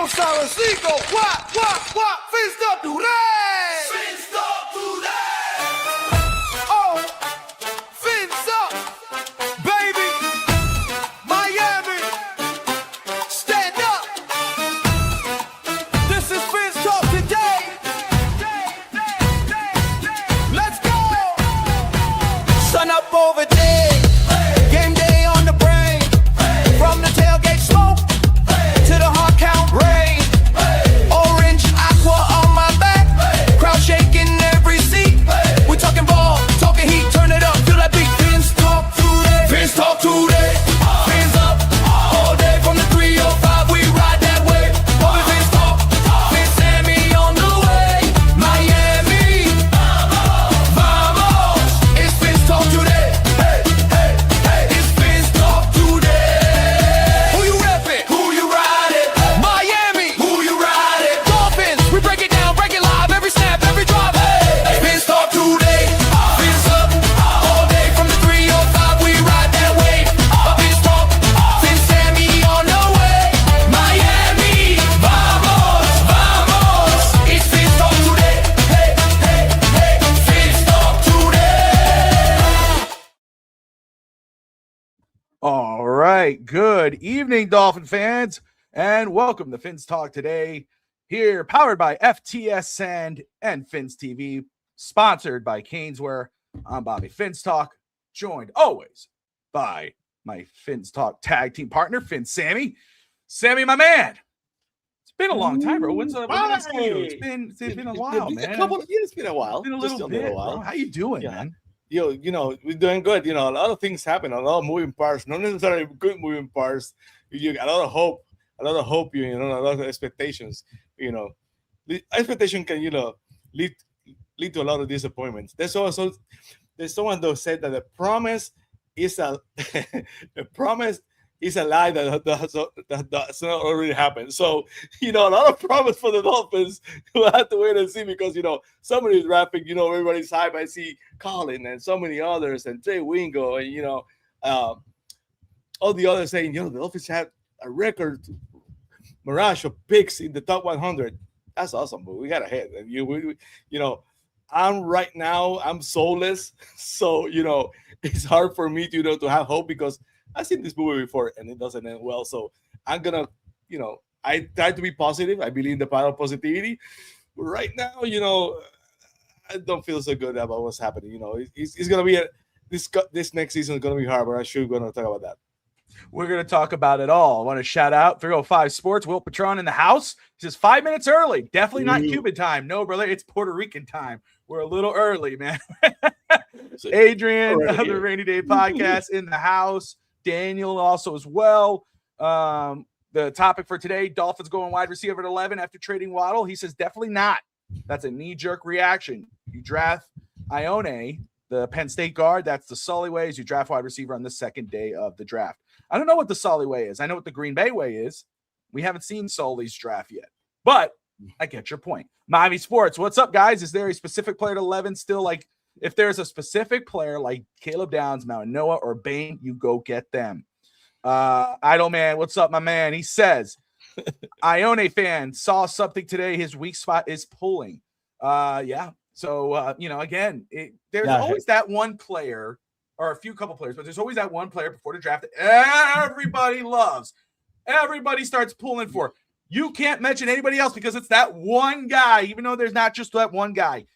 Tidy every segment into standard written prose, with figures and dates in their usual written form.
lo sabes, Rico. What? Fins up today. Fins up today. Oh, fins up, baby. Miami, stand up. This is Fins Talk today. Let's go. Sun up over there. Game day on the brain. From the tailgate smoke to the hard count rain. Orange aqua on my back. Crowd shaking every seat. We talking ball, talking heat. Turn it up, feel that beat. Fins talk today. Fins talk today. Fins up all day from the 305. We ride that way. Bobby Fins talk. Fins Sammy on the way. Miami, vamos. It's Fins talk today. Hey. It's Fins talk today. Who you reppin'? Who you riding? Miami. Who you riding? Dolphins. We break it down, break it live. Every snap, every drive. Hey. Fins talk today. Fins up all day from the 305. We ride that way. Fins talk. Fins Sammy on the way. Miami. Vamos. It's Fins talk today. Hey. Fins talk today. All right. Good evening, Dolphin fans, and welcome to Fins Talk today. Here, powered by FTS Sand and Fins TV, sponsored by Caneswear. I'm Bobby Fins Talk, joined always by my Fins Talk tag team partner, Fin Sammy. Sammy, my man. It's been a long time, bro. When's the last video? It's been a while, man. It's been a while. It's been a little bit, bro. How you doing, man? Yo, we're doing good. A lot of things happen, a lot of moving parts, not necessarily good moving parts. You got a lot of hope, a lot of expectations. The expectation can, lead to a lot of disappointments. There's someone that said that the promise is a lie that does not already happen. So, a lot of promise for the Dolphins. We'll have to wait and see because, somebody's rapping, everybody's hype. I see Colin and so many others and Jay Wingo and, all the others saying, the Dolphins had a record mirage of picks in the top 100. That's awesome, but we got ahead. And, I'm soulless. So, it's hard for me to, to have hope because I've seen this movie before and it doesn't end well. So I'm going to, I try to be positive. I believe in the power of positivity. But right now, I don't feel so good about what's happening. It's going to be this next season is going to be hard, but I'm sure we're going to talk about that. We're going to talk about it all. I want to shout out 305 Sports, Will Patron in the house. He says 5 minutes early. Definitely not Cuban time. No, brother, it's Puerto Rican time. We're a little early, man. Adrian of the Rainy Day Podcast in the house. Daniel also as well. The topic for today, Dolphins going wide receiver at 11 after trading Waddle. He says definitely not. That's a knee-jerk reaction. You draft Achane, the Penn State guard. That's the Sully way. Is you draft wide receiver on the second day of the draft. I don't know what the Sully way is. I know what the Green Bay way is. We haven't seen Sully's draft yet. But I get your point. Miami Sports, what's up, guys? Is there a specific player at 11 still like if there's a specific player like Caleb Downs, Mount Noah, or Bain, you go get them. Idle Man, what's up, my man? He says, Ione fan saw something today. His weak spot is pulling. Yeah. So, again, there's always that one player or a couple players, but there's always that one player before the draft that everybody loves. Everybody starts pulling for. You can't mention anybody else because it's that one guy, even though there's not just that one guy.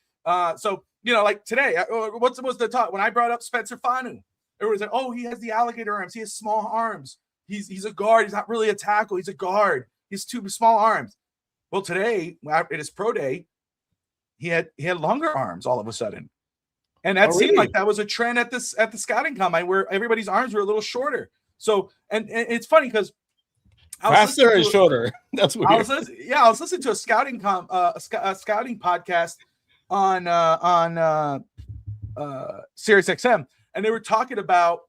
So, like today, what was the talk when I brought up Spencer Fanu? It was like, he has the alligator arms. He has small arms. He's a guard. He's not really a tackle. He's a guard. He's two small arms. Well, today at his pro day, he had longer arms all of a sudden, and that seemed like that was a trend at the scouting combine where everybody's arms were a little shorter. So, and it's funny because faster and shorter. That's weird. I was listening to a scouting podcast on Sirius XM, and they were talking about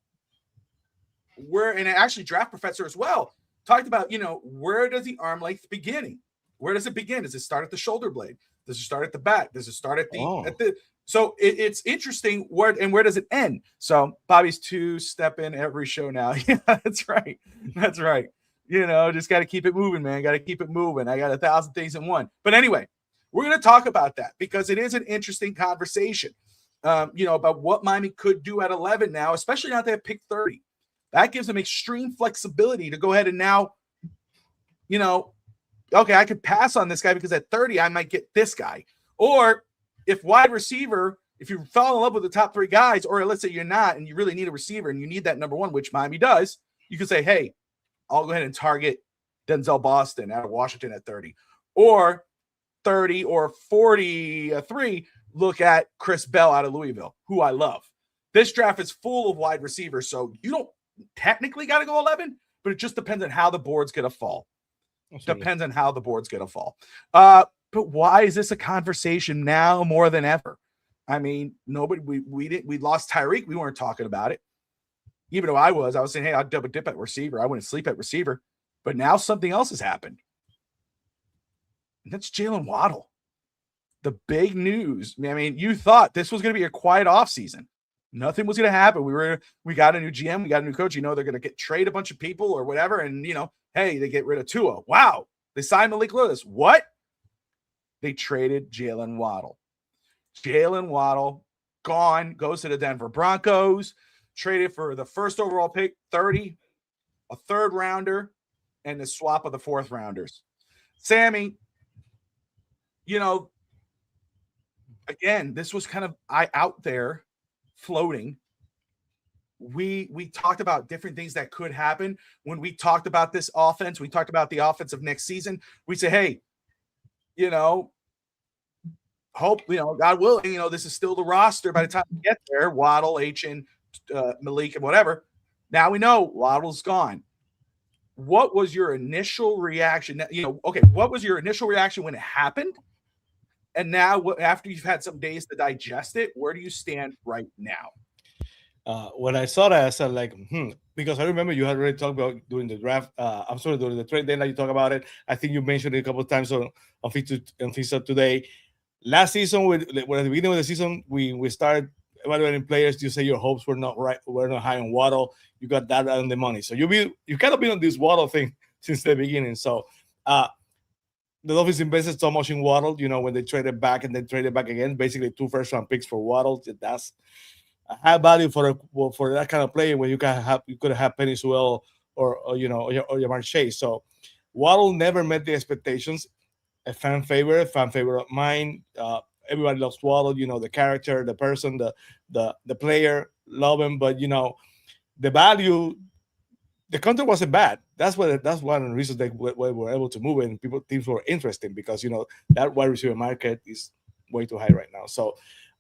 and actually Draft Professor as well talked about, where does the arm length beginning? Where does it begin? Does it start at the shoulder blade? Does it start at the back? Does it start at the so it's interesting where does it end? So Bobby's two-step in every show now. Yeah, that's right. Just got to keep it moving, man. Got to keep it moving. I got 1,000 things in one. But anyway, we're going to talk about that because it is an interesting conversation, about what Miami could do at 11 now, especially now they have pick 30. That gives them extreme flexibility to go ahead and now, okay, I could pass on this guy because at 30, I might get this guy. Or if wide receiver, if you fall in love with the top 3 guys, or let's say you're not and you really need a receiver and you need that number 1, which Miami does, you can say, hey, I'll go ahead and target Denzel Boston out of Washington at 30. Or 30 or 43, look at Chris Bell out of Louisville, who I love. This draft is full of wide receivers, so you don't technically got to go 11, but it just depends on how the board's going to fall. Absolutely. Depends on how the board's going to fall. But why is this a conversation now more than ever? I mean, we lost Tyreek. We weren't talking about it. Even though I was saying, hey, I'll double dip at receiver. I wouldn't sleep at receiver. But now something else has happened. And that's Jaylen Waddle. The big news. I mean, you thought this was going to be a quiet offseason. Nothing was going to happen. We got a new GM. We got a new coach. They're going to trade a bunch of people or whatever. And, hey, they get rid of Tua. Wow. They signed Malik Lewis. What? They traded Jaylen Waddle. Jaylen Waddle gone, goes to the Denver Broncos, traded for the first overall pick, 30, a third rounder, and the swap of the fourth rounders. Sammy, again, this was kind of out there floating. We talked about different things that could happen. When we talked about this offense, we talked about the offense of next season. We say, hey, hope, God willing, this is still the roster by the time we get there. Waddle, Achane, Malik, and whatever. Now we know Waddle's gone. What was your initial reaction? What was your initial reaction when it happened? And now, after you've had some days to digest it, where do you stand right now? When I saw that, I said because I remember you had already talked about during the draft. During the trade deadline, you talk about it. I think you mentioned it a couple of times on Phins today. Last season, when at the beginning of the season, we started evaluating players. You say your hopes were not high on Waddle. You got that on the money. So you kind of been on this Waddle thing since the beginning. So the Dolphins invested so much in Waddle. When they traded back and then traded back again, basically 2 first-round picks for Waddle. That's a high value for that kind of player when you could have Penny Sewell or Jamar Chase. So Waddle never met the expectations. A fan favorite of mine. Everybody loves Waddle. The character, the person, the player, love him. But the value, the contract wasn't bad. That's one of the reasons they were able to move it, and teams were interested because that wide receiver market is way too high right now. So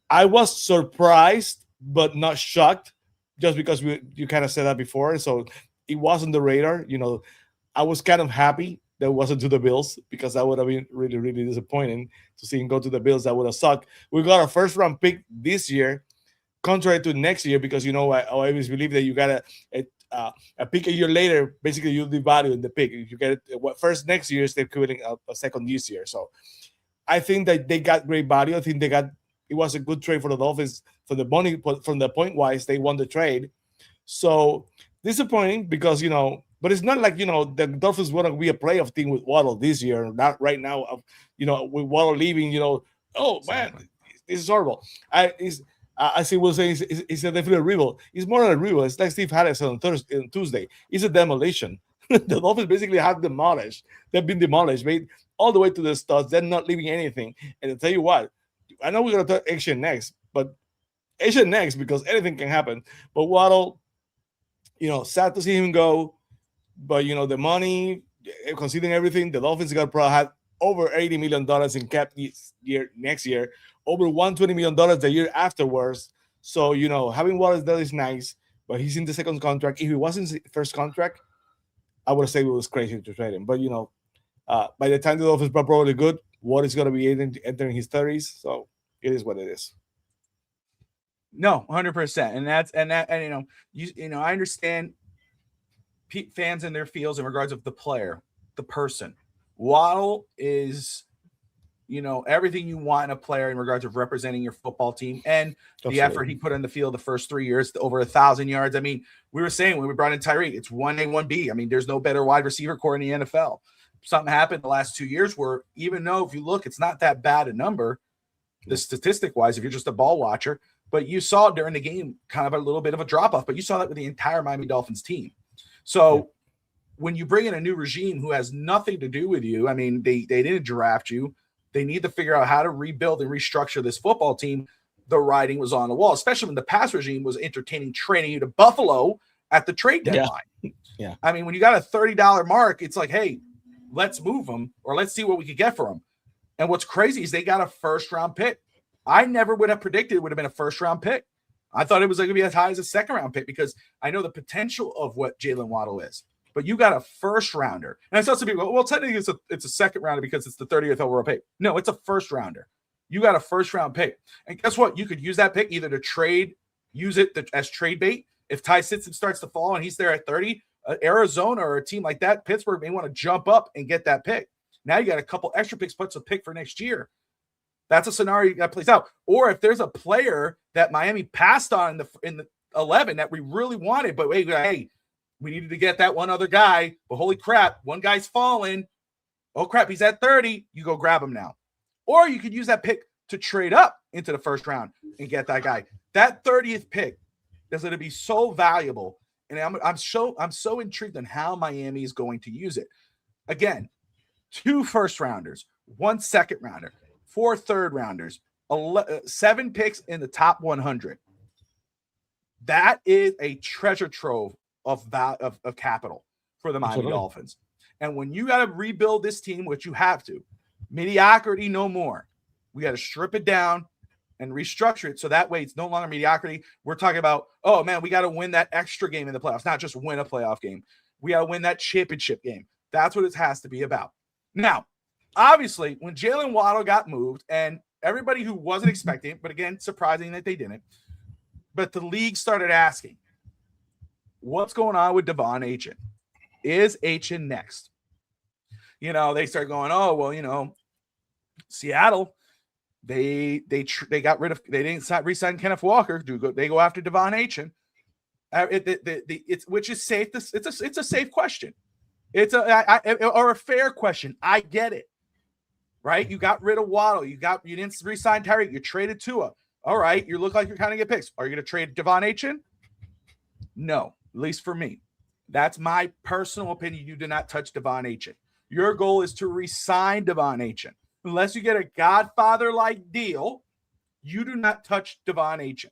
I was surprised but not shocked, just because you kind of said that before. So it was on the radar. I was kind of happy that it wasn't to the Bills, because that would have been really, really disappointing to see him go to the Bills. That would have sucked. We got a first-round pick this year, contrary to next year, because I always believe that you got a pick a year later. Basically, you devalue in the pick. If you get it first next year, they're equivalent a second this year. So I think that they got great value. I think it was a good trade for the Dolphins for the money. From the point wise, they won the trade. So disappointing because but it's not like the Dolphins want to be a playoff team with Waddle this year. Not right now. With Waddle leaving, oh man, this is horrible. I see. We'll say it's a definite rival. It's more than a rival. It's like Steve Harris on Tuesday. It's a demolition. The Dolphins basically have demolished. They've been demolished, made all the way to the studs. They're not leaving anything. And I'll tell you what. I know we're gonna talk Achane next, because anything can happen. But Waddle, sad to see him go. But the money, considering everything, the Dolphins got probably had over $80 million in cap next year, over $120 million the year afterwards. So having Waddle that is nice, but he's in the second contract. If he wasn't the first contract, I would say it was crazy to trade him. But by the time the Dolphins are probably good, Waddle is going to be entering his 30s. So it is what it is. No, 100%, and I understand fans in their feels in regards of the player, the person. Waddle is everything you want in a player in regards of representing your football team and the effort he put in the field the first 3 years, over 1,000 yards. I mean, we were saying when we brought in Tyreek, it's 1A, 1B. I mean, there's no better wide receiver core in the NFL. Something happened the last 2 years where even though if you look, it's not that bad a number, the statistic-wise, if you're just a ball watcher, but you saw during the game kind of a little bit of a drop-off, but you saw that with the entire Miami Dolphins team. So when you bring in a new regime who has nothing to do with you, I mean, they didn't draft you. They need to figure out how to rebuild and restructure this football team. The writing was on the wall, especially when the past regime was entertaining trading you to Buffalo at the trade deadline. Yeah. I mean, when you got a $30 mark, it's like, hey, let's move them or let's see what we could get for them. And what's crazy is they got a first-round pick. I never would have predicted it would have been a first-round pick. I thought it was going to be as high as a second-round pick because I know the potential of what Jaylen Waddle is. But you got a first-rounder. And I saw some people go, well, technically it's a second-rounder because it's the 30th overall pick. No, it's a first-rounder. You got a first-round pick. And guess what? You could use that pick either to trade, use it as trade bait. If Ty Sitson starts to fall and he's there at 30, Arizona or a team like that, Pittsburgh may want to jump up and get that pick. Now you got a couple extra picks, puts a pick for next year. That's a scenario that plays out. Or if there's a player that Miami passed on in the 11 that we really wanted, but wait, hey, we needed to get that one other guy, but holy crap, one guy's fallen. Oh crap, he's at 30. You go grab him now. Or you could use that pick to trade up into the first round and get that guy. That 30th pick is going to be so valuable. And I'm so intrigued on how Miami is going to use it. Again, 2 first rounders, 1 second rounder, 4 third rounders, 7 picks in the top 100. That is a treasure trove of capital for the Miami Dolphins. And when you got to rebuild this team, which you have to, mediocrity no more. We got to strip it down and restructure it so that way it's no longer mediocrity. We're talking about, oh man, we got to win that extra game in the playoffs, not just win a playoff game. We got to win that championship game. That's what it has to be about. Now, obviously, when Jaylen Waddle got moved, and everybody who wasn't expecting it, but again, surprising that they didn't, but the league started asking, what's going on with Devon Achane? Is Achane next? They start going, oh, well, Seattle, they got rid of, they didn't re-sign Kenneth Walker. They go after Devon Achane? Which is safe. It's a safe question. It's or a fair question. I get it. Right? You got rid of Waddle. You didn't re-sign Tyreek. You traded Tua. All right. You look like you're kind of get picks. Are you going to trade Devon Achane? No, at least for me. That's my personal opinion. You do not touch Devon Achane. Your goal is to re-sign Devon Achane. Unless you get a Godfather-like deal, you do not touch Devon Achane.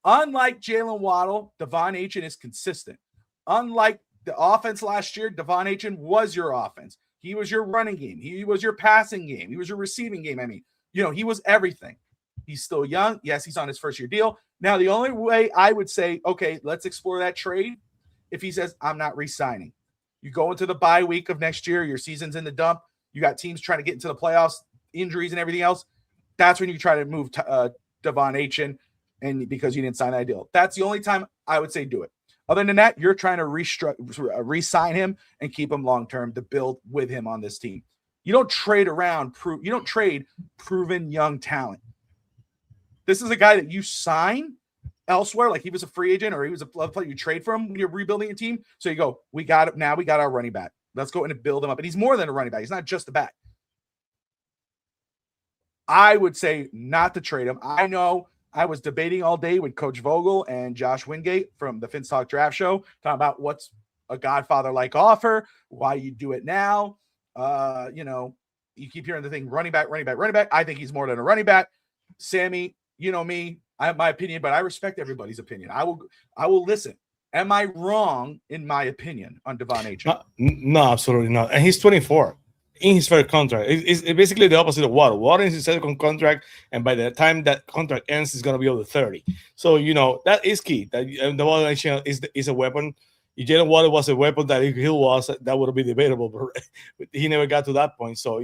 Unlike Jaylen Waddle, Devon Achane is consistent. Unlike the offense last year, Devon Achane was your offense. He was your running game. He was your passing game. He was your receiving game. I mean, he was everything. He's still young. Yes, he's on his first-year deal. Now, the only way I would say, okay, let's explore that trade, if he says, I'm not re-signing. You go into the bye week of next year, your season's in the dump, you got teams trying to get into the playoffs, injuries and everything else. That's when you try to move Devon Achane, and because you didn't sign that deal. That's the only time I would say do it. Other than that, you're trying to re-sign him and keep him long-term to build with him on this team. You don't trade around. You don't trade proven young talent. This is a guy that you sign elsewhere, like he was a free agent or he was a player you trade for him when you're rebuilding a team. So you go, we got it. Now we got our running back. Let's go in and build him up. And he's more than a running back. He's not just a back. I would say not to trade him. I know I was debating all day with Coach Vogel and Josh Wingate from the Phins Talk Draft Show, talking about what's a Godfather-like offer, why you do it now. You keep hearing the thing, running back. I think he's more than a running back. Sammy, you know me, I have my opinion, but I respect everybody's opinion. I will listen. Am I wrong in my opinion on Devon Achane? No, absolutely not. And he's 24 in his first contract. It's basically the opposite of Waddle. Waddle is his second contract, and by the time that contract ends, he's going to be over 30. So, that is key. That the Waddle is a weapon. If Jaylen Waddle was a weapon that he was, that would be debatable, but he never got to that point. So,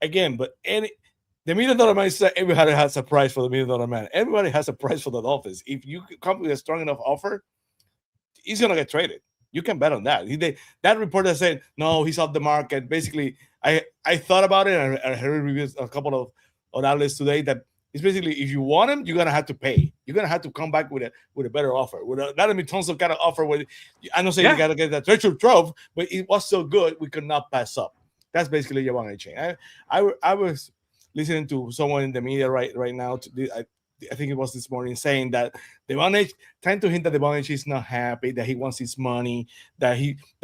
again, but the $1 million man, everybody has a price for the $1 million man. Everybody has a price for the Dolphins. If you come with a strong enough offer, he's going to get traded. You can bet on that. That reporter said, no, he's off the market. Basically, I thought about it, and I heard reviews a couple of outlets today that it's basically if you want him, you're gonna have to pay. You're gonna have to come back with a better offer. With a, not a tons of kind of offer. With I don't say you gotta get that treasure trove, but it was so good we could not pass up. That's basically Devon Achane. I was listening to someone in the media right now. I think it was this morning saying that Devon Achane, trying to hint that Devon Achane is not happy, that he wants his money, that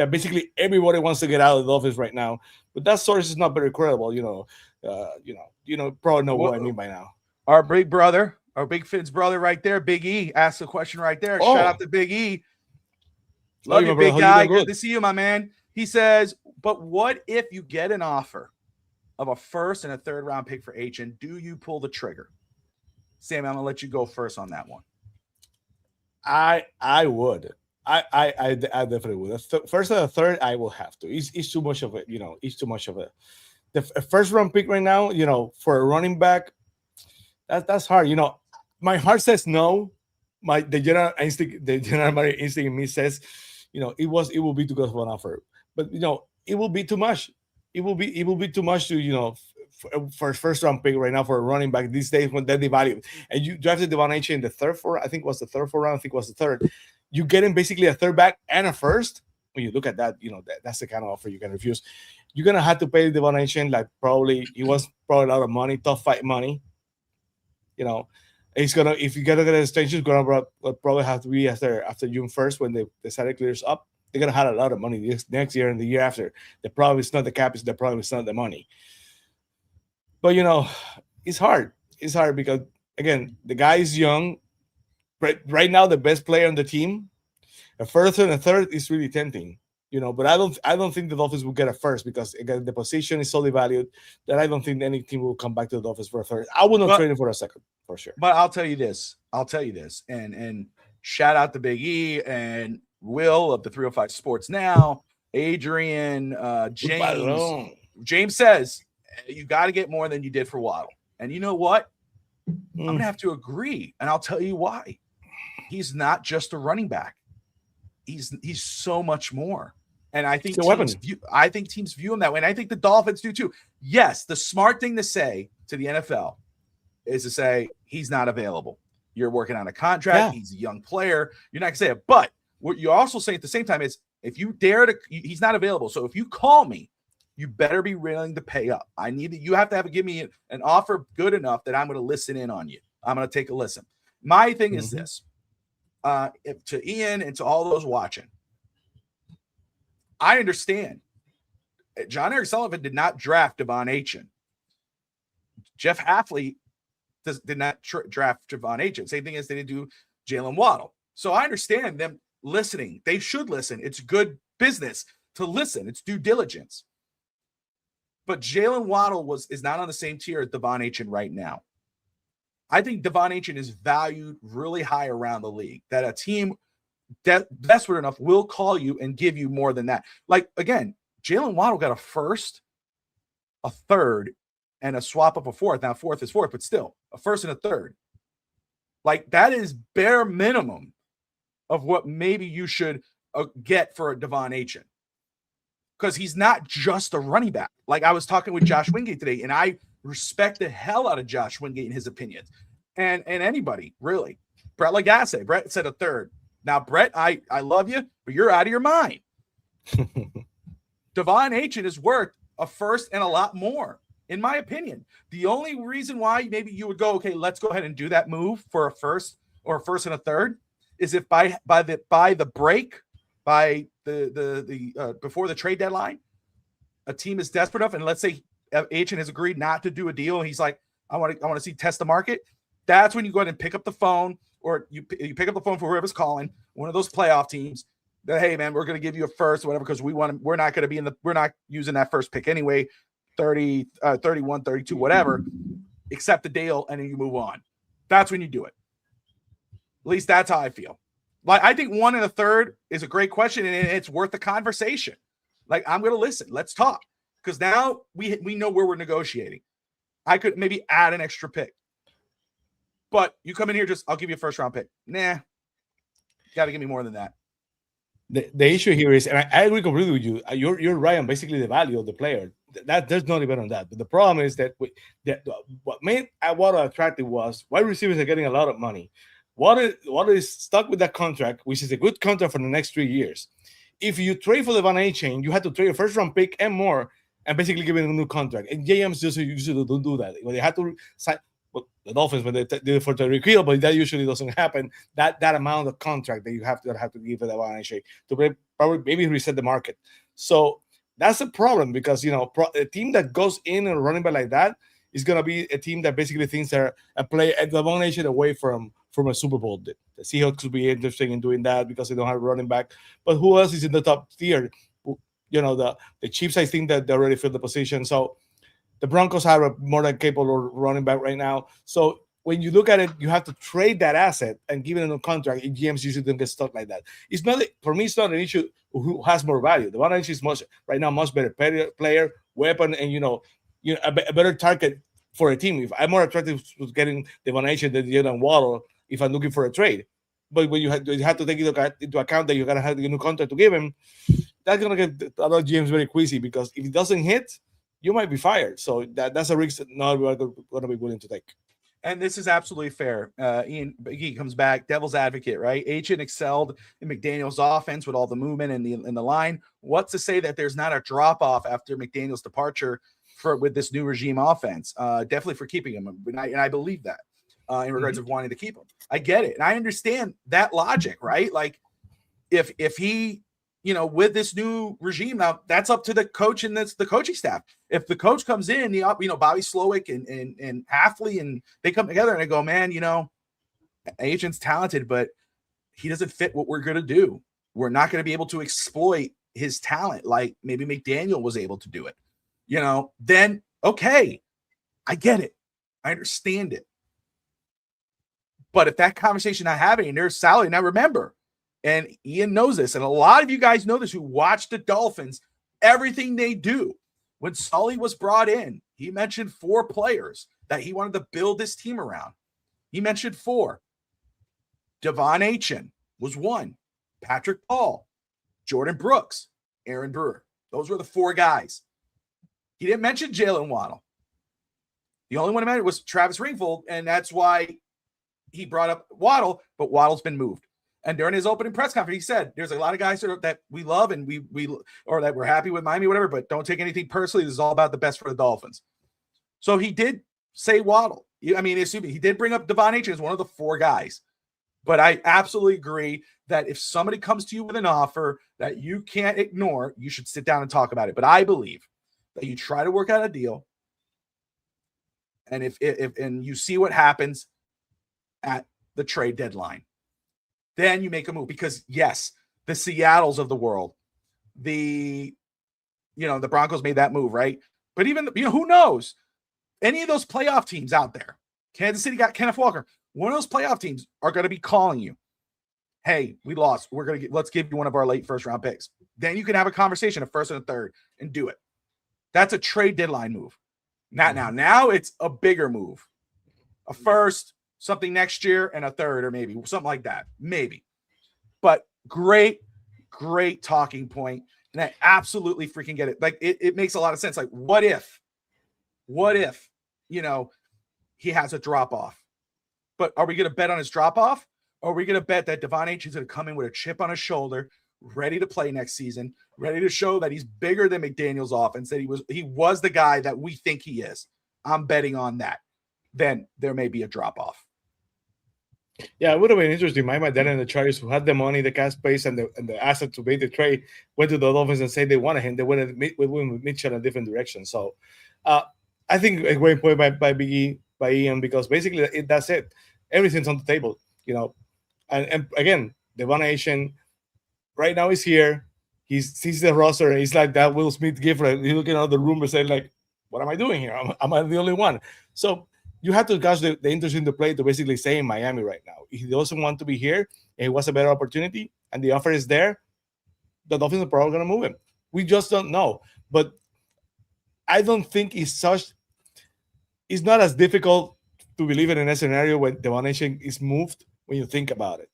basically everybody wants to get out of the office right now. But that source is not very credible. Probably know what I mean by now. Our big brother, our big Phins brother right there, Big E, asked a question right there. Oh. Shout out to Big E. Love you, big guy. Good to see you, my man. He says, but what if you get an offer of a first and a third round pick for Achane? Do you pull the trigger? Sammy, I'm gonna let you go first on that one. I would. I definitely would. First and a third, I will have to. It's too much of it. It's too much of it. The first round pick right now, for a running back, that's hard. My heart says no. The general instinct in me says, it will be too good of an offer. But it will be too much. It will be too much to for a first round pick right now for a running back these days when they're devalued. And you drafted Devon Achane in the third, I think it was the third, fourth round. I think it was the third. You get him basically a third back and a first. When you look at that, that's the kind of offer you can refuse. You're gonna have to pay Devon Achane he was probably a lot of money, tough fight money. He's gonna, if you gotta get an extension, it's gonna probably have to be after June 1st when the salary clears up. They're gonna have a lot of money this next year and the year after. The problem is not the cap; the problem is not the money. But it's hard. It's hard because again, the guy is young. Right now, the best player on the team. A first and a third is really tempting. But I don't think the Dolphins will get a first because again the position is so devalued that I don't think any team will come back to the Dolphins for a third. I would not trade him for a second for sure. But I'll tell you this, and shout out to Big E and Will of the 305 Sports Now, Adrian, James. James says you got to get more than you did for Waddle, and you know what? I'm gonna have to agree, and I'll tell you why. He's not just a running back. He's so much more. And I think teams view him that way. And I think the Dolphins do too. Yes, the smart thing to say to the NFL is to say he's not available. You're working on a contract. Yeah. He's a young player. You're not going to say it. But what you're also saying at the same time is if you dare to, he's not available. So if you call me, you better be willing to pay up. You have to give me an offer good enough that I'm going to listen in on you. I'm going to take a listen. My thing is this. To Ian and to all those watching, I understand. John Eric Sullivan did not draft Devon Achane. Jeff Hafley did not draft Devon Achane. Same thing as they didn't do Jaylen Waddle. So I understand them listening. They should listen. It's good business to listen. It's due diligence. But Jaylen Waddle is not on the same tier as Devon Achane right now. I think Devon Achane is valued really high around the league, that a team desperate enough will call you and give you more than that. Like, again, Jaylen Waddle got a first, a third, and a swap up a fourth. Now, fourth is fourth, but still, a first and a third. Like, that is bare minimum of what maybe you should get for a Devon Achane. Because he's not just a running back. Like, I was talking with Josh Wingate today, and I respect the hell out of Josh Wingate and his opinions. And anybody, really. Brett Lagasse. Brett said a third. Now, Brett, I love you, but you're out of your mind. Devon Achane is worth a first and a lot more, in my opinion. The only reason why maybe you would go, okay, let's go ahead and do that move for a first or a first and a third is if by the break, by the before the trade deadline, a team is desperate enough, and let's say Achane has agreed not to do a deal, and he's like, I want to test the market. That's when you go ahead and pick up the phone, or you pick up the phone for whoever's calling, one of those playoff teams. That, hey man, we're going to give you a first or whatever because we're not going to be we're not using that first pick anyway. 30, 31, 32, whatever. Accept the deal, and then you move on. That's when you do it. At least that's how I feel. Like, I think 1 and a third is a great question, and it's worth the conversation. Like, I'm going to listen. Let's talk. Because now we know where we're negotiating. I could maybe add an extra pick. But you come in here, I'll give you a first round pick. Nah. You got to give me more than that. The issue here is, and I agree completely with you. You're right on basically the value of the player. that there's no debate on that. But the problem is that what made Waddle attractive was wide receivers are getting a lot of money. Waddle is stuck with that contract, which is a good contract for the next 3 years. If you trade for Devon Achane, you have to trade a first round pick and more, and basically give him a new contract. And GMs just usually don't do that. When they have to sign, well, the Dolphins when they did it for Tyreek Hill, but that usually doesn't happen. That amount of contract that you have to give for Devon Achane to probably maybe reset the market. So that's a problem because a team that goes in and running back like that is going to be a team that basically thinks they're a play at Devon Achane away from a Super Bowl. The Seahawks could be interesting in doing that because they don't have a running back. But who else is in the top tier? The Chiefs, I think that they already filled the position. So the Broncos have a more than capable running back right now. So when you look at it, you have to trade that asset and give it a new contract. GMs usually don't get stuck like that. It's not for me. It's not an issue who has more value. The one is much better player, weapon, and a better target for a team. If I'm more attractive to getting Devon Achane than Jaylen Waddle, if I'm looking for a trade. But when you have to take into account that you're gonna have a new contract to give him, that's gonna get a lot of GMs very queasy because if it doesn't hit, you might be fired. So that's a risk that not everyone gonna be willing to take. And this is absolutely fair. Ian Biggie comes back, devil's advocate, right? Achane excelled in McDaniel's offense with all the movement in the line. What's to say that there's not a drop off after McDaniel's departure with this new regime offense? Definitely for keeping him, and I believe that in regards of wanting to keep him. I get it, and I understand that logic, right? Like if he, with this new regime now, that's up to the coach and that's the coaching staff. If the coach comes in, Bobby Slowick and Hafley, and they come together and they go, man, Achane's talented, but he doesn't fit what we're going to do. We're not going to be able to exploit his talent like maybe McDaniel was able to do it. Then okay, I get it. I understand it. But if that conversation not happening and there's salary, now remember, and Ian knows this, and a lot of you guys know this who watch the Dolphins, everything they do. When Sully was brought in, he mentioned 4 players that he wanted to build this team around. He mentioned 4. Devon Achane was 1. Patrick Paul, Jordan Brooks, Aaron Brewer. Those were the 4 guys. He didn't mention Jaylen Waddle. The only one he mentioned was Travis Ringgold, and that's why he brought up Waddle, but Waddle's been moved. And during his opening press conference, he said, there's a lot of guys that we love and we or that we're happy with Miami, whatever, but don't take anything personally. This is all about the best for the Dolphins. So he did say Waddle. He did bring up Devon Achane as one of the 4 guys. But I absolutely agree that if somebody comes to you with an offer that you can't ignore, you should sit down and talk about it. But I believe that you try to work out a deal. And if you see what happens at the trade deadline, then you make a move. Because yes, the Seattles of the world, the Broncos made that move, right? But even who knows? Any of those playoff teams out there, Kansas City got Kenneth Walker. One of those playoff teams are going to be calling you. Hey, we lost. Let's give you one of our late first round picks. Then you can have a conversation, a first and a third, and do it. That's a trade deadline move. Not now. Now it's a bigger move. A first, something next year, and a third, or maybe something like that. Maybe. But great talking point. And I absolutely freaking get it. Like it makes a lot of sense. Like, what if, he has a drop off? But are we going to bet on his drop off? Or are we going to bet that Devon Achane is going to come in with a chip on his shoulder, ready to play next season, ready to show that he's bigger than McDaniel's offense, that he was the guy that we think he is? I'm betting on that. Then there may be a drop off. Yeah, it would have been interesting. My dad and the Chargers, who had the money, the cash space, and the asset to make the trade, went to the Dolphins and said they wanted him. They went with Mitchell in a different direction. So I think a great point by Ian, because basically that's it. Everything's on the table, And again, Devon Achane right now is here. He sees the roster, and he's like that Will Smith gif. He's looking out the room and saying, like, what am I doing here? Am I the only one? So you have to catch the interest in the play to basically stay in Miami right now. If he doesn't want to be here, and it was a better opportunity, and the offer is there, the Dolphins are probably going to move him. We just don't know. But I don't think it's not as difficult to believe in a scenario when Devon Achane is moved when you think about it.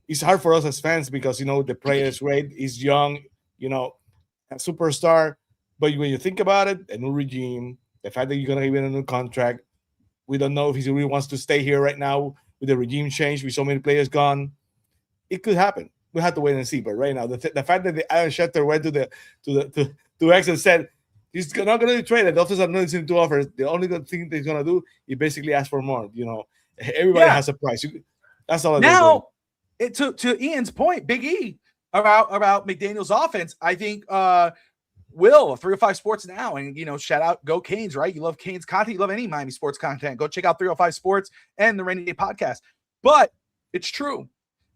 It's hard for us as fans because, the player is great, he's young, a superstar. But when you think about it, a new regime, the fact that you're gonna give him a new contract, we don't know if he really wants to stay here right now with the regime change, with so many players gone. It could happen. We have to wait and see. But right now, the fact that the Adam Schefter went to X and said he's not going to trade it. The Dolphins are not listening to offers. The only thing that he's going to do is basically ask for more. Everybody has a price. That's all. Now, to Ian's point, Big E about McDaniel's offense, I think Will of 305 Sports now, and shout out, go Canes, right? You love Canes content, you love any Miami sports content. Go check out 305 Sports and the Rainy Day Podcast. But it's true.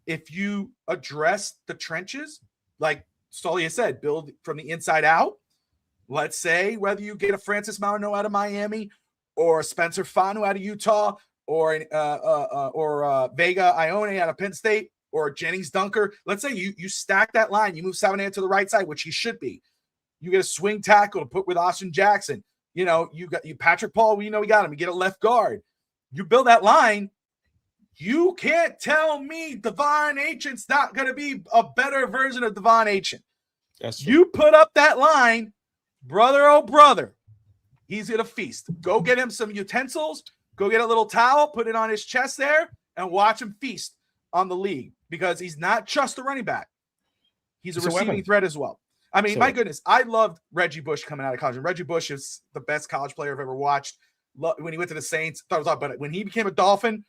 If you address the trenches, like Sully has said, build from the inside out. Let's say whether you get a Francis Mourinho out of Miami, or a Spencer Fanu out of Utah, or Vega Ione out of Penn State, or Jennings Dunker. Let's say you stack that line, you move Savannah to the right side, which he should be. You get a swing tackle to put with Austin Jackson. You got Patrick Paul. We got him. You get a left guard. You build that line. You can't tell me Devon Achane's not going to be a better version of Devon Achane. You put up that line, brother, oh brother, he's going to feast. Go get him some utensils. Go get a little towel, put it on his chest there, and watch him feast on the league, because he's not just a running back. He's a receiving threat as well. I mean, my goodness, I loved Reggie Bush coming out of college. And Reggie Bush is the best college player I've ever watched. When he went to the Saints, thought it was off, but when he became a Dolphin,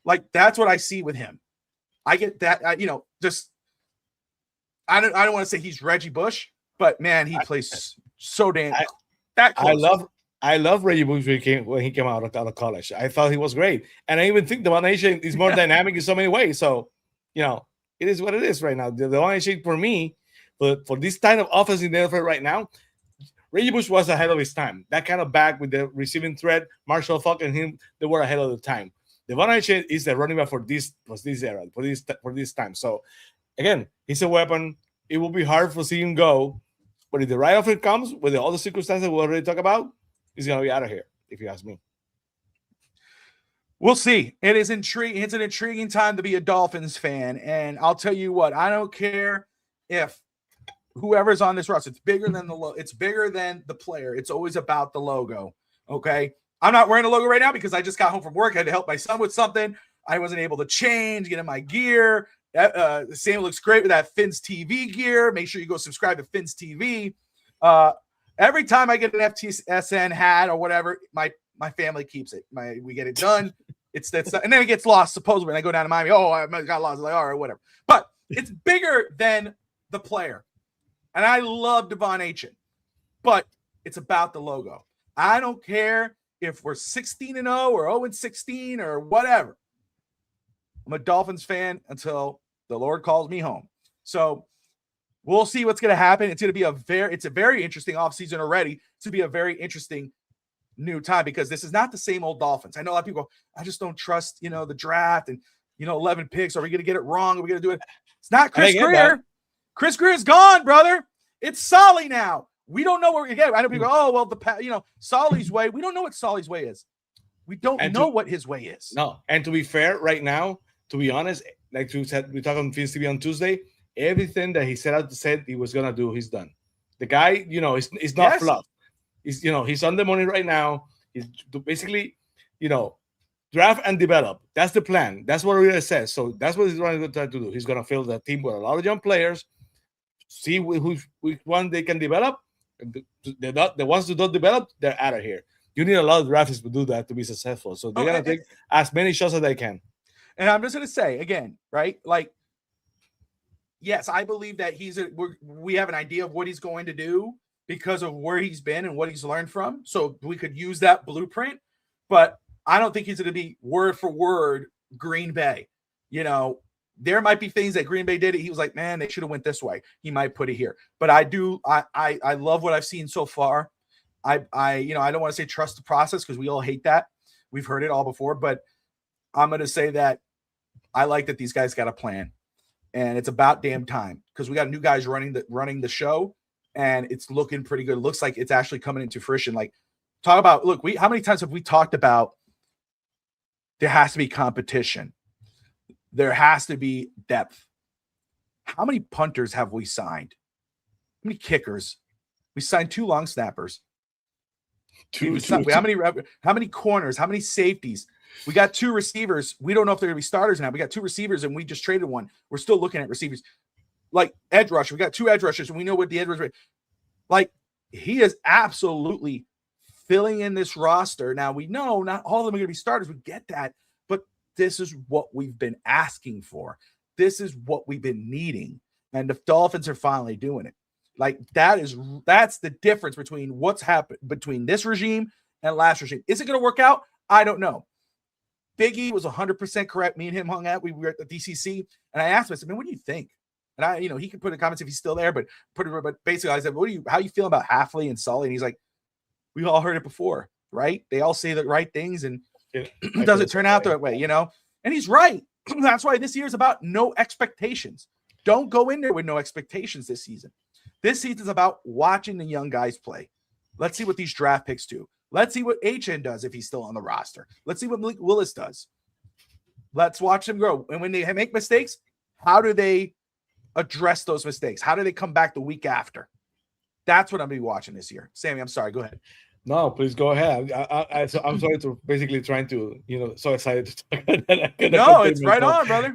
like, that's what I see with him. I get that. I don't want to say he's Reggie Bush, but man, he plays so damn that close. I love Reggie Bush when he came out of college. I thought he was great, and I even think Devon Achane is more dynamic in so many ways. So, it is what it is right now. Devon Achane, for me, but for this kind of offense in the NFL right now, Reggie Bush was ahead of his time. That kind of back with the receiving threat, Marshall Faulk and him, they were ahead of the time. Devon Achane is the running back for this era, for this time. So, again, he's a weapon. It will be hard for seeing him go, but if the right offer comes with all the circumstances we already talked about, he's going to be out of here, if you ask me. We'll see. It's an intriguing time to be a Dolphins fan, and I'll tell you what, I don't care if whoever's on this roster, it's bigger than the player. It's always about the logo. Okay. I'm not wearing a logo right now because I just got home from work. I had to help my son with something. I wasn't able to change, get in my gear. Sam looks great with that Phins TV gear. Make sure you go subscribe to Phins TV. Every time I get an FTSN hat or whatever, my family keeps it. We get it done. And then it gets lost supposedly. When I go down to Miami, I got lost. Like, all right, whatever. But it's bigger than the player. And I love Devon Achane, but it's about the logo. I don't care if we're 16-0 or 0-16 or whatever. I'm a Dolphins fan until the Lord calls me home. So we'll see what's going to happen. It's going to be it's a very interesting offseason already. To be a very interesting new time, because this is not the same old Dolphins. I know a lot of people go, I just don't trust, the draft and, 11 picks. Are we going to get it wrong? Are we going to do it? It's not Chris Greer. Chris Greer is gone, brother. It's Solly now. We don't know where we're going to get. I know people go, oh, well, Solly's way. We don't know what Solly's way is. We don't know what his way is. No. And to be fair, right now, to be honest, like we talked on Phins TV on Tuesday, everything that he set out to say he was going to do, he's done. The guy, it's not fluff. He's on the money right now. He's basically, draft and develop. That's the plan. That's what it says. So that's what he's going to try to do. He's going to fill the team with a lot of young players, see which one they can develop. The ones who don't develop, they're out of here. You need a lot of drafts to do that to be successful. So they're going to take as many shots as they can. And I'm just going to say again, right? Like, yes, I believe that we have an idea of what he's going to do because of where he's been and what he's learned from. So we could use that blueprint, but I don't think he's going to be word for word Green Bay. There might be things that Green Bay did. He was like, man, they should have went this way. He might put it here, but I love what I've seen so far. I don't want to say trust the process because we all hate that. We've heard it all before, but I'm going to say that I like that these guys got a plan, and it's about damn time because we got new guys running the show, and it's looking pretty good. It looks like it's actually coming into fruition. Like, talk about, how many times have we talked about there has to be competition? There has to be depth. How many punters have we signed? How many kickers? We signed 2 long snappers. Two. How many corners? How many safeties? We got 2 receivers. We don't know if they're going to be starters now. We got 2 receivers, and we just traded one. We're still looking at receivers. Like edge rusher. We got 2 edge rushers, and we know what the edge rusher. Like, he is absolutely filling in this roster. Now, we know not all of them are going to be starters. We get that. But this is what we've been asking for. This is what we've been needing. And the Dolphins are finally doing it. Like, that's the difference between what's happened between this regime and last regime. Is it going to work out? I don't know. Big E was 100% correct. Me and him hung out. We were at the DCC, and I asked him, I said, man, what do you think? And he can put in comments if he's still there, but basically I said, how you feel about Halfley and Sully? And he's like, we all heard it before, right? They all say the right things, and it doesn't turn out that way, And he's right. That's why this year is about no expectations. Don't go in there with no expectations this season. This season is about watching the young guys play. Let's see what these draft picks do. Let's see what Achane does if he's still on the roster. Let's see what Malik Willis does. Let's watch them grow. And when they make mistakes, how do they address those mistakes? How do they come back the week after? That's what I'm going to be watching this year. Sammy, I'm sorry. Go ahead. No, please go ahead. I'm sorry to basically trying to, so excited to talk. No, it's right on, brother.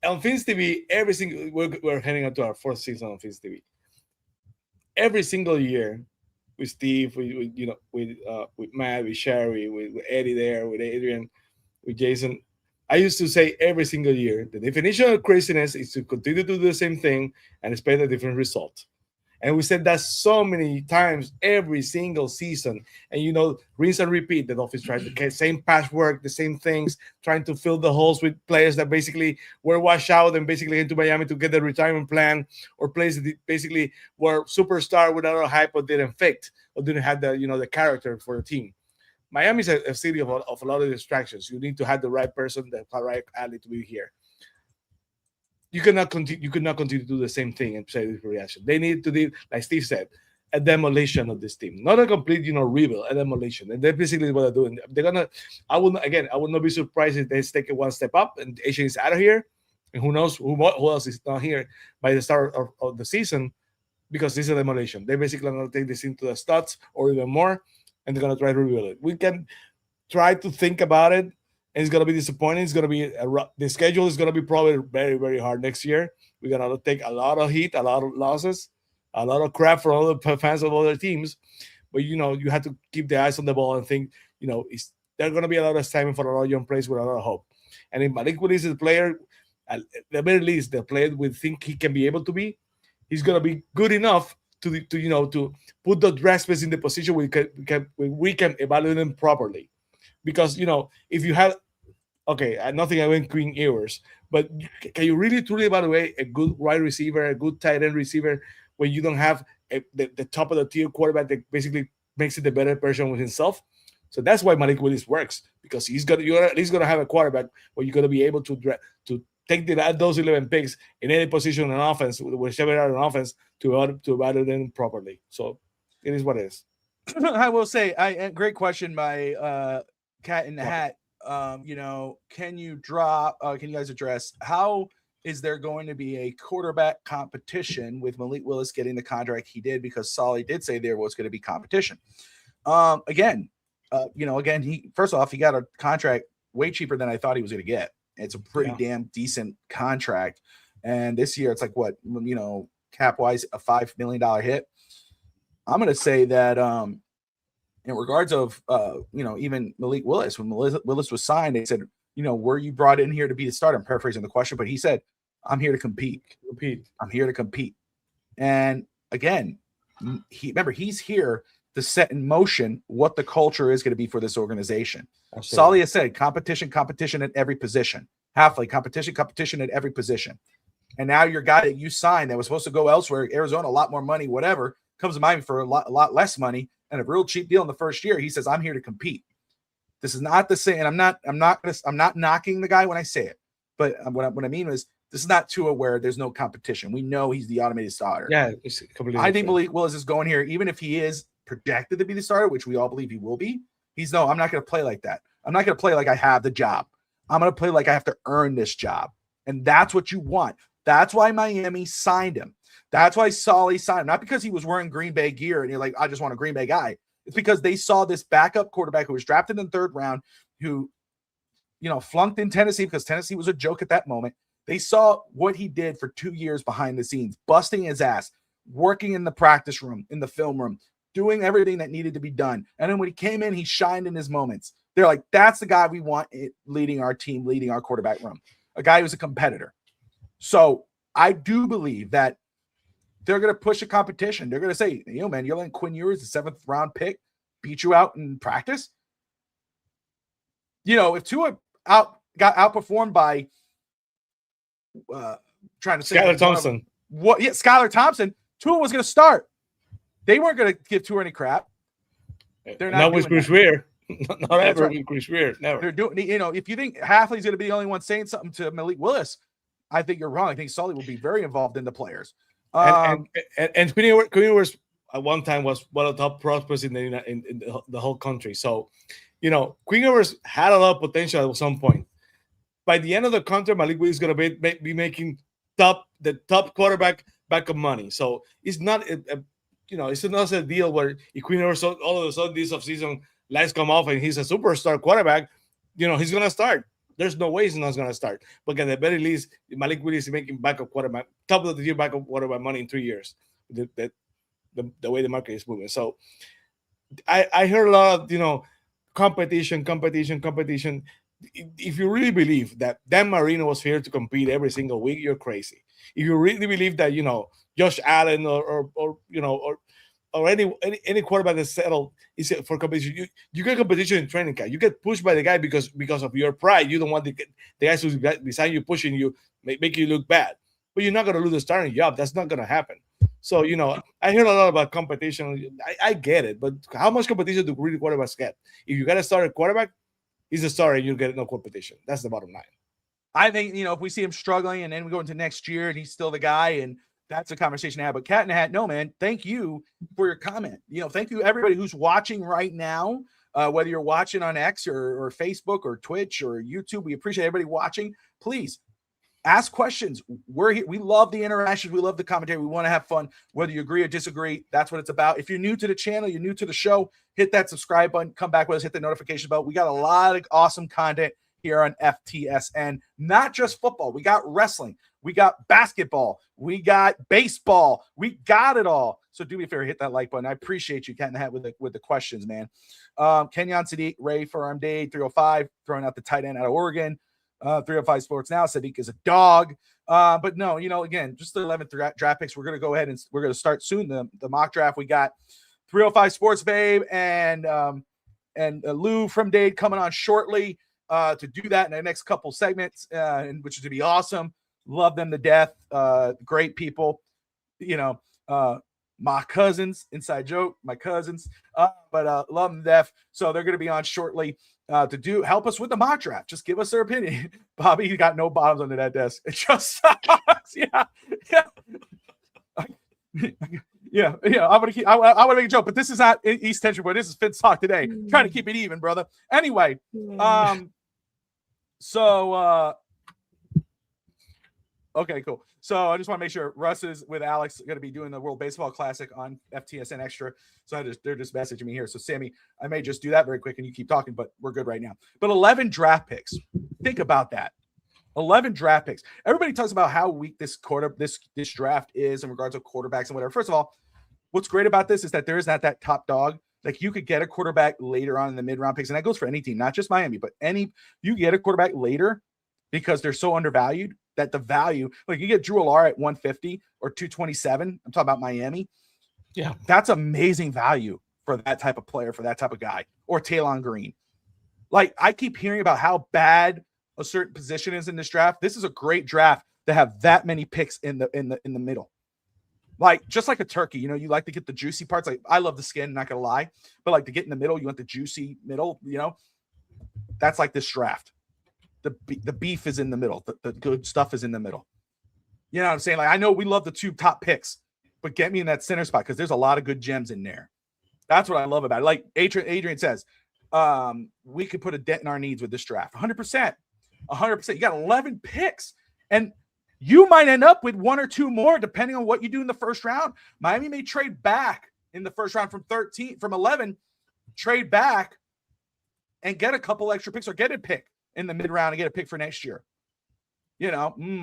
On Phins TV, we're heading out to our 4th season on Phins TV. Every single year, with Steve, with Matt, with Sherry, with Eddie there, with Adrian, with Jason, I used to say every single year, the definition of craziness is to continue to do the same thing and expect a different result. And we said that so many times every single season. And, rinse and repeat. The Dolphins tried to get the same patchwork, the same things, trying to fill the holes with players that basically were washed out and basically into Miami to get the retirement plan, or players that basically were superstar without a hype but didn't fit or didn't have the character for the team. Miami's a city of a lot of distractions. You need to have the right person, the right athlete to be here. You cannot continue to do the same thing and say this reaction. They need to do, like Steve said, a demolition of this team, not a complete, rebuild, a demolition. And that's basically what they're doing. I would not be surprised if they take it one step up and Achane is out of here, and who knows who else is not here by the start of the season, because this is a demolition. They're basically going to take this into the studs or even more, and they're going to try to rebuild it. We can try to think about it. And it's going to be disappointing. It's going to be the schedule is going to be probably very, very hard next year. We're going to take a lot of heat, a lot of losses, a lot of crap for all the fans of other teams. But, you have to keep the eyes on the ball and think, there's going to be a lot of excitement for a lot of young players with a lot of hope. And if Malik Willis is a player, at the very least, the player we think he can be able to be, he's going to be good enough to put the draft space in the position where we can evaluate them properly. Because, if you have, nothing against Queen Ewers, but can you really truly evaluate a good wide receiver, a good tight end receiver, when you don't have the top of the tier quarterback that basically makes it the better version of himself? So that's why Malik Willis works, because you're at least going to have a quarterback where you're going to be able to take those 11 picks in any position on offense, whichever are on offense, to evaluate them properly. So it is what it is. I will say, great question by Cat in the Hat. Can you guys address how is there going to be a quarterback competition with Malik Willis getting the contract he did? Because Solly did say there was going to be competition. Again, he first off, he got a contract way cheaper than I thought he was going to get. It's a pretty damn decent contract. And this year it's like what, cap wise, a $5 million hit. I'm going to say that, in regards of, even Malik Willis, when Willis was signed, they said, were you brought in here to be the starter? I'm paraphrasing the question, but he said, I'm here to compete. I'm here to compete. And again, he's here to set in motion what the culture is going to be for this organization. Solly has said competition at every position. Halfley, competition at every position. And now your guy that you signed that was supposed to go elsewhere, Arizona, a lot more money, whatever, comes to Miami for a lot less money and a real cheap deal in the first year. He says, I'm here to compete. This is not the same. And I'm not knocking the guy when I say it, but what I mean is this is not Tua where there's no competition. We know he's the automated starter. Yeah, it's completely. I think Malik Willis is going here, even if he is projected to be the starter, which we all believe he will be. I'm not going to play like that. I'm not going to play like I have the job. I'm going to play like I have to earn this job. And that's what you want. That's why Miami signed him. That's why Solly signed him, not because he was wearing Green Bay gear and you're like, I just want a Green Bay guy. It's because they saw this backup quarterback who was drafted in the 3rd round, who, flunked in Tennessee because Tennessee was a joke at that moment. They saw what he did for 2 years behind the scenes, busting his ass, working in the practice room, in the film room, doing everything that needed to be done. And then when he came in, he shined in his moments. They're like, that's the guy we want leading our team, leading our quarterback room, a guy who's a competitor. So I do believe that they're going to push a competition. They're going to say, man, you're letting Quinn Ewers, the 7th round pick, beat you out in practice. If Tua got outperformed by trying to say Skylar Thompson. Skylar Thompson, Tua was going to start. They weren't going to give Tua any crap. They're not with Chris Weir. Not ever right. with Chris Weir. Never. They're doing. If you think Halfley's going to be the only one saying something to Malik Willis, I think you're wrong. I think Sully will be very involved in the players. And Quinn Ewers at one time was one of the top prospects in the whole country. So, Quinn Ewers had a lot of potential at some point. By the end of the contract, Malik Willis is going to be making the top quarterback backup money. So it's not it's not a deal where if Quinn Ewers all of a sudden this offseason lights come off and he's a superstar quarterback, he's going to start. There's no way he's not going to start. But at the very least, Malik Willis is making backup quarterback, top of the year backup quarterback money in 3 years. The way the market is moving. So I heard a lot of competition. If you really believe that Dan Marino was here to compete every single week, you're crazy. If you really believe that Josh Allen or any quarterback that's settled is for competition, you get competition in training camp. You get pushed by the guy because of your pride. You don't want the guys who's beside you pushing you make you look bad. But you're not going to lose the starting job. That's not going to happen. So, I hear a lot about competition. I get it, but how much competition do really quarterbacks get? If you got to start a quarterback, he's a starter, you get no competition. That's the bottom line. I think, if we see him struggling and then we go into next year and he's still the guy, and that's a conversation to have. But Cat in the Hat, no, man, thank you for your comment. Thank you everybody who's watching right now, whether you're watching on X or Facebook or Twitch or YouTube. We appreciate everybody watching. Please ask questions. We're here. We love the interactions. We love the commentary. We want to have fun, whether you agree or disagree. That's what it's about. If you're new to the channel, you're new to the show, hit that subscribe button, come back with us, hit the notification bell. We got a lot of awesome content here on FTSN, not just football. We got wrestling, we got basketball, we got baseball, we got it all. So do me a favor, hit that like button. I appreciate you, Cat in the Hat, with the questions, man. Kenyon Sadiq, Ray for Arm Day, 305, throwing out the tight end out of Oregon. 305 Sports Now, Sadiq is a dog. But no, again, just the 11th draft picks. We're going to go ahead and we're going to start soon the mock draft. We got 305 Sports Babe and Lou from Dade coming on shortly to do that in the next couple segments, which is to be awesome. Love them to death. Great people. My cousins, inside joke, my cousins, but love them to death. So they're going to be on shortly to help us with the mock draft. Just give us their opinion. Bobby, you got no bottoms under that desk. It just sucks. Yeah. I want to make a joke, but this is not East Tension, but this is Phins Talk today. I'm trying to keep it even, brother. Anyway, okay, cool. So I just want to make sure Russ is with Alex going to be doing the World Baseball Classic on FTSN Extra. So they're just messaging me here. So Sammy, I may just do that very quick and you keep talking, but we're good right now. But 11 draft picks. Think about that. 11 draft picks. Everybody talks about how weak this draft is in regards to quarterbacks and whatever. First of all, what's great about this is that there is not that top dog. Like you could get a quarterback later on in the mid-round picks, and that goes for any team, not just Miami, but you get a quarterback later because they're so undervalued that the value, like you get Drew Alar at 150 or 227. I'm talking about Miami. Yeah. That's amazing value for that type of player, for that type of guy, or Taylon Green. Like I keep hearing about how bad a certain position is in this draft. This is a great draft to have that many picks in the middle. Like just like a turkey, you like to get the juicy parts. Like I love the skin, not gonna lie, but like to get in the middle, you want the juicy middle. That's like this draft. The beef is in the middle. The good stuff is in the middle. You know what I'm saying? Like I know we love the 2 top picks, but get me in that center spot because there's a lot of good gems in there. That's what I love about it. Like Adrian says, we could put a dent in our needs with this draft. 100%. 100%. You got 11 picks. And You might end up with one or two more, depending on what you do in the first round. Miami may trade back in the first round from 11, trade back and get a couple extra picks or get a pick in the mid round and get a pick for next year.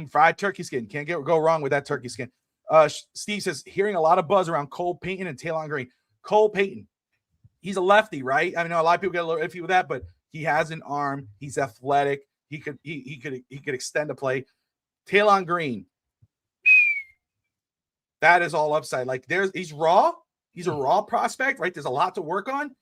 Fried turkey skin. Can't go wrong with that turkey skin. Steve says, hearing a lot of buzz around Cole Payton and Taylon Green. Cole Payton, he's a lefty, right? I know a lot of people get a little iffy with that, but he has an arm. He's athletic. He could extend a play. Taylon Green, that is all upside. Like he's raw. He's a raw prospect, right? There's a lot to work on,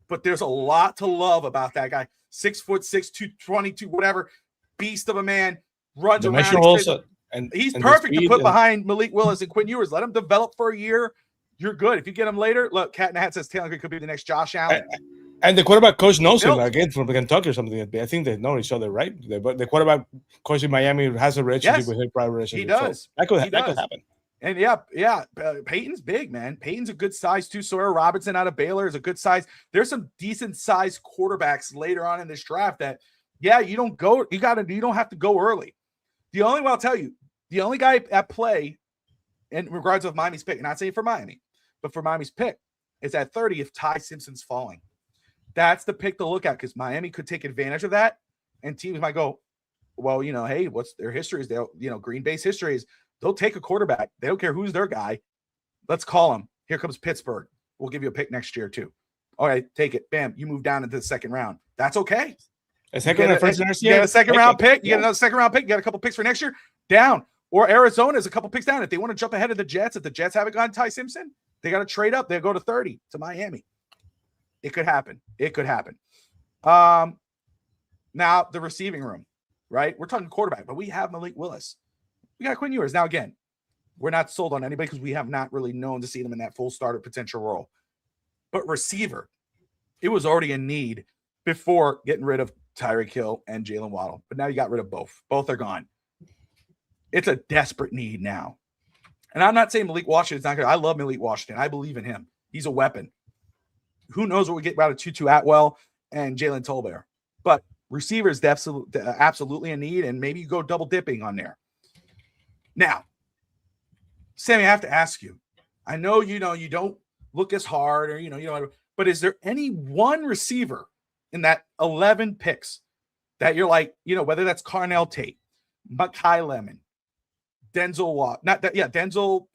but there's a lot to love about that guy. 6'6", 222, whatever, beast of a man, runs around. Also, and he's perfect to put behind Malik Willis and Quinn Ewers. Let him develop for a year. You're good. If you get him later, look, Cat in the Hat says Taylor Green could be the next Josh Allen. And the quarterback coach knows him again from Kentucky or something. I think they know each other, right? But the quarterback coach in Miami has a relationship with his prior relationship. He does. So that could happen. And Peyton's big, man. Peyton's a good size too. Sawyer Robertson out of Baylor is a good size. There's some decent sized quarterbacks later on in this draft that, you don't have to go early. I'll tell you, the only guy at play in regards of Miami's pick, not saying for Miami, but for Miami's pick, is at 30 if Ty Simpson's falling. That's the pick to look at because Miami could take advantage of that. And teams might go, well, hey, what's their history? Is Green Bay's history is they'll take a quarterback. They don't care who's their guy. Let's call him. Here comes Pittsburgh. We'll give you a pick next year too. All right, take it. Bam. You move down into the second round. That's okay. A second round pick. You get a second round pick. You get another second round pick. You got a couple picks for next year. Down. Or Arizona's a couple picks down. If they want to jump ahead of the Jets, if the Jets haven't gotten Ty Simpson, they got to trade up. They'll go to 30 to Miami. It could happen. Now the receiving room, right? We're talking quarterback, but we have Malik Willis. We got Quinn Ewers. Now, again, we're not sold on anybody because we have not really known to see them in that full starter potential role. But receiver, it was already a need before getting rid of Tyreek Hill and Jaylen Waddle. But now you got rid of both. Both are gone. It's a desperate need now. And I'm not saying Malik Washington's not good. I love Malik Washington. I believe in him. He's a weapon. Who knows what we get out of Tutu Atwell and Jalen Tolbert. But receivers absolutely a need, and maybe you go double dipping on there. Now, Sammy, I have to ask you. I know you don't look as hard, or but is there any one receiver in that 11 picks that you're like, whether that's Carnell Tate, Mekhi Lemon, Denzel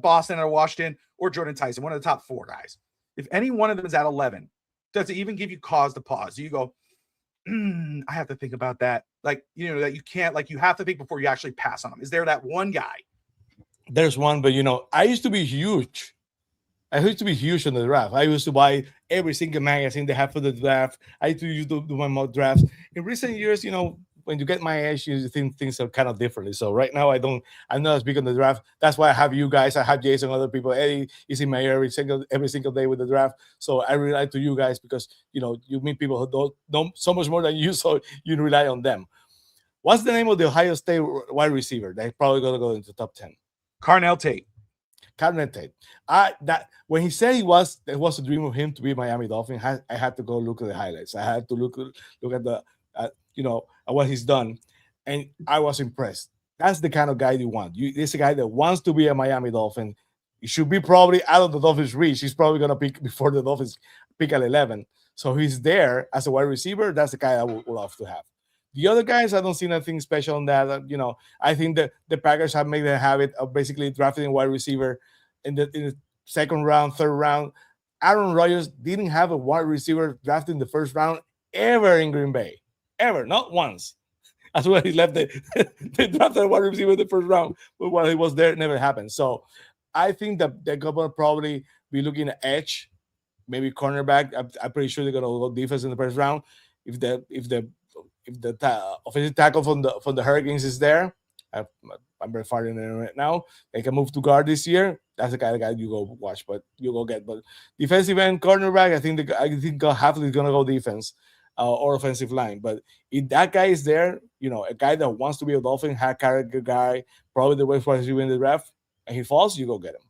Boston or Washington, or Jordan Tyson, one of the top 4 guys. If any one of them is at 11, does it even give you cause to pause? Do you go, I have to think about that? Like, that you can't, like, you have to think before you actually pass on them. Is there that one guy? There's one, but I used to be huge. I used to be huge on the draft. I used to buy every single magazine they have for the draft. I used to do my mock drafts. In recent years, when you get my age, you think things are kind of differently. So right now, I'm not as big on the draft. That's why I have you guys. I have Jason, other people. Eddie is in my ear every single day with the draft. So I rely to you guys because, you meet people who don't know so much more than you, so you rely on them. What's the name of the Ohio State wide receiver? They're probably going to go into the top 10. Carnell Tate. When he said it was a dream of him to be a Miami Dolphin, I had to go look at the highlights. I had to look at the at what he's done, and I was impressed. That's the kind of guy you want. This is a guy that wants to be a Miami Dolphin. He should be probably out of the Dolphins' reach. He's probably going to pick before the Dolphins pick at 11. So he's there as a wide receiver. That's the guy I would love to have. The other guys, I don't see nothing special on that. I think that the Packers have made a habit of basically drafting a wide receiver in the second round, third round. Aaron Rodgers didn't have a wide receiver drafted in the first round ever in Green Bay. Ever, not once. That's why he left they drafted a wide receiver in the first round, but while he was there, it never happened. So I think that they're gonna probably be looking at edge, maybe cornerback. I'm pretty sure they're gonna go defense in the first round. If the offensive tackle from the Hurricanes is there, I'm very far in there right now. They can move to guard this year. That's the kind of guy you go watch, but you go get. But defensive end, cornerback, I think half is gonna go defense. Or offensive line. But if that guy is there, a guy that wants to be a Dolphin, high character guy, probably the best receiver in the draft, and he falls, you go get him.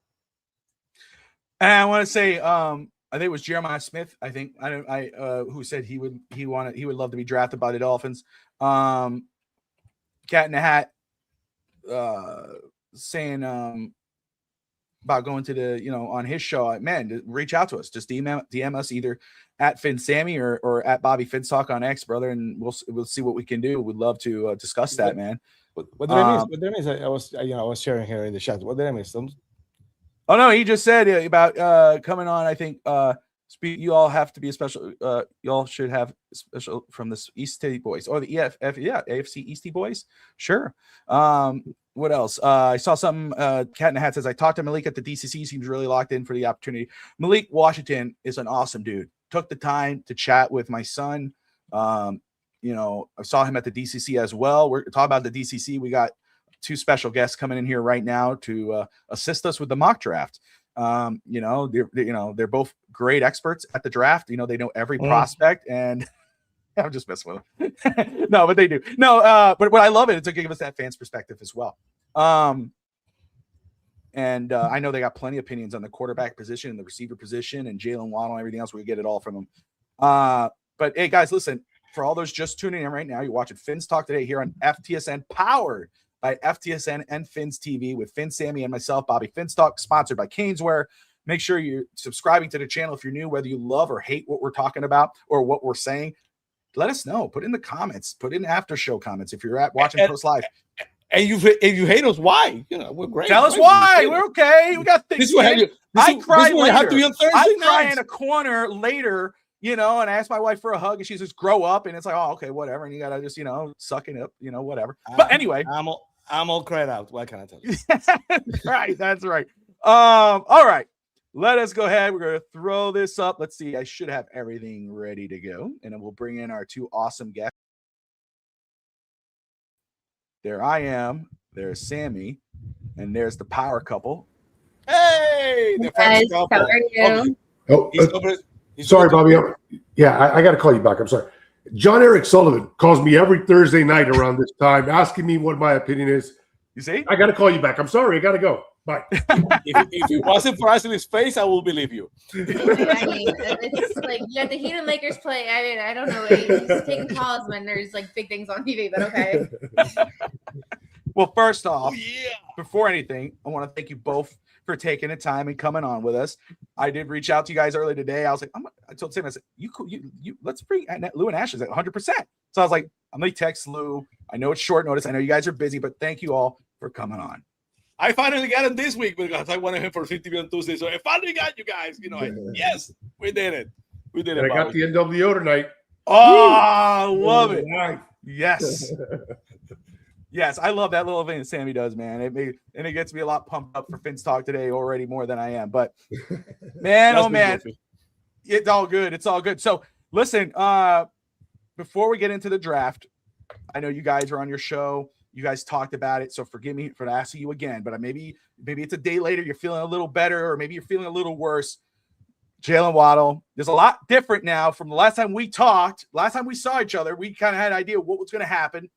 And I want to say, I think it was Jeremiah Smith. I think who said he would love to be drafted by the Dolphins. Cat in the Hat saying about going to the, on his show, man, reach out to us. Just DM us either at Fin Sammy or at Bobby Finstock on X, brother, and we'll see what we can do. We'd love to discuss that, man. What did I miss? What did I miss? I was sharing here in the chat. What did I miss? Oh no, he just said about coming on. I think you all have to be a special. You all should have special from the Eastie Boys or the AFC Eastie Boys. Sure. What else? I saw some Cat in the Hat says I talked to Malik at the DCC. Seems really locked in for the opportunity. Malik Washington is an awesome dude. Took the time to chat with my son. I saw him at the DCC as well. We're talking about the DCC. We got 2 special guests coming in here right now to assist us with the mock draft. They're both great experts at the draft. They know every prospect, and I'm just messing with them. No, but they do. No, but what I love it to give us that fans perspective as well. And I know they got plenty of opinions on the quarterback position and the receiver position and Jaylen Waddle and everything else. We get it all from them. But hey, guys, listen, for all those just tuning in right now, you're watching Phins Talk today here on FTSN, powered by FTSN and Phins TV with Fin Sammy and myself, Bobby Finstock, sponsored by Caneswear. Make sure you're subscribing to the channel if you're new, whether you love or hate what we're talking about or what we're saying. Let us know. Put in the comments. Put in after show comments if you're watching Post Live. And if you hate us, why? We're great. Tell us why. We're okay. We got things. I cry later. Have to be on Thursday I cry nights. in a corner later, and I ask my wife for a hug, and she says, "Grow up," and it's like, "Oh, okay, whatever." And you gotta just, suck it up, whatever. But anyway, I'm all cried out. What can I tell you? Right. That's right. All right. Let us go ahead. We're going to throw this up. Let's see. I should have everything ready to go. And then we'll bring in our 2 awesome guests. There I am. There's Sammy. And there's the power couple. Hey! The guys, how are you? Sorry, Bobby. I got to call you back. I'm sorry. John Eric Sullivan calls me every Thursday night around this time, asking me what my opinion is. You see? I got to call you back. I'm sorry. I got to go. Bye. if it wasn't for us in his face, I will believe you. It's like the Heat and Lakers play. I don't know. He's taking calls when there's big things on TV, but okay. Well, first off, before anything, I want to thank you both for taking the time and coming on with us. I did reach out to you guys earlier today. I was like, I told Sam, I said, you let's bring Lou and Ashley's at 100%. So I was like, I'm going to text Lou. I know it's short notice. I know you guys are busy, but thank you all for coming on. I finally got him this week because I wanted him for 50 on Tuesday. So I finally got you guys. Yes, we did it. We did it. I got the NWO tonight. Oh, love it. Yes. Yes, I love that little thing that Sammy does, man. It gets me a lot pumped up for Fins Talk today already more than I am. But man, oh man, it's all good. It's all good. So listen, before we get into the draft, I know you guys are on your show. You guys talked about it, so forgive me for asking you again. But maybe it's a day later. You're feeling a little better, or maybe you're feeling a little worse. Jaylen Waddle. There's a lot different now from the last time we talked. Last time we saw each other, we kind of had an idea of what was going to happen.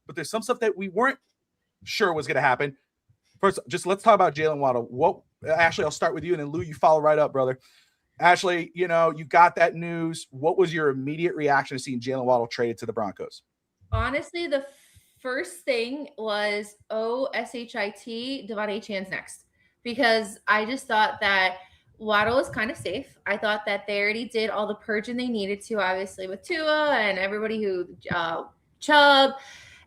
But there's some stuff that we weren't sure was going to happen. First, just let's talk about Jaylen Waddle. Ashley, I'll start with you, and then Lou, you follow right up, brother. Ashley, you got that news. What was your immediate reaction to seeing Jaylen Waddle traded to the Broncos? Honestly, the first thing was, SHIT, Devon Achane's next. Because I just thought that Waddle was kind of safe. I thought that they already did all the purging they needed to, obviously, with Tua and everybody who Chubb.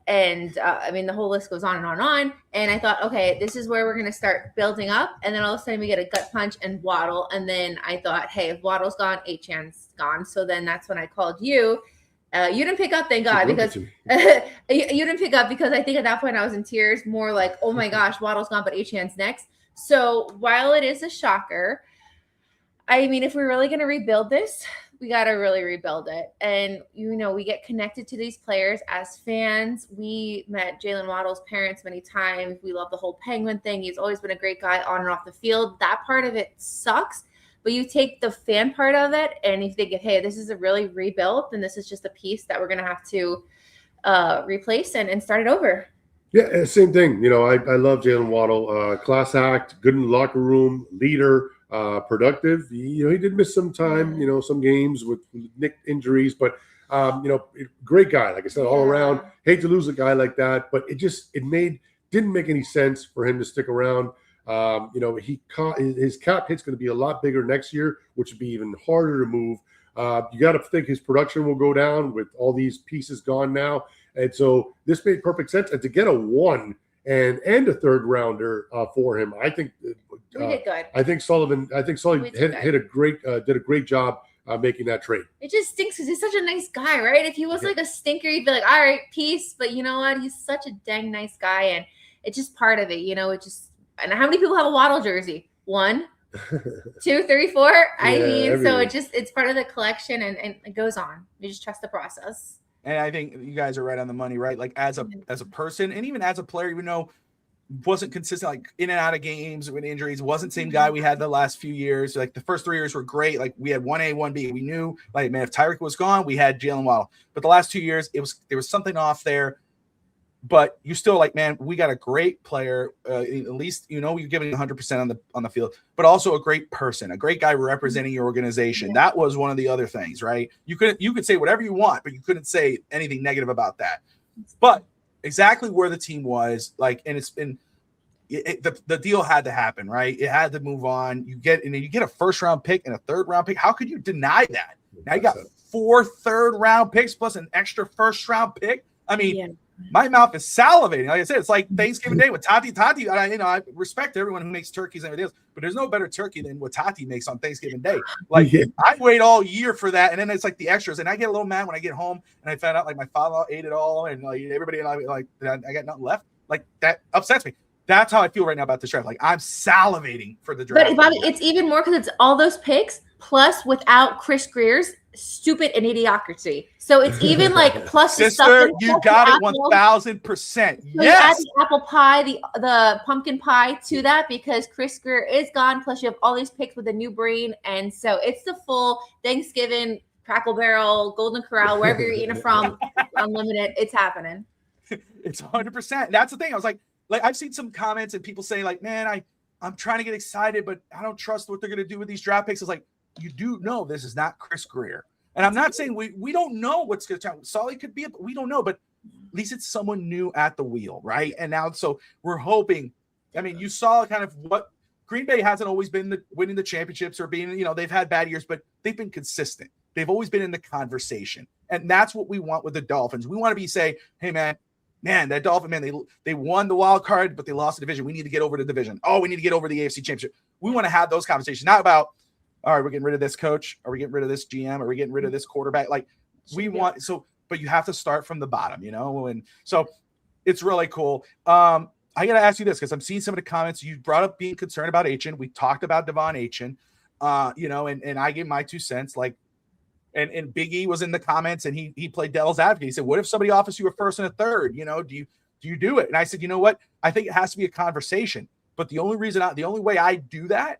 And the whole list goes on and on and on. And I thought, okay, this is where we're going to start building up. And then all of a sudden we get a gut punch and Waddle. And then I thought, hey, if Waddle's gone, Achane's gone. So then that's when I called you. You didn't pick up, thank God, because you didn't pick up because I think at that point I was in tears, more like, oh my gosh, Waddle's gone, but Achane's next. So while it is a shocker, if we're really going to rebuild this, we got to really rebuild it. And, we get connected to these players as fans. We met Jaylen Waddle's parents many times. We love the whole Penguin thing. He's always been a great guy on and off the field. That part of it sucks. But you take the fan part of it, and if they get, hey, this is a really rebuilt, and this is just a piece that we're going to have to replace and start it over. Yeah, same thing. I love Jaylen Waddle. Class act, good in the locker room, leader. Productive. He did miss some time, some games with nick injuries, but great guy. Like I said, all around. Hate to lose a guy like that, but it made didn't make any sense for him to stick around. His cap hit's going to be a lot bigger next year, which would be even harder to move. You got to think his production will go down with all these pieces gone now. And so this made perfect sense. And to get a 1 and a third rounder for him, I think we did good. I think Sullivan did a great job making that trade. It just stinks because he's such a nice guy, right? If he was like a stinker, you'd be like, all right, peace. But you know what? He's such a dang nice guy, and it's just part of it. It just. And how many people have a Waddle jersey? 1, 2, 3, 4. So it's part of the collection, and it goes on. You just trust the process. And I think you guys are right on the money, right? Like as a person, and even as a player, even though wasn't consistent, like in and out of games with injuries, wasn't the same guy we had the last few years. Like the first 3 years were great. Like we had 1A, 1B. We knew, like, man, if Tyreek was gone, we had Jaylen Waddle. But the last 2 years, there was something off there. But you still like, man, we got a great player. At least you're giving 100% on the field, but also a great person, a great guy representing your organization. Yeah. That was one of the other things, right? You could say whatever you want, but you couldn't say anything negative about that. But exactly where the team was, like, and it's been the deal had to happen, right? It had to move on. You get a first round pick and a third round pick. How could you deny that? Now you got 4 third round picks plus an extra first round pick. I mean. Yeah. My mouth is salivating. Like I said, it's like Thanksgiving Day with Tati. I respect everyone who makes turkeys and everything else, but there's no better turkey than what Tati makes on Thanksgiving Day. Like I wait all year for that, and then it's like the extras, and I get a little mad when I get home and I found out like my father ate it all, and like everybody and I got nothing left. Like that upsets me. That's how I feel right now about this draft. Like I'm salivating for the draft. But Bobby, it's even more because it's all those picks plus without Chris Greer's stupid and idiocracy. So it's even like plus the stuff. You got it 1,000%. Yes. You add the apple pie, the pumpkin pie to that because Chris Greer is gone. Plus you have all these picks with a new brain, and so it's the full Thanksgiving Crackle Barrel, Golden Corral, wherever you're eating it from, unlimited. It's happening. It's 100%. That's the thing. I was like I've seen some comments and people saying like, man, I'm trying to get excited, but I don't trust what they're going to do with these draft picks. It's like, you do know this is not Chris Greer. And I'm not saying we don't know what's going to happen. Solly could be, we don't know, but at least it's someone new at the wheel, right? And now, so we're hoping. I mean, you saw kind of what Green Bay hasn't always been winning the championships or being, they've had bad years, but they've been consistent. They've always been in the conversation. And that's what we want with the Dolphins. We want to say, hey, man, that Dolphin, man, they won the wild card, but they lost the division. We need to get over the division. Oh, we need to get over the AFC championship. We want to have those conversations, not about, all right, we're getting rid of this coach. Are we getting rid of this GM? Are we getting rid of this quarterback? Like we want, but you have to start from the bottom, and so it's really cool. I got to ask you this, because I'm seeing some of the comments. You brought up being concerned about Achane. We talked about Devon Achane, and I gave my 2 cents, like, and Big E was in the comments and he played devil's advocate. He said, what if somebody offers you a first and a third, do you do it? And I said, you know what? I think it has to be a conversation, but the only way I do that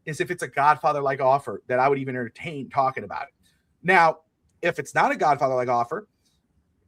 is if it's a Godfather-like offer that I would even entertain talking about it. Now, if it's not a Godfather-like offer,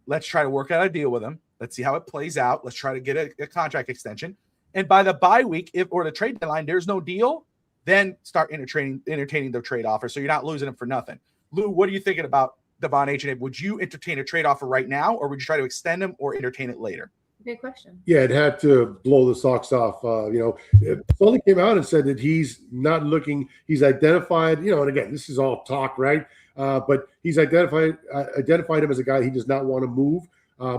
let's try to work out a deal with him. Let's see how it plays out. Let's try to get a contract extension. And by the bye week, or the trade deadline, there's no deal, then start entertaining the trade offer so you're not losing him for nothing. Lou, what are you thinking about Devon Achane? Would you entertain a trade offer right now, or would you try to extend him or entertain it later? Good question. Yeah, it had to blow the socks off. Sully came out and said that he's not looking. He's identified, and again, this is all talk, right? But he's identified him as a guy he does not want to move.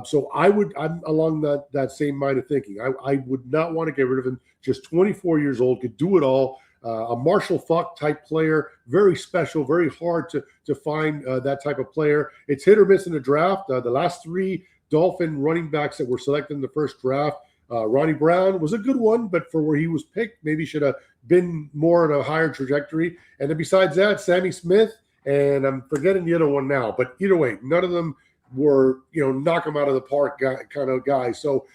So I'm along that same line of thinking. I would not want to get rid of him. Just 24 years old, could do it all. A Marshall Faulk type player, very special, very hard to find that type of player. It's hit or miss in the draft. The last 3 Dolphin running backs that were selected in the first draft, Ronnie Brown was a good one, but for where he was picked, maybe should have been more on a higher trajectory. And then besides that, Sammy Smith, and I'm forgetting the other one now, but either way, none of them were, knock them out of the park kind of guys. So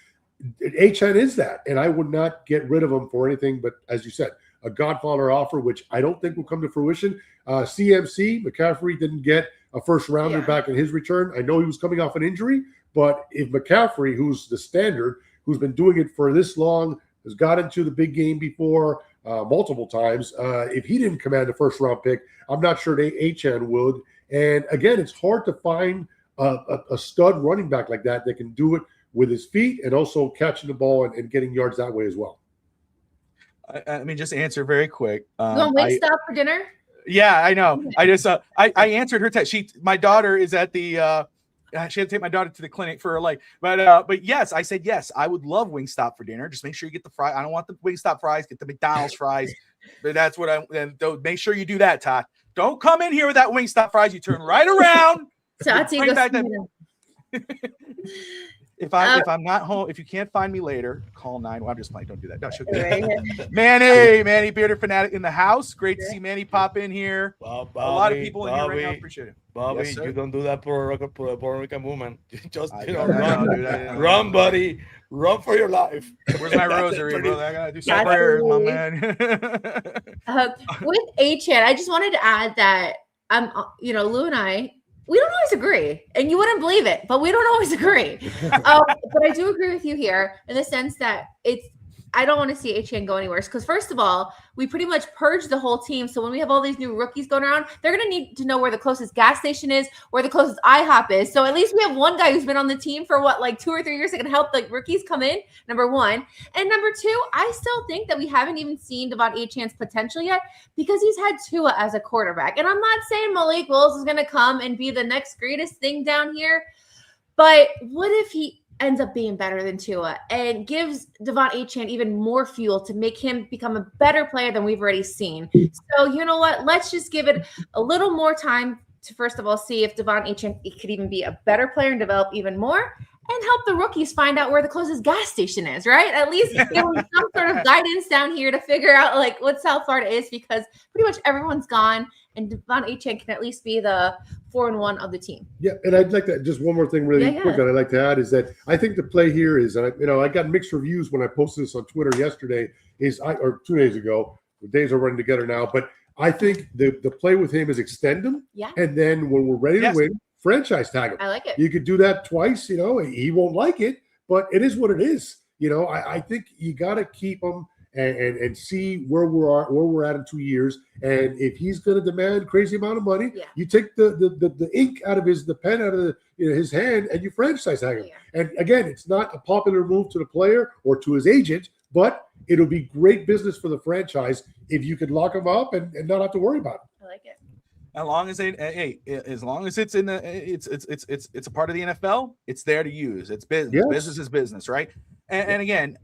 Achane is that, and I would not get rid of him for anything but, as you said, a Godfather offer, which I don't think will come to fruition. CMC, McCaffrey didn't get a first rounder back in his return. I know he was coming off an injury, but if McCaffrey, who's the standard, who's been doing it for this long, has got into the big game before multiple times, if he didn't command a first round pick, I'm not sure Achane would. And again, it's hard to find a stud running back like that can do it with his feet and also catching the ball and getting yards that way as well. I mean, just answer very quick. You want Wingstop for dinner? Yeah, I know. I just I answered her text. My daughter is at the she had to take my daughter to the clinic for her leg. But yes, I said yes, I would love Wingstop for dinner. Just make sure you get the fry. I don't want the Wingstop fries, get the McDonald's fries. But that's what make sure you do that, Todd. Don't come in here with that Wingstop fries. You turn right around. Tati, If I'm not home, if you can't find me later, call 9. Well, I'm just playing. Don't do that. No, she'll get Manny Bearder Fanatic in the house. Great to see Manny pop in here. Bobby, a lot of people in here right now. Appreciate it. Bobby, yes, you don't do that for a Puerto Rican woman. Just run, buddy. Run for your life. Where's my rosary, brother? I gotta do some prayers, my man. With Achane, I just wanted to add that Lou and I, we don't always agree, and you wouldn't believe it, but we don't always agree. But I do agree with you here in the sense that I don't want to see Achane go anywhere because, first of all, we pretty much purged the whole team. So when we have all these new rookies going around, they're going to need to know where the closest gas station is, where the closest IHOP is. So at least we have one guy who's been on the team for 2 or 3 years that can help the rookies come in, number one. And number two, I still think that we haven't even seen Devon Achane's potential yet because he's had Tua as a quarterback. And I'm not saying Malik Willis is going to come and be the next greatest thing down here, but what if he ends up being better than Tua and gives Devon Achane even more fuel to make him become a better player than we've already seen. So you know what? Let's just give it a little more time to, first of all, see if Devon Achane could even be a better player and develop even more and help the rookies find out where the closest gas station is, right? At least give them some sort of guidance down here to figure out what South Florida is because pretty much everyone's gone and Devon Achane can at least be the 4-1 of the team. Yeah, and I'd like to just one more thing really quick that I'd like to add is that I think the play here is, I got mixed reviews when I posted this on Twitter yesterday, or 2 days ago. The days are running together now, but I think the play with him is extend him, and then when we're ready to win, franchise tag him. I like it. You could do that twice. He won't like it, but it is what it is. I think you got to keep him and see where we're at in 2 years. And if he's going to demand crazy amount of money, you take the ink out of the pen out of his hand and you franchise tag him. And again, it's not a popular move to the player or to his agent, but it'll be great business for the franchise if you could lock him up and not have to worry about it. I like it. As long as it's in it's a part of the NFL, it's there to use. It's business. Yes. Business is business, right? And again,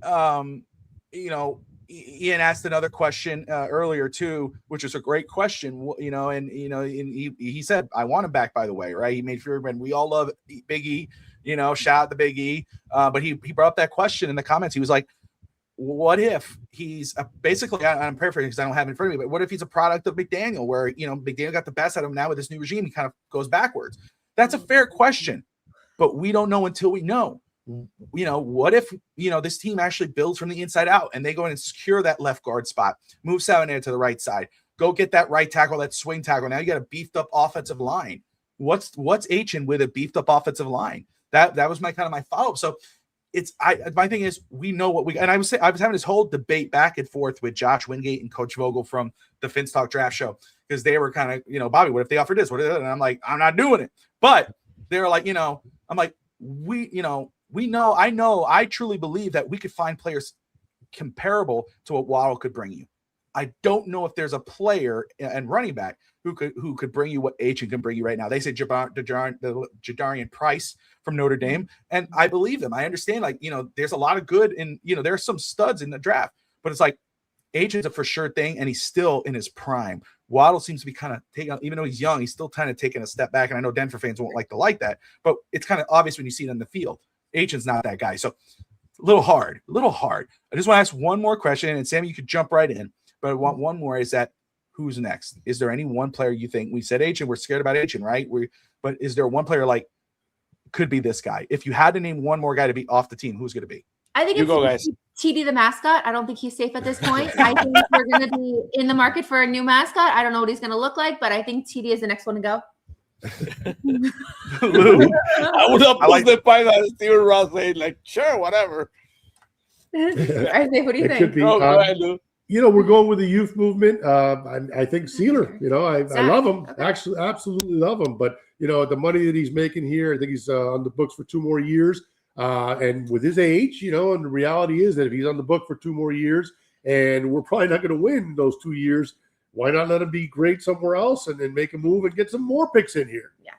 Ian asked another question earlier too, which is a great question. And he said, "I want him back." By the way, right? He made sure when we all love Big E. Shout out to Big E. But he brought up that question in the comments. He was like, what if he's basically, I'm paraphrasing because I don't have it in front of me, but what if he's a product of McDaniel where, McDaniel got the best out of him now with this new regime, he kind of goes backwards. That's a fair question, but we don't know until we know. What if, this team actually builds from the inside out and they go in and secure that left guard spot, move Savanair to the right side, go get that right tackle, that swing tackle. Now you got a beefed up offensive line. What's Achane with a beefed up offensive line? That was my follow-up. So my thing is we know what we, and I was having this whole debate back and forth with Josh Wingate and Coach Vogel from the Phins Talk Draft Show because they were kind of, Bobby, what if they offered this? And I'm like, I'm not doing it. But they're like, I'm like, I truly believe that we could find players comparable to what Waddle could bring you. I don't know if there's a player and running back who could bring you what Achane can bring you right now. They say Jadarian Price from Notre Dame, and I believe them. I understand, there's a lot of good in, there's some studs in the draft, but it's like Achane's a for sure thing, and he's still in his prime. Waddle seems to be kind of taking, even though he's young, he's still kind of taking a step back, and I know Denver fans won't like that, but it's kind of obvious when you see it on the field. Achane's not that guy, so a little hard. I just want to ask one more question, and Sammy, you could jump right in. But I want one more, is that who's next? Is there any one player you think, we said Achane, we're scared about Achane, right? But is there one player could be this guy? If you had to name one more guy to be off the team, who's going to be? I think it's TD the mascot. I don't think he's safe at this point. I think we're going to be in the market for a new mascot. I don't know what he's going to look like, but I think TD is the next one to go. I would have put the pie that Steven Ross saying, sure, whatever. I think, what do you think? Could be, go ahead, Lou. we're going with the youth movement. I think Sealer, I love him. Okay. Actually, absolutely love him. But, the money that he's making here, I think he's on the books for 2 more years. And with his age, and the reality is that if he's on the book for 2 more years, and we're probably not going to win those 2 years, why not let him be great somewhere else and then make a move and get some more picks in here? Yeah.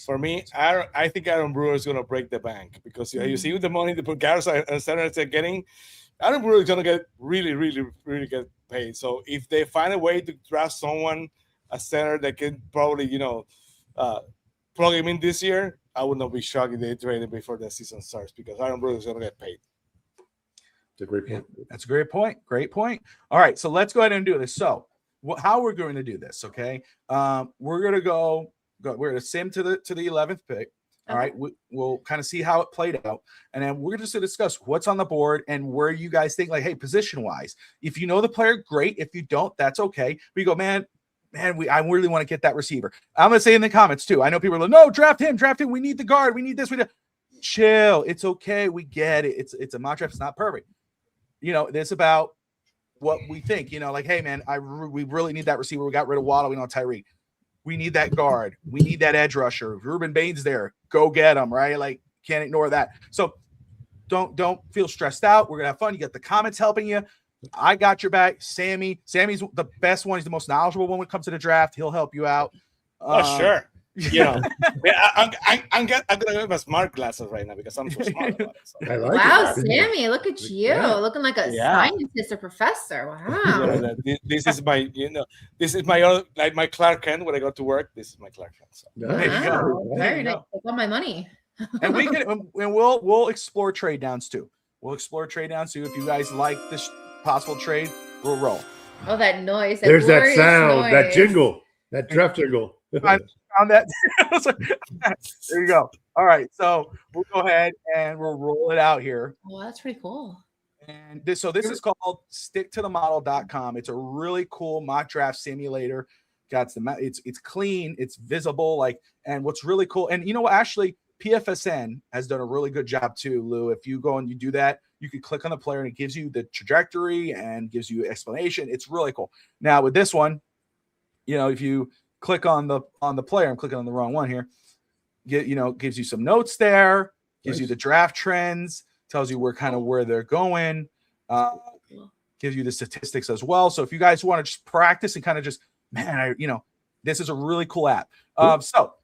For me, I think Aaron Brewer is going to break the bank because you see with the money the Garza and Senators are getting, Aaron Brewer is going to get really, really, really get paid. So if they find a way to draft someone, a center that can probably, plug him in this year, I would not be shocked if they trade him before the season starts because Aaron Brewer is going to get paid. It's a great point. That's a great point. Great point. All right, so let's go ahead and do this. So, how we're going to do this? Okay, we're going to go. We're going to sim to the 11th pick. All right, we'll kind of see how it played out, and then we're just going to discuss what's on the board and where you guys think, like, hey, position wise, if you know the player, great. If you don't, that's okay. We go, man. I really want to get that receiver. I'm going to say in the comments too. I know people are like, no, draft him. We need the guard. We need this. Chill. It's okay. We get it. It's a mock draft. It's not perfect. This about what we think. Like, hey, man, we really need that receiver. We got rid of Waddle. We don't have Tyreek. We need that guard. We need that edge rusher. Ruben Bain's there. Go get him, right? Like, can't ignore that. So don't feel stressed out. We're going to have fun. You got the comments helping you. I got your back. Sammy's the best one. He's the most knowledgeable one when it comes to the draft. He'll help you out. Sure. I'm gonna get my smart glasses right now because I'm so smart about it. So. Wow, Sammy, look at you looking like a scientist or professor. Wow. This is my, like my Clark Kent when I go to work. This is my Clark Kent. So. Wow. Very nice. Take all my money. And we'll explore trade downs too. We'll explore trade downs too. If you guys like this possible trade, we'll roll. Oh, that noise! There's that sound, noise. that jingle, that draft jingle. I found that. There you go. All right, so we'll go ahead and we'll roll it out here. Well, that's pretty cool. And this is called sticktothemodel.com. It's a really cool mock draft simulator. It's clean, it's visible, and what's really cool. And actually, PFSN has done a really good job too, Lou. If you go and you do that, you can click on the player and it gives you the trajectory and gives you explanation. It's really cool. Now with this one, if you click on the player, I'm clicking on the wrong one here. Gives you some notes there, gives you the draft trends, tells you where they're going, gives you the statistics as well. So if you guys want to just practice and kind of just, this is a really cool app. So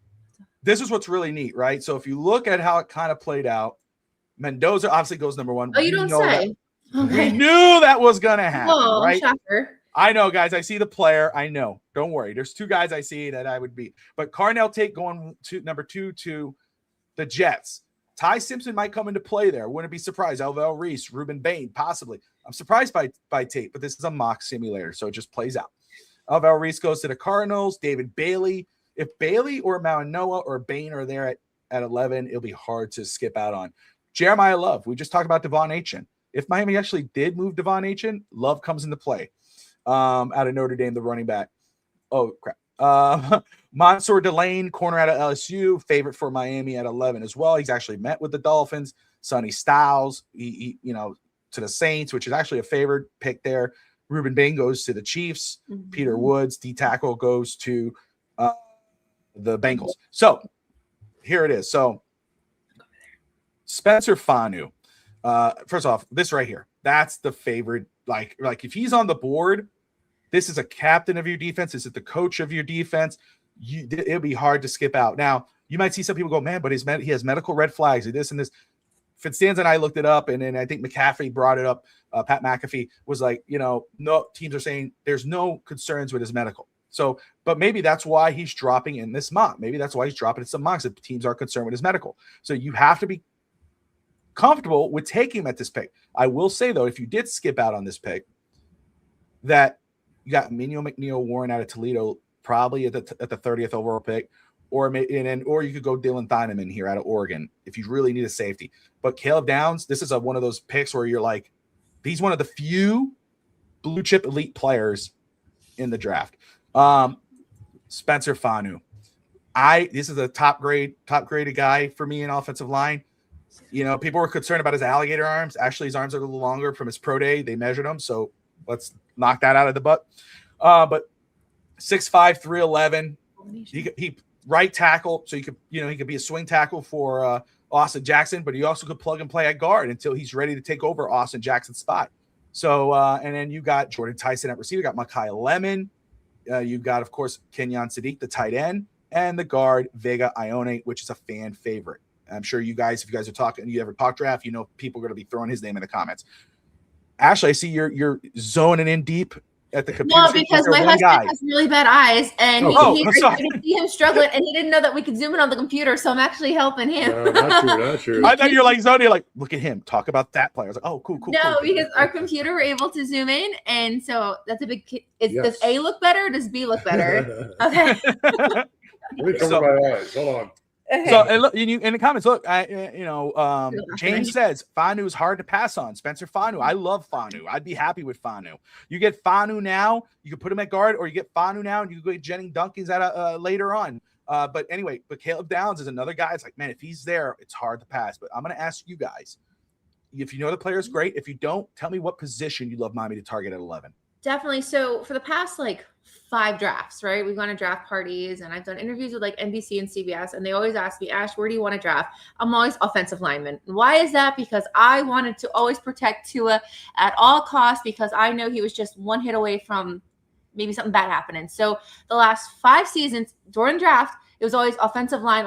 this is what's really neat, right? So if you look at how it kind of played out, Mendoza obviously goes number one. Oh, you don't say. Okay. We knew that was going to happen, right? Shocker. I know, guys. I see the player. I know. Don't worry. There's 2 guys I see that I would beat. But Carnell Tate going to number 2 to the Jets. Ty Simpson might come into play there. Wouldn't be surprised. Alvell Reese, Ruben Bain, possibly. I'm surprised by Tate, but this is a mock simulator, so it just plays out. Alvell Reese goes to the Cardinals. David Bailey. If Bailey or Mauanoa or Bain are there at 11, it'll be hard to skip out on. Jeremiah Love. We just talked about Devon Achane. If Miami actually did move Devon Achane, Love comes into play. Out of Notre Dame, the running back. Oh, crap. Mansour Delane, corner out of LSU, favorite for Miami at 11 as well. He's actually met with the Dolphins. Sonny Styles, he to the Saints, which is actually a favored pick there. Ruben Bain goes to the Chiefs. Mm-hmm. Peter Woods, D-tackle, goes to the Bengals. So here it is. So Spencer Fanu. First off, this right here, that's the favorite. Like if he's on the board, this is a captain of your defense. This is the coach of your defense. It'll be hard to skip out. Now, you might see some people go, man, but he has medical red flags and this and this. Fitzstans and I looked it up, and then I think McAfee brought it up. Pat McAfee was like, no, teams are saying there's no concerns with his medical. So, but maybe that's why he's dropping in this mock. Maybe that's why he's dropping in some mocks if teams are concerned with his medical. So you have to be comfortable with taking him at this pick. I will say, though, if you did skip out on this pick, that you got Minio McNeil Warren out of Toledo, probably at the 30th overall pick, or you could go Dylan Thieneman here out of Oregon if you really need a safety. But Caleb Downs, this is one of those picks where you're like, he's one of the few blue chip elite players in the draft. Spencer Fanu, this is a top graded guy for me in offensive line. People were concerned about his alligator arms. Actually, his arms are a little longer from his pro day. They measured them, so let's knock that out of the butt. But 6'5", 311. He right tackle, so he could be a swing tackle for Austin Jackson, but you also could plug and play at guard until he's ready to take over Austin Jackson's spot. So, and then you got Jordan Tyson at receiver, you got Mekhi Lemon. You've got, of course, Kenyon Sadiq, the tight end, and the guard, Vega Ione, which is a fan favorite. I'm sure you guys, if you guys are talking, you ever talk draft, you know people are going to be throwing his name in the comments. Ashley, I see you're zoning in deep at the computer. No, because my husband has really bad eyes, and he I can see him struggling, and he didn't know that we could zoom in on the computer, so I'm actually helping him. No, not true. I thought you were like zoning, like, look at him, talk about that player. I was like, oh, cool. No, because our computer we're able to zoom in, and so that's a big. Does A look better? Or does B look better? Okay. Let me cover my eyes. Hold on. Okay. So and look, in the comments, look, James says Fanu is hard to pass on. Spencer Fanu, I love Fanu. I'd be happy with Fanu. You get Fanu now, you can put him at guard, or you get Fanu now, and you can go get Jennings Dunkins at later on. But anyway, Caleb Downs is another guy. It's like, man, if he's there, it's hard to pass. But I'm going to ask you guys, if you know the player is great. If you don't, tell me what position you love Miami to target at 11. Definitely. So for the past 5 drafts, right? We've gone to draft parties, and I've done interviews with NBC and CBS, and they always ask me, Ash, where do you want to draft? I'm always offensive lineman. Why is that? Because I wanted to always protect Tua at all costs, because I know he was just one hit away from maybe something bad happening. So the last 5 seasons during draft, it was always offensive line,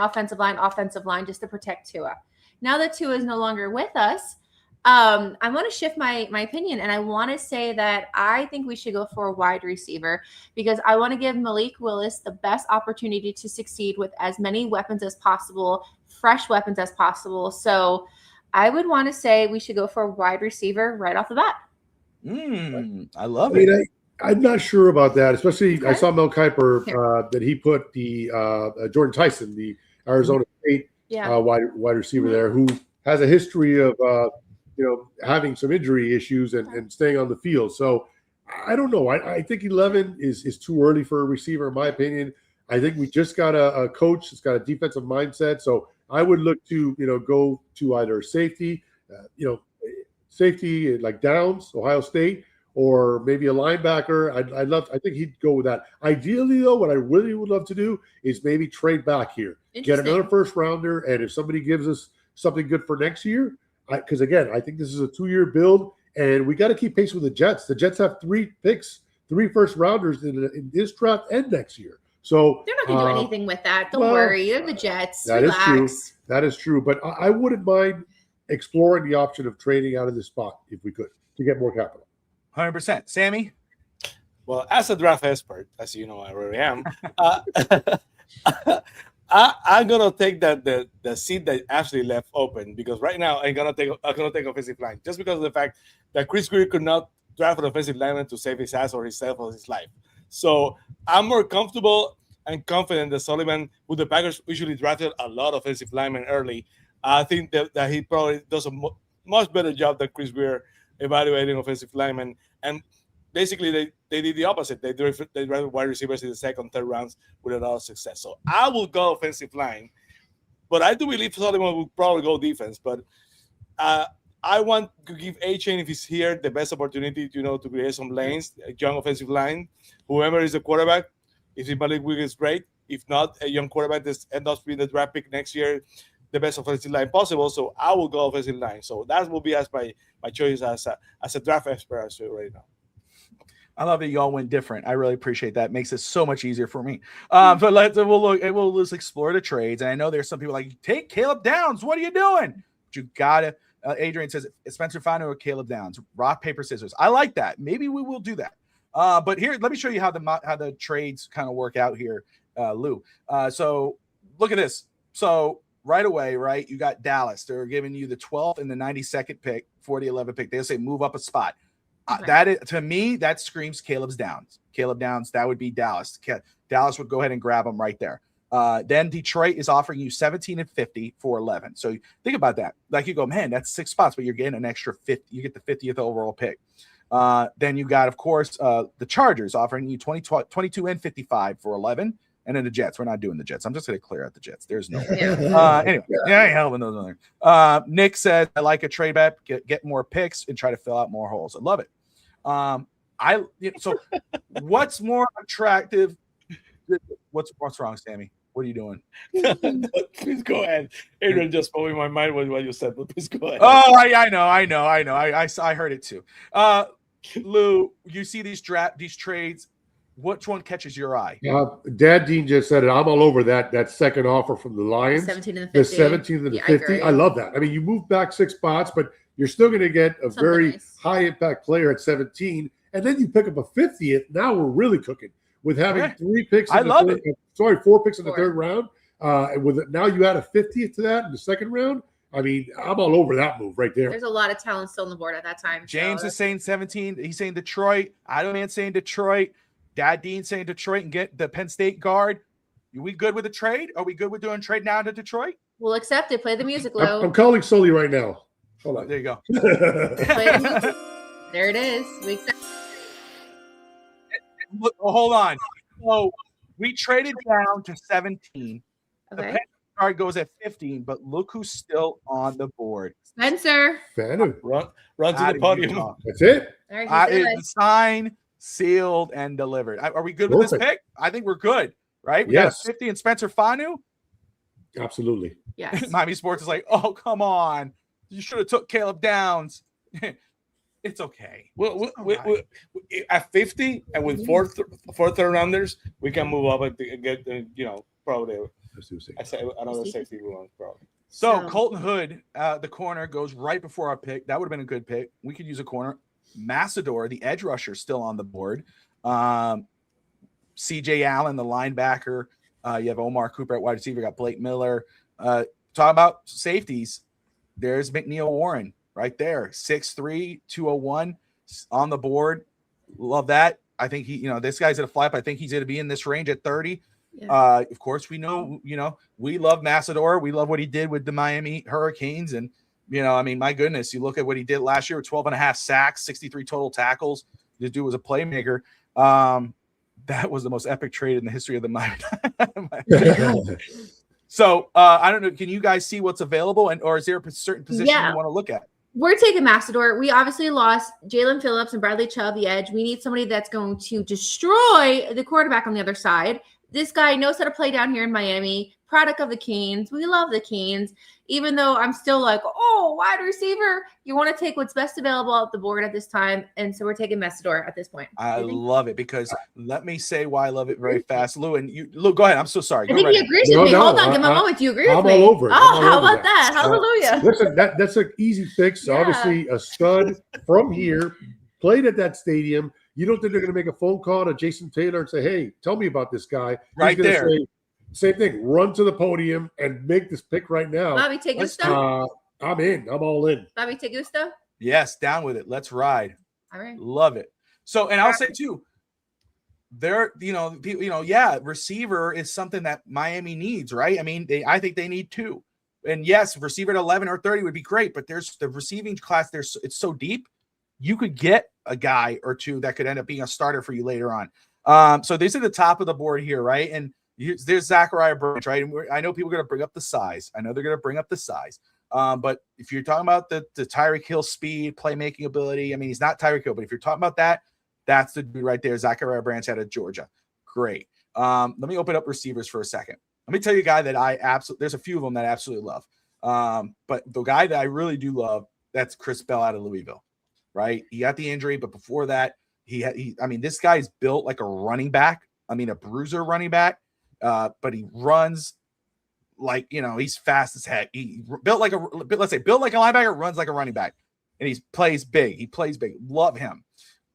just to protect Tua. Now that Tua is no longer with us, I want to shift my opinion, and I want to say that I think we should go for a wide receiver, because I want to give Malik Willis the best opportunity to succeed with as many weapons as possible, fresh weapons as possible. So I would want to say we should go for a wide receiver right off the bat. I love it. I'm not sure about that, especially I saw Mel Kiper that he put the Jordan Tyson, the Arizona State wide receiver there, who has a history of having some injury issues and staying on the field. So I don't know. I think 11 is too early for a receiver, in my opinion. I think we just got a coach that's got a defensive mindset. So I would look to, go to either safety, safety like Downs, Ohio State, or maybe a linebacker. I think he'd go with that. Ideally, though, what I really would love to do is maybe trade back here, get another first rounder. And if somebody gives us something good for next year, because again, I think this is a 2-year build, and we got to keep pace with the Jets. The Jets have 3 picks, 3 first rounders in this draft and next year. So they're not going to do anything with that. Don't worry. They're the Jets. Relax. That is true. But I wouldn't mind exploring the option of trading out of this spot if we could to get more capital. 100%. Sammy? Well, as a draft expert, as you know, I really am. I'm gonna take the seat that Ashley left open, because right now I'm gonna take offensive line, just because of the fact that Chris Greer could not draft an offensive lineman to save his ass or himself or his life. So I'm more comfortable and confident that Sullivan, who the Packers usually drafted a lot of offensive linemen early, I think that he probably does a much better job than Chris Greer evaluating offensive linemen. And basically, they did the opposite. They drafted wide receivers in the 2nd, 3rd rounds with a lot of success. So I will go offensive line, but I do believe Sullivan will probably go defense. But I want to give Achane, if he's here, the best opportunity to create some lanes, a young offensive line. Whoever is the quarterback, if Malik Willis is great. If not, a young quarterback that ends up being the draft pick next year, the best offensive line possible. So I will go offensive line. So that will be as my choice as a draft expert right now. I love that y'all went different. I really appreciate that. It makes it so much easier for me. But we'll explore the trades. And I know there's some people like, take Caleb Downs. What are you doing? But you gotta. Adrian says Spencer Fano or Caleb Downs. Rock, paper, scissors. I like that. Maybe we will do that. But here, let me show you how the trades kind of work out here, Lou. So look at this. So right away, right, you got Dallas. They're giving you the 12th and the 92nd pick for the 11th pick. They'll say move up a spot. That is, to me, that screams Caleb Downs. That would be Dallas. Dallas would go ahead and grab him right there. Then Detroit is offering you 17 and 50 for 11. So think about that. Like you go, man, that's 6 spots, but you're getting an extra 50. You get the 50th overall pick. Then you got, of course, the Chargers offering you 22 and 55 for 11. And then the Jets. We're not doing the Jets. I'm just going to clear out the Jets. There's no way. Anyway, I ain't helping those other. Nick says, I like a trade bet, get more picks and try to fill out more holes. I love it. So what's more attractive? What's wrong, Sammy? What are you doing? Please go ahead. Adrian just spoke in my mind with what you said, but please go ahead. Oh, I know. I heard it too. Lou, you see these trades. Which one catches your eye? Dad Dean just said it. I'm all over that second offer from the Lions. 17 and the 50. The 17 and the 50. I love that. I mean, you move back 6 spots, but you're still going to get a very high impact player at 17, and then you pick up a 50th. Now we're really cooking with having 3 picks. In the 4 picks in the third round. Now you add a 50th to that in the second round. I mean, I'm all over that move right there. There's a lot of talent still on the board at that time. James is saying 17. He's saying Detroit. Idleman's saying Detroit. Dad Dean saying Detroit and get the Penn State guard. Are we good with the trade? Are we good with doing trade now to Detroit? We'll accept it. Play the music, Lou. I'm calling Sully right now. Hold on. There you go. Play the music. There it is. We accept. Look, hold on. So we traded down to 17. The Penn card goes at 15, but look who's still on the board. Spencer. Run to the podium. That's it. It's signed, sealed, and delivered. Are we good with this pick? I think we're good, right? We got 50 and Spencer Fanu. Absolutely. Yes. Miami Sports is like, oh, come on. You should have took Caleb Downs. It's okay. We at 50 and with four third rounders, we can move up and get probably another safety one probably. So Colton Hood, the corner, goes right before our pick. That would have been a good pick. We could use a corner. Massador, the edge rusher, still on the board. CJ Allen, the linebacker. You have Omar Cooper at wide receiver. You got Blake Miller. Talk about safeties. There's McNeil Warren right there. 6'3", 201 on the board. Love that. I think this guy's at a flap. I think he's going to be in this range at 30. Yeah. Of course, we know, we love Massador. We love what he did with the Miami Hurricanes. And, my goodness, you look at what he did last year with 12 and a half sacks, 63 total tackles. This dude was a playmaker. That was the most epic trade in the history of the Miami. So I don't know. Can you guys see what's available, or is there a certain position you want to look at? We're taking Massador. We obviously lost Jalen Phillips and Bradley Chubb, the edge. We need somebody that's going to destroy the quarterback on the other side. This guy knows how to play down here in Miami, product of the Canes. We love the Canes, even though I'm still like, wide receiver. You want to take what's best available off the board at this time. And so we're taking Massador at this point. I love it because let me say why I love it very fast. Lou, go ahead. I'm so sorry. I think he agrees with me. Hold on. Give him a moment. Do you agree with me? I'm all over it. How about that? Hallelujah. Listen, that's an easy fix. Yeah. Obviously, a stud from here, played at that stadium. You don't think they're going to make a phone call to Jason Taylor and say, hey, tell me about this guy? Right there. Say, same thing. Run to the podium and make this pick right now. Bobby Tegusto? I'm in. I'm all in. Bobby Tegusto? Yes, down with it. Let's ride. All right. Love it. So, and I'll say too, receiver is something that Miami needs, right? I mean, I think they need 2. And yes, receiver at 11 or 30 would be great, but there's the receiving class there. It's so deep. You could get a guy or 2 that could end up being a starter for you later on. So these are the top of the board here, right? And there's Zachariah Branch, right? And I know people are going to bring up the size. But if you're talking about the Tyreek Hill speed, playmaking ability, I mean, he's not Tyreek Hill, but if you're talking about that, that's the dude right there, Zachariah Branch out of Georgia. Great. Let me open up receivers for a second. Let me tell you a guy that there's a few of them that I absolutely love. But the guy that I really do love, that's Chris Bell out of Louisville. Right? He got the injury, but before that, this guy's built like a running back. I mean, a bruiser running back, but he runs like, he's fast as heck. He built like built like a linebacker, runs like a running back, and he plays big. Love him.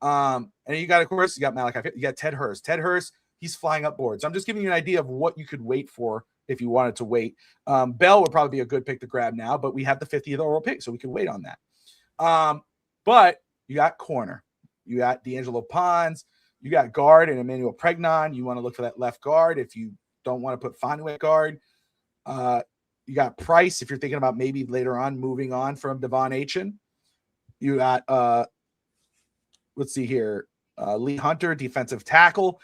And you got Malachi, you got Ted Hurst. Ted Hurst, he's flying up board. So I'm just giving you an idea of what you could wait for if you wanted to wait. Bell would probably be a good pick to grab now, but we have the 50th overall pick, so we can wait on that. But you got corner. You got D'Angelo Pons. You got guard and Emmanuel Pregnon. You want to look for that left guard if you don't want to put Fanu at guard. You got Price if you're thinking about maybe later on moving on from Devon Achane. You got, let's see here, Lee Hunter, defensive tackle.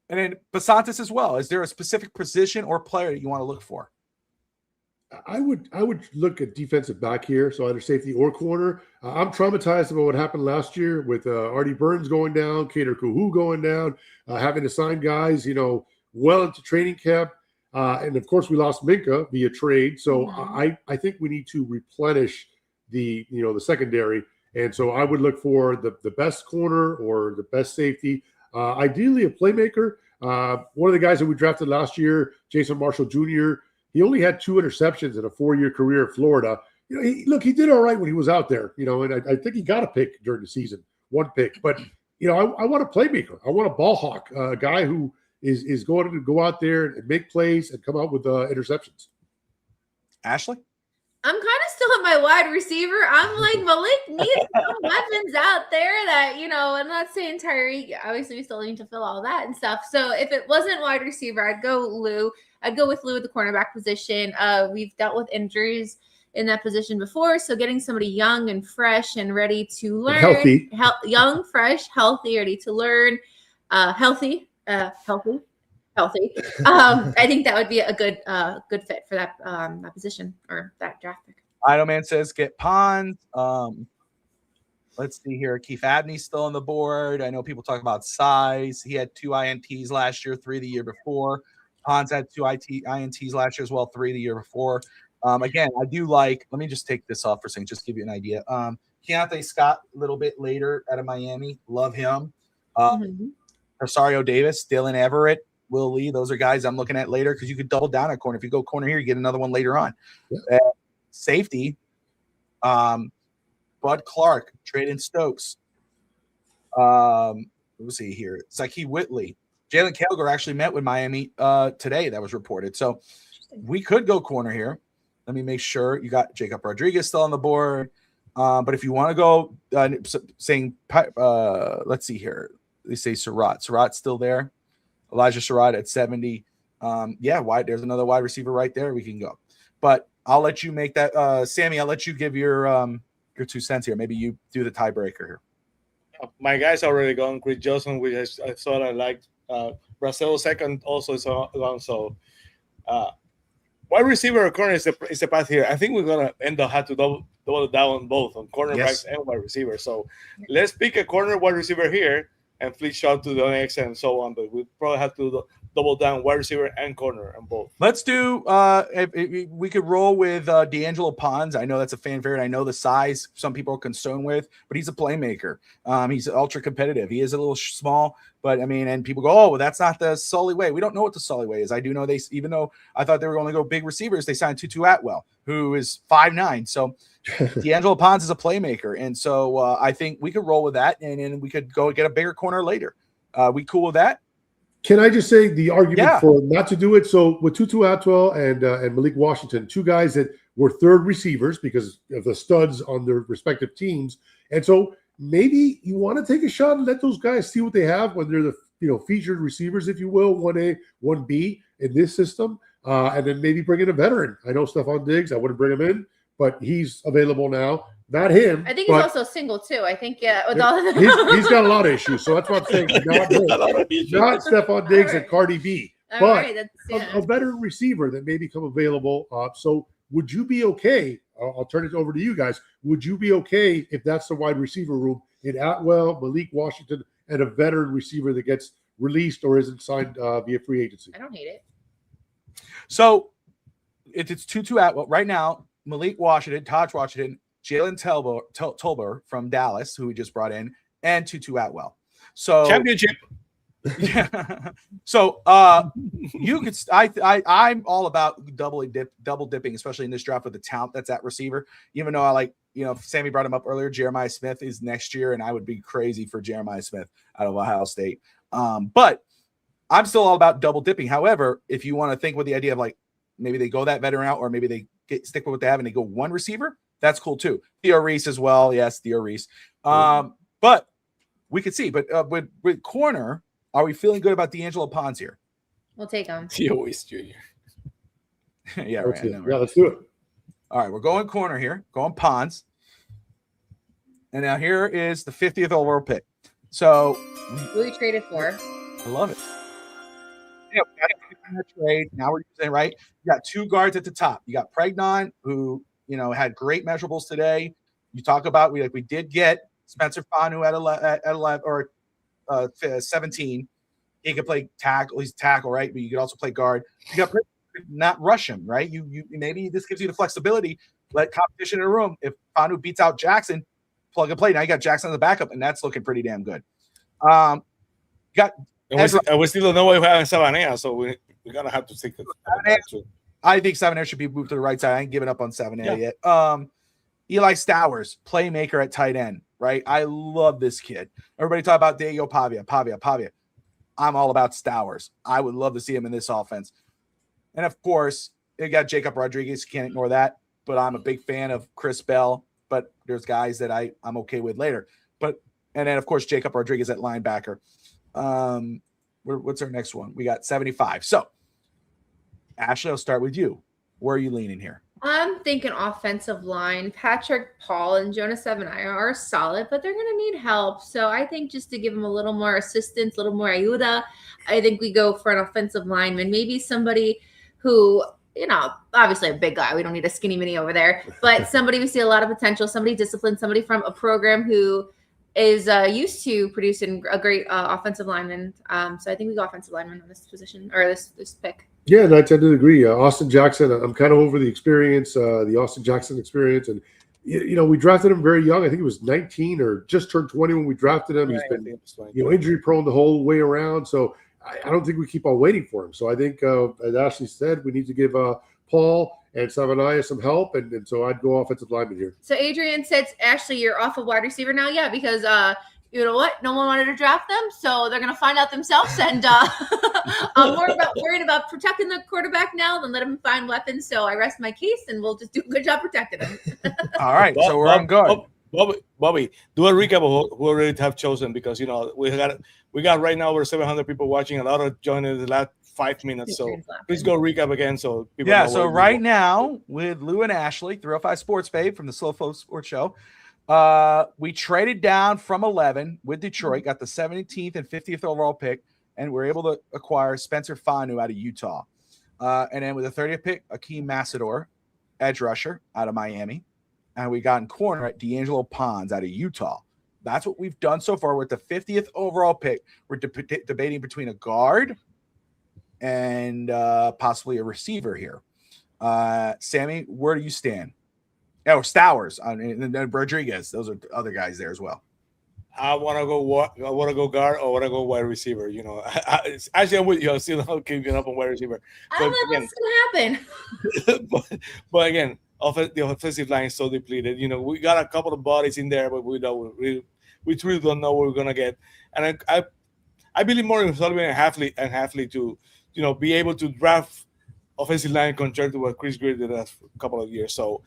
And then Basantis as well. Is there a specific position or player that you want to look for? I would look at defensive back here, so either safety or corner. I'm traumatized about what happened last year with Artie Burns going down, Kader Kuhu going down, having to sign guys, well into training camp. And of course, we lost Minka via trade. So Mhm. I think we need to replenish the secondary. And so I would look for the best corner or the best safety, ideally a playmaker. One of the guys that we drafted last year, Jason Marshall Jr., he only had 2 interceptions in a 4-year career at Florida. He did all right when he was out there, and I think he got a pick during the season, 1 pick. But, I want a playmaker. I want a ball hawk, a guy who is going to go out there and make plays and come out with interceptions. Ashley? I'm kind of still at my wide receiver. I'm like, Malik needs some weapons out there that, I'm not saying Tyreek. Obviously, we still need to fill all that and stuff. So if it wasn't wide receiver, I'd go Lou. I'd go with Lou at the cornerback position. We've dealt with injuries in that position before. So getting somebody young and fresh and ready to learn. Healthy. Young, fresh, healthy, ready to learn. Healthy. I think that would be a good fit for that position or that draft pick. Idle Man says get Pons. Let's see here. Keith Abney's still on the board. I know people talk about size. He had 2 INTs last year, 3 the year before. Pons had 2 INTs last year as well, 3 the year before. Again, I do like. Let me just take this off for a second, just to give you an idea. Keontae Scott a little bit later out of Miami. Love him. Rosario Davis, Dylan Everett, Will Lee. Those are guys I'm looking at later because you could double down at corner. If you go corner here, you get another one later on. Yeah. Safety, Bud Clark, Traden Stokes. Let's see here. Saki Whitley. Jalen Kelger actually met with Miami today. That was reported. So we could go corner here. Let me make sure. You got Jacob Rodriguez still on the board. But if you want to go let's see here. They say Surratt's still there. Elijah Surratt at 70. There's another wide receiver right there. We can go. But I'll let you make that. Sammy, I'll let you give your 2 cents here. Maybe you do the tiebreaker here. My guy's already gone. Chris Johnson, which I thought I liked. Brazil second also is gone. So wide receiver or corner is the path here. I think we're going to end up have to double down both on cornerbacks and wide receiver. So let's pick a corner wide receiver here and fleet shot to the next and so on. But we probably have to double down wide receiver and corner on both. Let's do if we could roll with D'Angelo Pons. I know that's a fan favorite. I know the size some people are concerned with, but he's a playmaker. He's ultra competitive. He is a little small, but and people go, oh, well, that's not the Sully way. We don't know what the Sully way is. I do know even though I thought they were going to go big receivers, they signed Tutu Atwell, who is 5'9". So D'Angelo Pons is a playmaker. And so I think we could roll with that, and then we could go get a bigger corner later. We cool with that? Can I just say the argument for not to do it? So with Tutu Atwell and Malik Washington, 2 guys that were 3rd receivers because of the studs on their respective teams. And so maybe you want to take a shot and let those guys see what they have when they're the featured receivers, if you will, 1A, 1B in this system. And then maybe bring in a veteran. I know Stephon Diggs. I wouldn't bring him in, but he's available now. Not him. I think he's also single too. I think with all of them. he's got a lot of issues. So that's what I'm saying. Not Stephon Diggs and Cardi B, but a veteran receiver that may become available. So would you be okay? I'll turn it over to you guys. Would you be okay if that's the wide receiver room in Atwell, Malik Washington, and a veteran receiver that gets released or isn't signed via free agency? I don't hate it. So if it's Tutu Atwell right now, Malik Washington, Taj Washington, Jalen Tolber from Dallas, who we just brought in, and Tutu Atwell. So championship. Yeah. So you could. I'm all about double dipping, especially in this draft with the talent that's at receiver. Even though I like, Sammy brought him up earlier. Jeremiah Smith is next year, and I would be crazy for Jeremiah Smith out of Ohio State. But I'm still all about double dipping. However, if you want to think with the idea of like maybe they go that veteran out, or maybe they stick with what they have and they go 1 receiver. That's cool too. Theo Reese as well. Yes, Theo Reese. But we could see. But with corner, are we feeling good about D'Angelo Pons here? We'll take him. Theo Reese Jr. Yeah, right. Yeah, let's do it. All right, we're going corner here. Going Pons. And now here is the 50th overall pick. So who we traded for? I love it. Yeah, we got a trade. Now we're using it, right? You got 2 guards at the top. You got Pregnon, who had great measurables today. You talk about we did get Spencer Fanu at 11 or 17. He could play tackle. He's tackle, right? But you could also play guard. You got not rush him, right? You maybe this gives you the flexibility. Let competition in the room. If Fanu beats out Jackson, plug and play. Now you got Jackson as the backup, and that's looking pretty damn good. Got and we still don't know what we have in Savannah, so we're gonna have to stick to that too. I think Savannah should be moved to the right side. I ain't giving up on Savannah yet. Eli Stowers, playmaker at tight end, right? I love this kid. Everybody talk about Diego Pavia. I'm all about Stowers. I would love to see him in this offense. And of course, you got Jacob Rodriguez. Can't ignore that. But I'm a big fan of Chris Bell. But there's guys that I'm okay with later. And then of course Jacob Rodriguez at linebacker. What's our next one? We got 75. So Ashley, I'll start with you. Where are you leaning here? I'm thinking offensive line. Patrick Paul and Jonas Savannah are solid, but they're going to need help. So I think just to give them a little more assistance, a little more ayuda, I think we go for an offensive lineman. Maybe somebody who, obviously a big guy. We don't need a skinny mini over there, but somebody we see a lot of potential, somebody disciplined, somebody from a program who is used to producing a great offensive lineman. So I think we go offensive lineman on this position or this pick. Yeah, and I tend to agree. Austin Jackson, I'm kind of over the experience, the Austin Jackson experience. And, we drafted him very young. I think he was 19 or just turned 20 when we drafted him. He's been, injury prone the whole way around. So I don't think we keep on waiting for him. So I think, as Ashley said, we need to give Paul and Savannah some help. And so I'd go offensive lineman here. So Adrian said, Ashley, you're off of wide receiver now? Yeah, because you know what? No one wanted to draft them, so they're going to find out themselves. And I'm more worried about protecting the quarterback now than let him find weapons. So I rest my case, and we'll just do a good job protecting him. All right, so we're on guard. Bobby, do a recap of who already have chosen, because we got right now over 700 people watching. A lot of joining the last 5 minutes. So please go recap again. So people know so right now with Lou and Ashley, 305 Sports Babe from the Slow Flow Sports Show. We traded down from 11 with Detroit, got the 17th and 50th overall pick, and we're able to acquire Spencer Fanu out of Utah. And then with the 30th pick, Akeem Massador, edge rusher out of Miami. And we got in corner at D'Angelo Pons out of Utah. That's what we've done so far with the 50th overall pick. We're debating between a guard and possibly a receiver here. Sammy, where do you stand? Oh, Stowers and Rodriguez. Those are other guys there as well. I want to go guard, or want to go wide receiver. Actually, I'm with you. I'm still not keeping up on wide receiver. I don't know what's going to happen. but again, the offensive line is so depleted. We got a couple of bodies in there, but we truly don't know what we're gonna get. And I believe more in Sullivan and Hafley to be able to draft offensive line compared to what Chris Greer did the last couple of years. So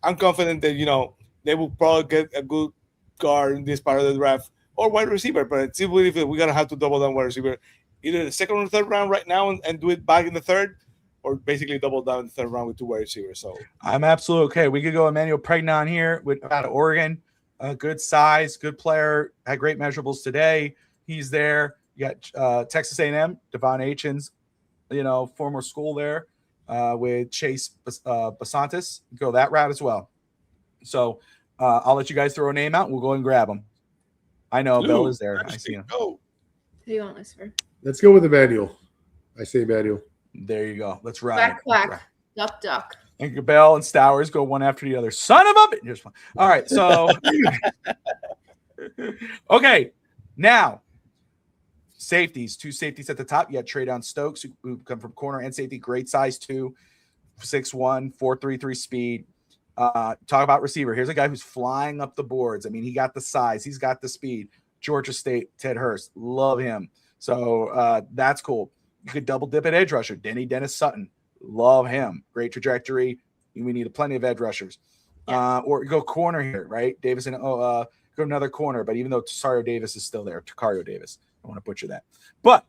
I'm confident that they will probably get a good guard in this part of the draft or wide receiver. But I still believe that we're gonna have to double down wide receiver, either the second or third round right now and do it back in the third, or basically double down in the third round with 2 wide receivers. So I'm absolutely okay. We could go Emmanuel Pregnon here out of Oregon. Good size, good player, had great measurables today. He's there. You got Texas A&M, Devon Achane's, former school there with Chase Basantis. Go that route as well. So I'll let you guys throw a name out, and we'll go and grab him. I know Bill is there. I see him. Who do you want, Lucifer? Let's go with Emmanuel. I say Emmanuel. There you go. Let's ride. Quack, quack. Duck, duck. And Bell and Stowers go one after the other. Son of a bitch. All right. So, okay. Now, safeties. 2 safeties at the top. You had Traydon Stokes, who come from corner and safety. Great size, too. 6'1", 4.33 speed. Talk about receiver. Here's a guy who's flying up the boards. I mean, he got the size. He's got the speed. Georgia State, Ted Hurst. Love him. So that's cool. You could double dip at edge rusher. Dennis Sutton. Love him. Great trajectory. We need plenty of edge rushers. Yeah. Or go corner here, right? Davis and go another corner. But even though Tasario Davis is still there, Tacario Davis. I want to butcher that. But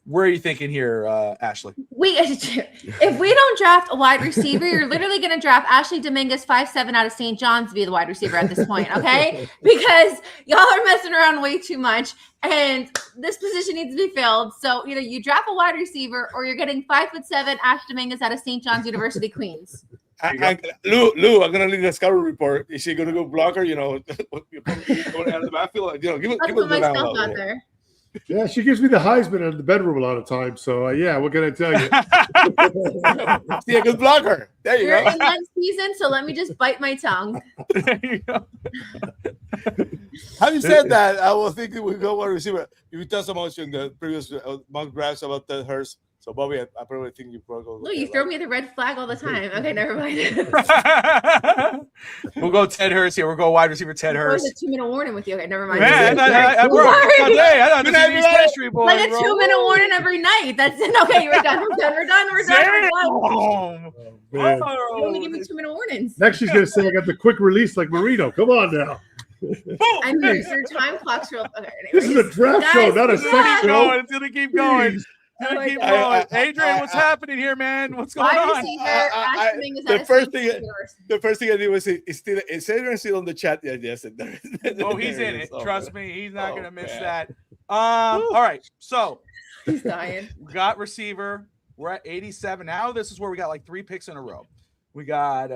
where are you thinking here, Ashley? If we don't draft a wide receiver, you're literally going to draft Ashley Dominguez, 5'7", out of St. John's to be the wide receiver at this point, okay? Because y'all are messing around way too much, and this position needs to be filled. So either you draft a wide receiver, or you're getting 5'7" Ash Dominguez out of St. John's University, Queens. Lou, I'm gonna leave the scout report. Is she gonna go block her? Going out of the backfield? Give it myself out there. Yeah, she gives me the Heisman in the bedroom a lot of times. So yeah, what can I tell you? See, a good blocker. There you You're go. in that season, so let me just bite my tongue. There you go. Having said that, I was thinking we go wide receiver. You talked so much in the previous mock drafts about Ted Hurst. So Bobby, I probably think you probably go. No, you throw me the red flag all the time. Okay, never mind. We'll go Ted Hurst here. We'll go wide receiver Ted That was Hurst. a 2-minute warning with you. Okay, never mind. Man, I thought this is mystery boy. Like a 2-minute warning every night. That's it. Okay, we're done. We're done. Man. You only give me 2-minute warnings. Next, she's gonna say I got the quick release like Marino. Come on now. I mean, your time clock's real. Okay, This is a draft show, not a sex Keep show. going. It's gonna keep going. Oh my Keep God. going. Adrian, what's happening here, man? What's going Wide on? receiver, Ashton is the at a first safety thing- first. The first thing I did was is Adrian still on the chat? Yeah, yes. Oh, he's There in he it. is. Oh, Trust man. me, he's not Oh, gonna miss man. that. All right, so He's dying. we got receiver. We're at 87. Now this is where we got like 3 picks in a row. We got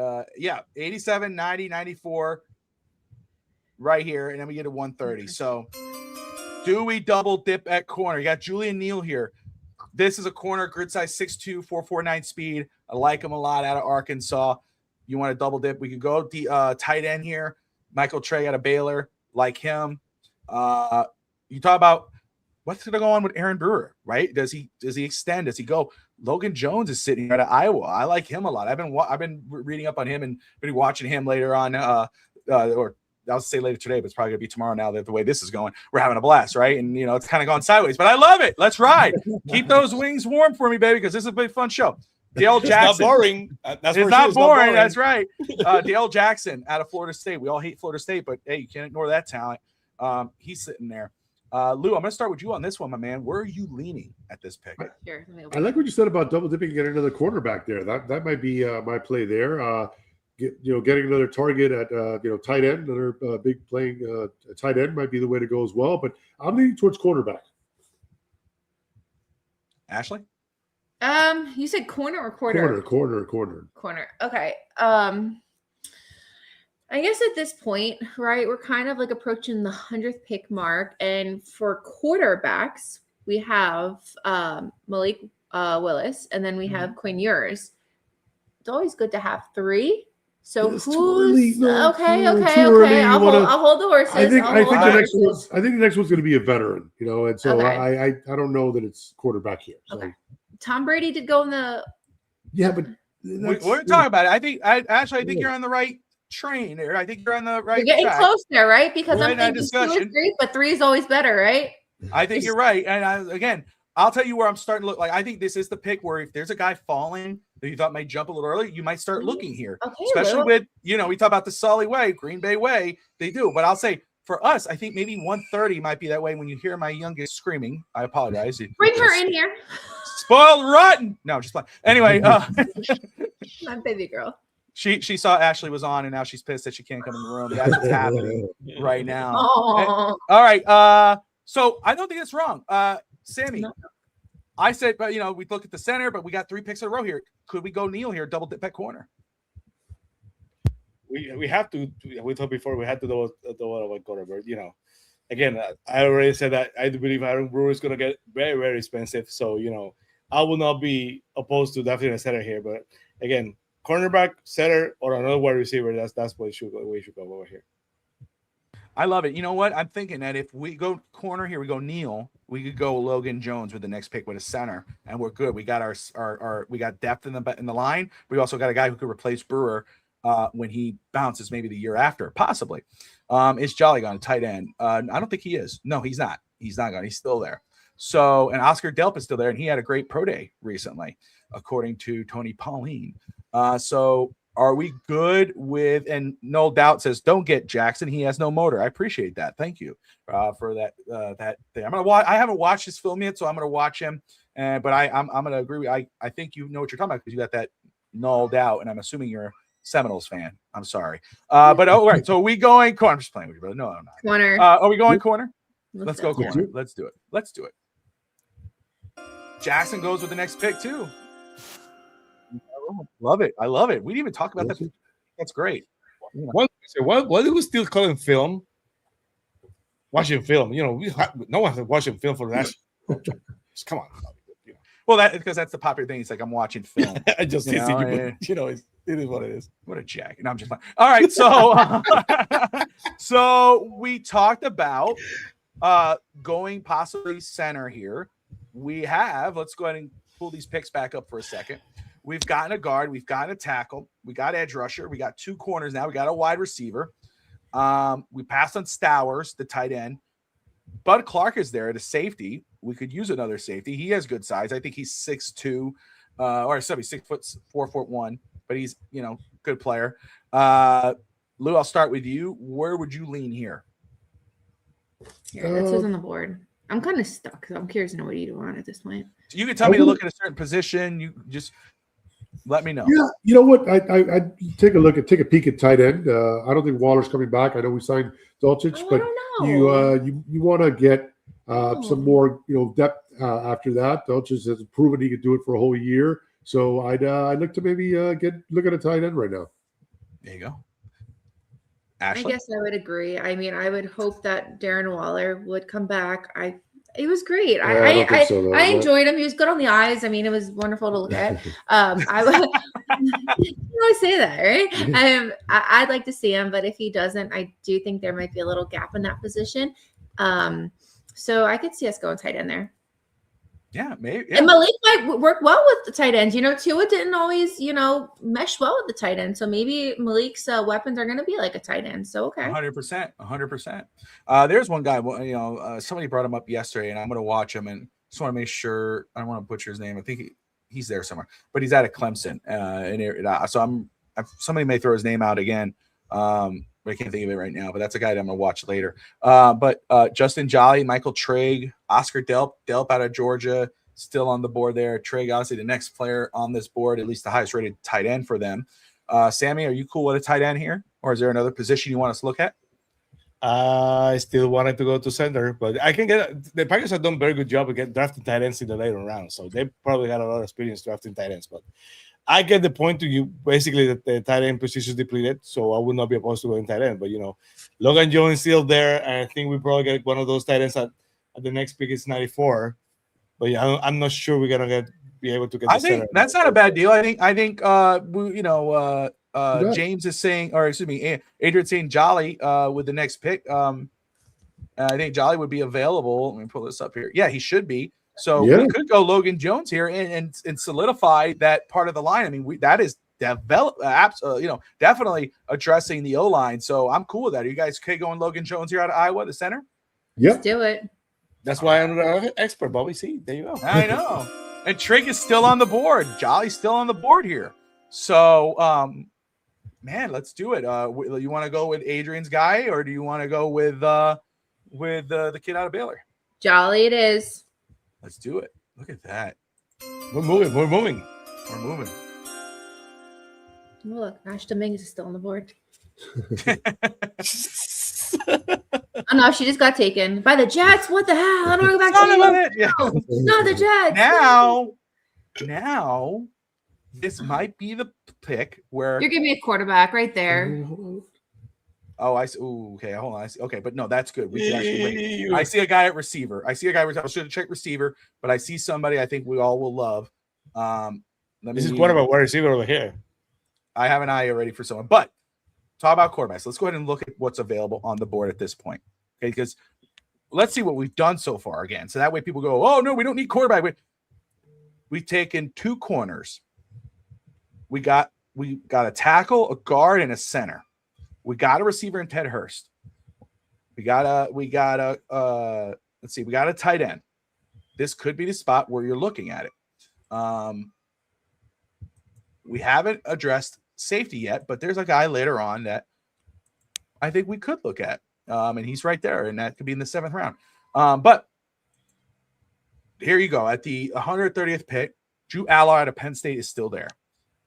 87, 90, 94 right here, and then we get a 130. So do we double dip at corner? You got Julian Neal here. This is a corner, grid size 6'2", 449 speed. I like him a lot out of Arkansas. You want to double dip? We could go tight end here. Michael Trey out of Baylor, like him. You talk about what's going to go on with Aaron Brewer, right? Does he extend? Does he go? Logan Jones is sitting out of Iowa. I like him a lot. I've been reading up on him and been watching him later on, or I'll say later today, but it's probably gonna be tomorrow now that the way this is going. We're having a blast, right? And it's kind of gone sideways, but I love it. Let's ride. Keep those wings warm for me, baby, because this is a big fun show. Dale Jackson. It's not boring. It's not boring. That's right. Dale Jackson out of Florida State. We all hate Florida State, but hey, you can't ignore that talent. He's sitting there. Lou, I'm gonna start with you on this one, my man. Where are you leaning at this pick? Here, let me I like what you said about double dipping and getting another quarterback there. That might be my play there. Getting another target at tight end, another big playing tight end might be the way to go as well. But I'm leaning towards quarterback. Ashley? You said corner or quarter? Corner. Okay. I guess at this point, right, we're kind of like approaching the 100th pick mark, and for quarterbacks, we have Malik Willis, and then we have Quinn Ewers. It's always good to have 3. So It's who's too early. okay? Too early. I'll hold the horses. I think I'll the next one's going to be a veteran, and so Okay. I don't know that it's quarterback here. So. Okay. Tom Brady did go in the. Yeah, but We're talking about it. I think Ashley, I think you're on the right train there. I think you're on the right We're getting track. close there, right? Because We're I'm in that thinking 2 or discussion. 3, but 3 is always better, right? I think you're right. And again, I'll tell you where I'm starting to look. Like, I think this is the pick where if there's a guy falling that you thought might jump a little early, you might start looking here. Okay, Especially well. with, we talk about the Sully way, Green Bay way, they do. But I'll say for us, I think maybe 130 might be that way. When you hear my youngest screaming, I apologize. Bring her in here. Spoiled rotten. No, just fine. Anyway, My baby girl. she saw Ashley was on and now she's pissed that she can't come in the room. That's what's happening right now. Oh, All right. So I don't think it's wrong. Sammy, No. I said, but we look at the center, but we got 3 picks in a row here. Could we go Neal here, double dip at corner? We have to. We talked before. We had to do a quarterback. Again, I already said that I do believe Aaron Brewer is going to get very, very expensive. So I will not be opposed to definitely a center here. But again, cornerback, center, or another wide receiver. That's what we should go over here. I love it. You know what? I'm thinking that if we go corner here, we go Neal. We could go Logan Jones with the next pick with a center, and we're good. We got our we got depth in the line. We also got a guy who could replace Brewer when he bounces maybe the year after, possibly. Is Jolly gone, tight end? I don't think he is. No, he's not. He's not gone. He's still there. So, and Oscar Delp is still there, and he had a great pro day recently, according to Tony Pauline. So are we good with, and no doubt says, don't get Jackson. He has no motor. I appreciate that. Thank you for that thing. I'm going to watch. I haven't watched his film yet, so I'm going to watch him. But I'm going to agree. I think you know what you're talking about because you got that null doubt, and I'm assuming you're a Seminoles fan. I'm sorry. But all right. So are we going corner? I'm just playing with you, brother. No, I'm not. corner. Are we going corner? Let's go Let's corner. do it. Let's do it. Jackson goes with the next pick too. Love it. I love it. We didn't even talk about that. That's great. Why do we still call him film? watching film. No one's watching film for the national. Come on. Well, because that's the popular thing. It's like I'm watching film. I just You teasing know, you, but it is what it is. What a jack. No, I'm just fine. All right. So, so we talked about going possibly center here. Let's go ahead and pull these picks back up for a second. We've gotten a guard. We've gotten a tackle. We got edge rusher. We got 2 corners now. We got a wide receiver. We passed on Stowers, the tight end. Bud Clark is there, the safety. We could use another safety. He has good size. I think he's 6'2", or sorry, 4'1", but he's, good player. Lou, I'll start with you. Where would you lean here? Here, that's what's on the board. I'm kind of stuck. I'm curious to know what you want at this point. You can tell me to look at a certain position. You just let me know. Yeah, you know what? I take a peek at tight end. I don't think Waller's coming back. I know we signed Dulcich, but you want to get some more depth after that. Dulcich has proven he could do it for a whole year. So I'd look to maybe look at a tight end right now. There you go. Ashley? I guess I would agree. I mean, I would hope that Darren Waller would come back. It was great. I enjoyed him. He was good on the eyes. I mean, it was wonderful to look at. I would you always say that, right? I'd like to see him, but if he doesn't, I do think there might be a little gap in that position. So I could see us going tight end there. Yeah, maybe. Yeah. And Malik might work well with the tight ends. Tua didn't always, mesh well with the tight end. So maybe Malik's weapons are going to be like a tight end. So, okay. 100%. There's one guy, somebody brought him up yesterday, and I'm going to watch him and just want to make sure. I don't want to butcher his name. I think he's there somewhere, but he's out of Clemson. So somebody may throw his name out again. But I can't think of it right now, but that's a guy that I'm going to watch later. But Justin Jolly, Michael Trigg, Oscar Delp out of Georgia, still on the board there. Trigg, obviously the next player on this board, at least the highest rated tight end for them. Sammy, are you cool with a tight end here? Or is there another position you want us to look at? I still wanted to go to center, but I can the Packers have done a very good job of drafting tight ends in the later round. So they probably had a lot of experience drafting tight ends, but I get the point to you. Basically, the tight end position is depleted, so I would not be opposed to going tight end. But Logan Jones is still there, and I think we probably get one of those tight ends at the next pick is 94. But I'm not sure we're gonna be able to get. I think that's not a bad deal. I think James is saying, or excuse me, Adrian's saying Jolly with the next pick. I think Jolly would be available. Let me pull this up here. Yeah, he should be. So we could go Logan Jones here and solidify that part of the line. I mean, that is definitely addressing the O-line. So I'm cool with that. Are you guys okay going Logan Jones here out of Iowa, the center? Yeah, let's do it. That's why I'm an expert, Bobby. See, there you go. I know. And Trigg is still on the board. Jolly's still on the board here. So, man, let's do it. You want to go with Adrian's guy, or do you want to go with the kid out of Baylor? Jolly it is. Let's do it. Look at that. We're moving. Look, Ash Dominguez is still on the board. Oh no, she just got taken by the Jets. What the hell? I don't know back to you. No, the Jets. Now, this might be the pick where you're giving me a quarterback right there. Oh, I see. Ooh, okay, hold on. I see. Okay, but no, that's good. We can actually wait. I see a guy at receiver. I should check receiver, but I see somebody I think we all will love. This is quarterback wide receiver over here. I have an eye already for someone, but talk about quarterbacks. Let's go ahead and look at what's available on the board at this point. Okay, because let's see what we've done so far again. So that way people go, oh no, we don't need quarterback. We've taken 2 corners. We got a tackle, a guard, and a center. We got a receiver in Ted Hurst. We got a tight end. This could be the spot where you're looking at it. We haven't addressed safety yet, but there's a guy later on that I think we could look at. And he's right there, and that could be in the 7th round. But here you go. At the 130th pick, Drew Allard out of Penn State is still there.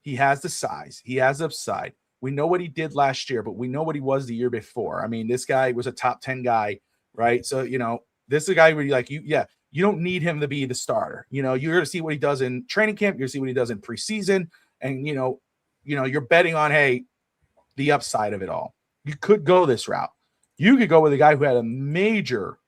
He has the size. He has upside. We know what he did last year, but we know what he was the year before. I mean, this guy was a top 10 guy, right? So, this is a guy where you don't need him to be the starter. You're going to see what he does in training camp. You're going to see what he does in preseason. And, you're betting on, hey, the upside of it all. You could go this route. You could go with a guy who had a major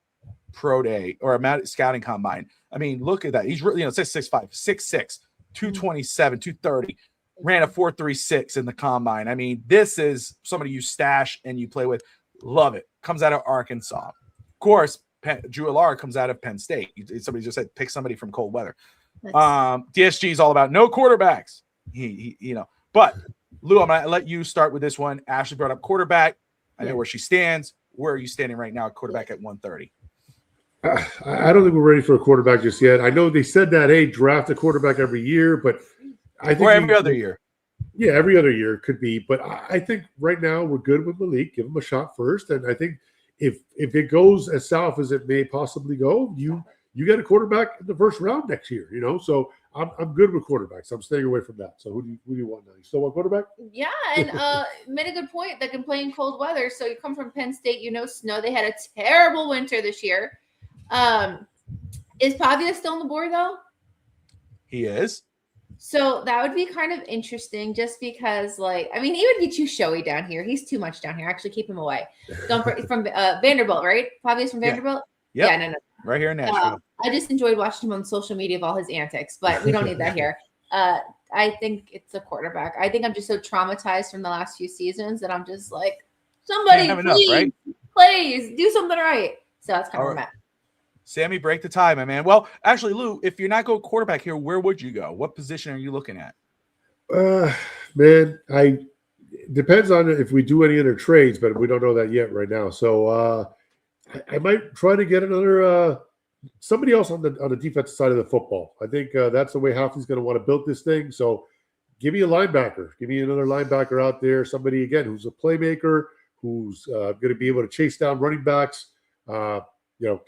pro day or a scouting combine. I mean, look at that. He's really, 6'5", 6'6", 227, 230, ran a 4.36 in the combine. I mean, this is somebody you stash and you play with. Love it. Comes out of Arkansas. Of course, Drew Allar comes out of Penn State. Somebody just said pick somebody from cold weather. DSG is all about no quarterbacks. But Lou, I'm gonna let you start with this one. Ashley brought up quarterback. I know where she stands. Where are you standing right now? Quarterback at 130. I don't think we're ready for a quarterback just yet. I know they said that, hey, draft a quarterback every year, but I think every other year. Yeah, every other year could be. But I think right now we're good with Malik. Give him a shot first. And I think if it goes as south as it may possibly go, you get a quarterback in the first round next year, So I'm good with quarterbacks. I'm staying away from that. So who do you want now? You still want quarterback? Yeah, and made a good point. They can play in cold weather. So you come from Penn State, snow. They had a terrible winter this year. Is Pavia still on the board though? He is. So that would be kind of interesting just because, he would be too showy down here. He's too much down here. Actually, keep him away. From Vanderbilt, right? Pavia's from Vanderbilt? Yep. Yeah, no. Right here in Nashville. I just enjoyed watching him on social media of all his antics, but we don't need that here. I think it's a quarterback. I think I'm just so traumatized from the last few seasons that I'm just like, somebody please do something right. So that's kind of where I'm at. Sammy, break the tie, my man. Well, actually, Lou, if you're not going quarterback here, where would you go? What position are you looking at? Man, depends on if we do any other trades, but we don't know that yet right now. So I might try to get another somebody else on the defensive side of the football. I think that's the way Hoffman's going to want to build this thing. So give me a linebacker. Give me another linebacker out there. Somebody, again, who's a playmaker, who's going to be able to chase down running backs. Give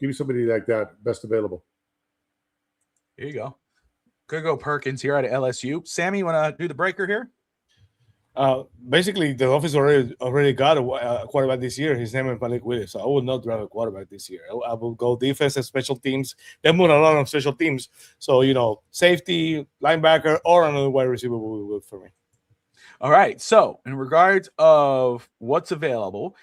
me somebody like that, best available. Here you go. Could go Perkins here out of LSU. Sammy, you want to do the breaker here? Basically, the Dolphins already got a quarterback this year. His name is Malik Willis. So I will not draft a quarterback this year. I will go defense and special teams. They move a lot on special teams. So, safety, linebacker, or another wide receiver will be good for me. All right. So in regards of what's available,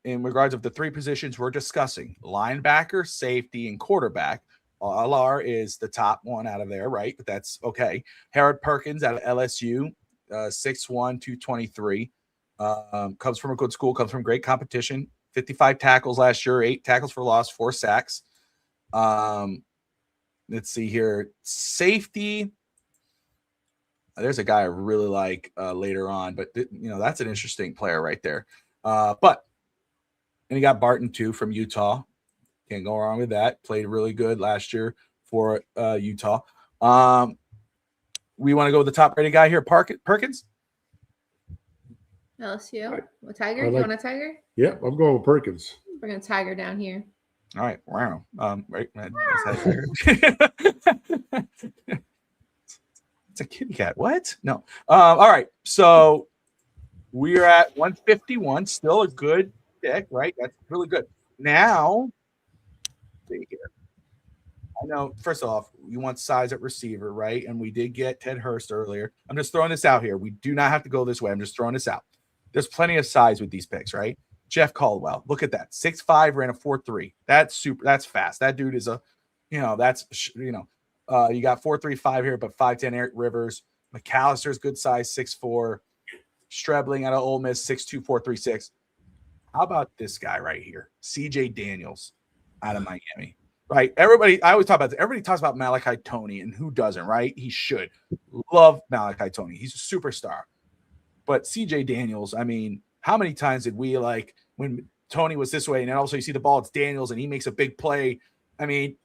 in regards of the three positions we're discussing, linebacker, safety, and quarterback, LR is the top one out of there, right? But that's okay. Harold Perkins out of LSU, 6'1", 223, comes from a good school, comes from great competition, 55 tackles last year, 8 tackles for loss, 4 sacks. Let's see here. Safety. There's a guy I really like later on, but that's an interesting player right there. And you got Barton too from Utah. Can't go wrong with that. Played really good last year for Utah. We want to go with the top rated guy here, Perkins. LSU. What Tiger? You want a Tiger? Yeah, I'm going with Perkins. We're going to Tiger down here. All right. Wow. Right. It's a kitty cat. What? No. All right. So we're at 151. Still a good pick, right? That's really good. Now, see here. I know, first off, you want size at receiver, right? And we did get Ted Hurst earlier. I'm just throwing this out here. We do not have to go this way. I'm just throwing this out. There's plenty of size with these picks, right? Jeff Caldwell, look at that. 6'5", ran a 4.3. That's super. That's fast. That dude is you got 4.35 here, but 5'10", Eric Rivers. McAllister's good size, 6'4". Strebling out of Ole Miss, 6'2", 4.36. How about this guy right here? CJ Daniels out of Miami. Right. Everybody talks about Malachi Toney, and who doesn't, right? He should. Love Malachi Toney. He's a superstar. But CJ Daniels, I mean, how many times did we when Toney was this way, and then also you see the ball, it's Daniels, and he makes a big play. I mean,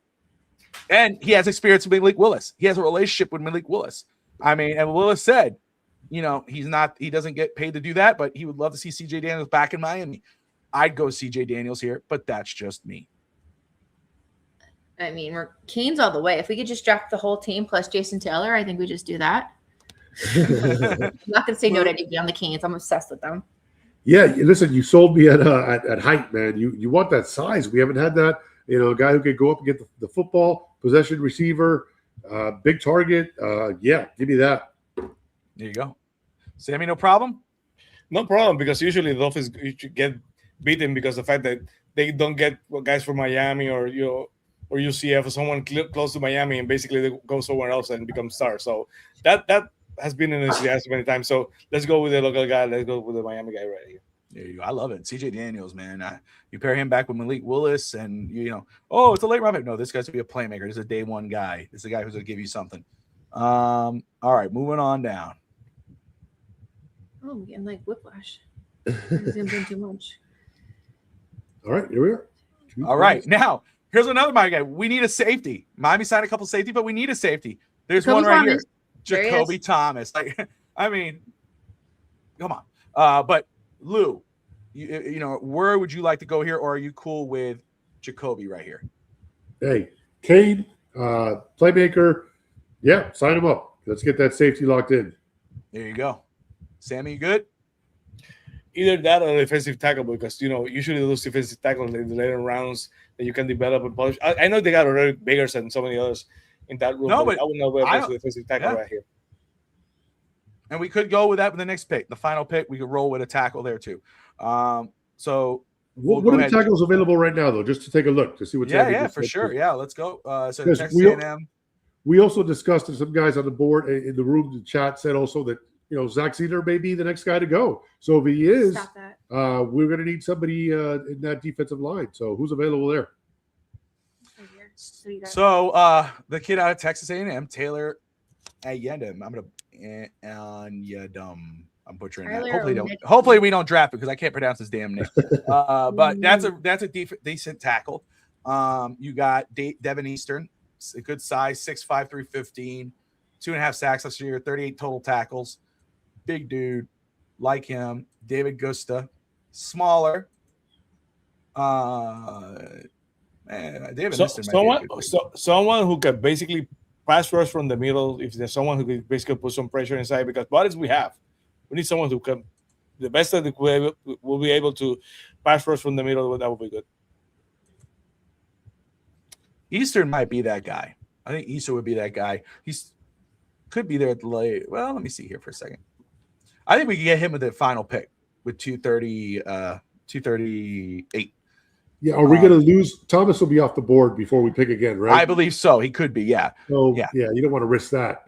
and he has experience with Malik Willis. He has a relationship with Malik Willis. I mean, and Willis said, he doesn't get paid to do that, but he would love to see CJ Daniels back in Miami. I'd go CJ Daniels here, but that's just me. I mean, we're Canes all the way. If we could just draft the whole team plus Jason Taylor, I think we just do that. I'm not going to say no to anybody on the Canes. I'm obsessed with them. Yeah, listen, you sold me at height, man. You want that size. We haven't had that. A guy who could go up and get the football, possession receiver, big target. Yeah, give me that. There you go. Sammy, no problem? No problem, because usually the Dolphins get beaten because the fact that they don't get guys from Miami or or UCF or someone close to Miami, and basically they go somewhere else and become stars. So that has been an issue many times. So let's go with the local guy. Let's go with the Miami guy right here. There you go. I love it. CJ Daniels, man. You pair him back with Malik Willis, and oh, it's a late round pick. No, this guy's gonna be a playmaker. This is a day one guy. This is a guy who's gonna give you something. All right, moving on down. Oh, I'm getting like whiplash. It's gonna be too much. All right, here we are. All right, now here's another Miami guy. We need a safety. Miami signed a couple safety, but we need a safety. There's Jacoby one right Thomas. here. Jacoby Thomas. Like, I mean, come on. But Lou, where would you like to go here, or are you cool with Jacoby right here? Hey, Cade, playmaker. Yeah, sign him up. Let's get that safety locked in. There you go. Sammy, you good? Either that or defensive tackle, because usually those defensive tackles in the later rounds that you can develop and polish. I know they got already bigger than so many others in that room. No, but I would know about defensive tackle right here. And we could go with that with the next pick, the final pick. We could roll with a tackle there too. So what are the tackles available right now, though, just to take a look to see what's happening? Yeah, for sure. Yeah, let's go. So Yes, Texas A&M. We also discussed, and some guys on the board in the room, the chat said also that Zach Cedar may be the next guy to go. So if he is, we're going to need somebody in that defensive line. So who's available there? So the kid out of Texas A&M, Taylor Ayendam. I'm butchering that. Hopefully we don't draft it because I can't pronounce his damn name. But that's a decent tackle. You got Devon Achane, a good size, 6'5", 315, 2.5 sacks last year, 38 total tackles. Big dude, like him. David Gusta, smaller. Someone who can basically pass rush from the middle. If there's someone who can basically put some pressure inside, because bodies we have, we need someone who can. The best that will be able to pass rush from the middle. That would be good. Eastern might be that guy. I think Eastern would be that guy. Could be there at the late. Well, let me see here for a second. I think we can get him with the final pick with 238. Yeah, are we going to lose? Thomas will be off the board before we pick again, right? I believe so. He could be, yeah. So, yeah, you don't want to risk that.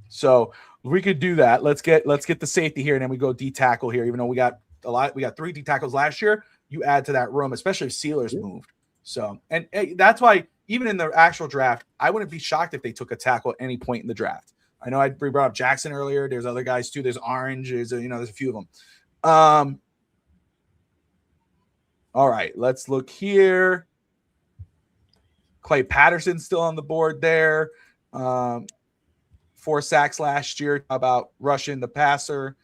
So we could do that. Let's get the safety here, and then we go D tackle here. Even though we got a lot, we got 3 D tackles last year. You add to that room, especially if Sealer's moved. So, and that's why even in the actual draft, I wouldn't be shocked if they took a tackle at any point in the draft. I know we brought up Jackson earlier. There's other guys too. There's Orange. There's a few of them. All right, let's look here. Clay Patterson's still on the board there. 4 sacks last year. How about rushing the passer?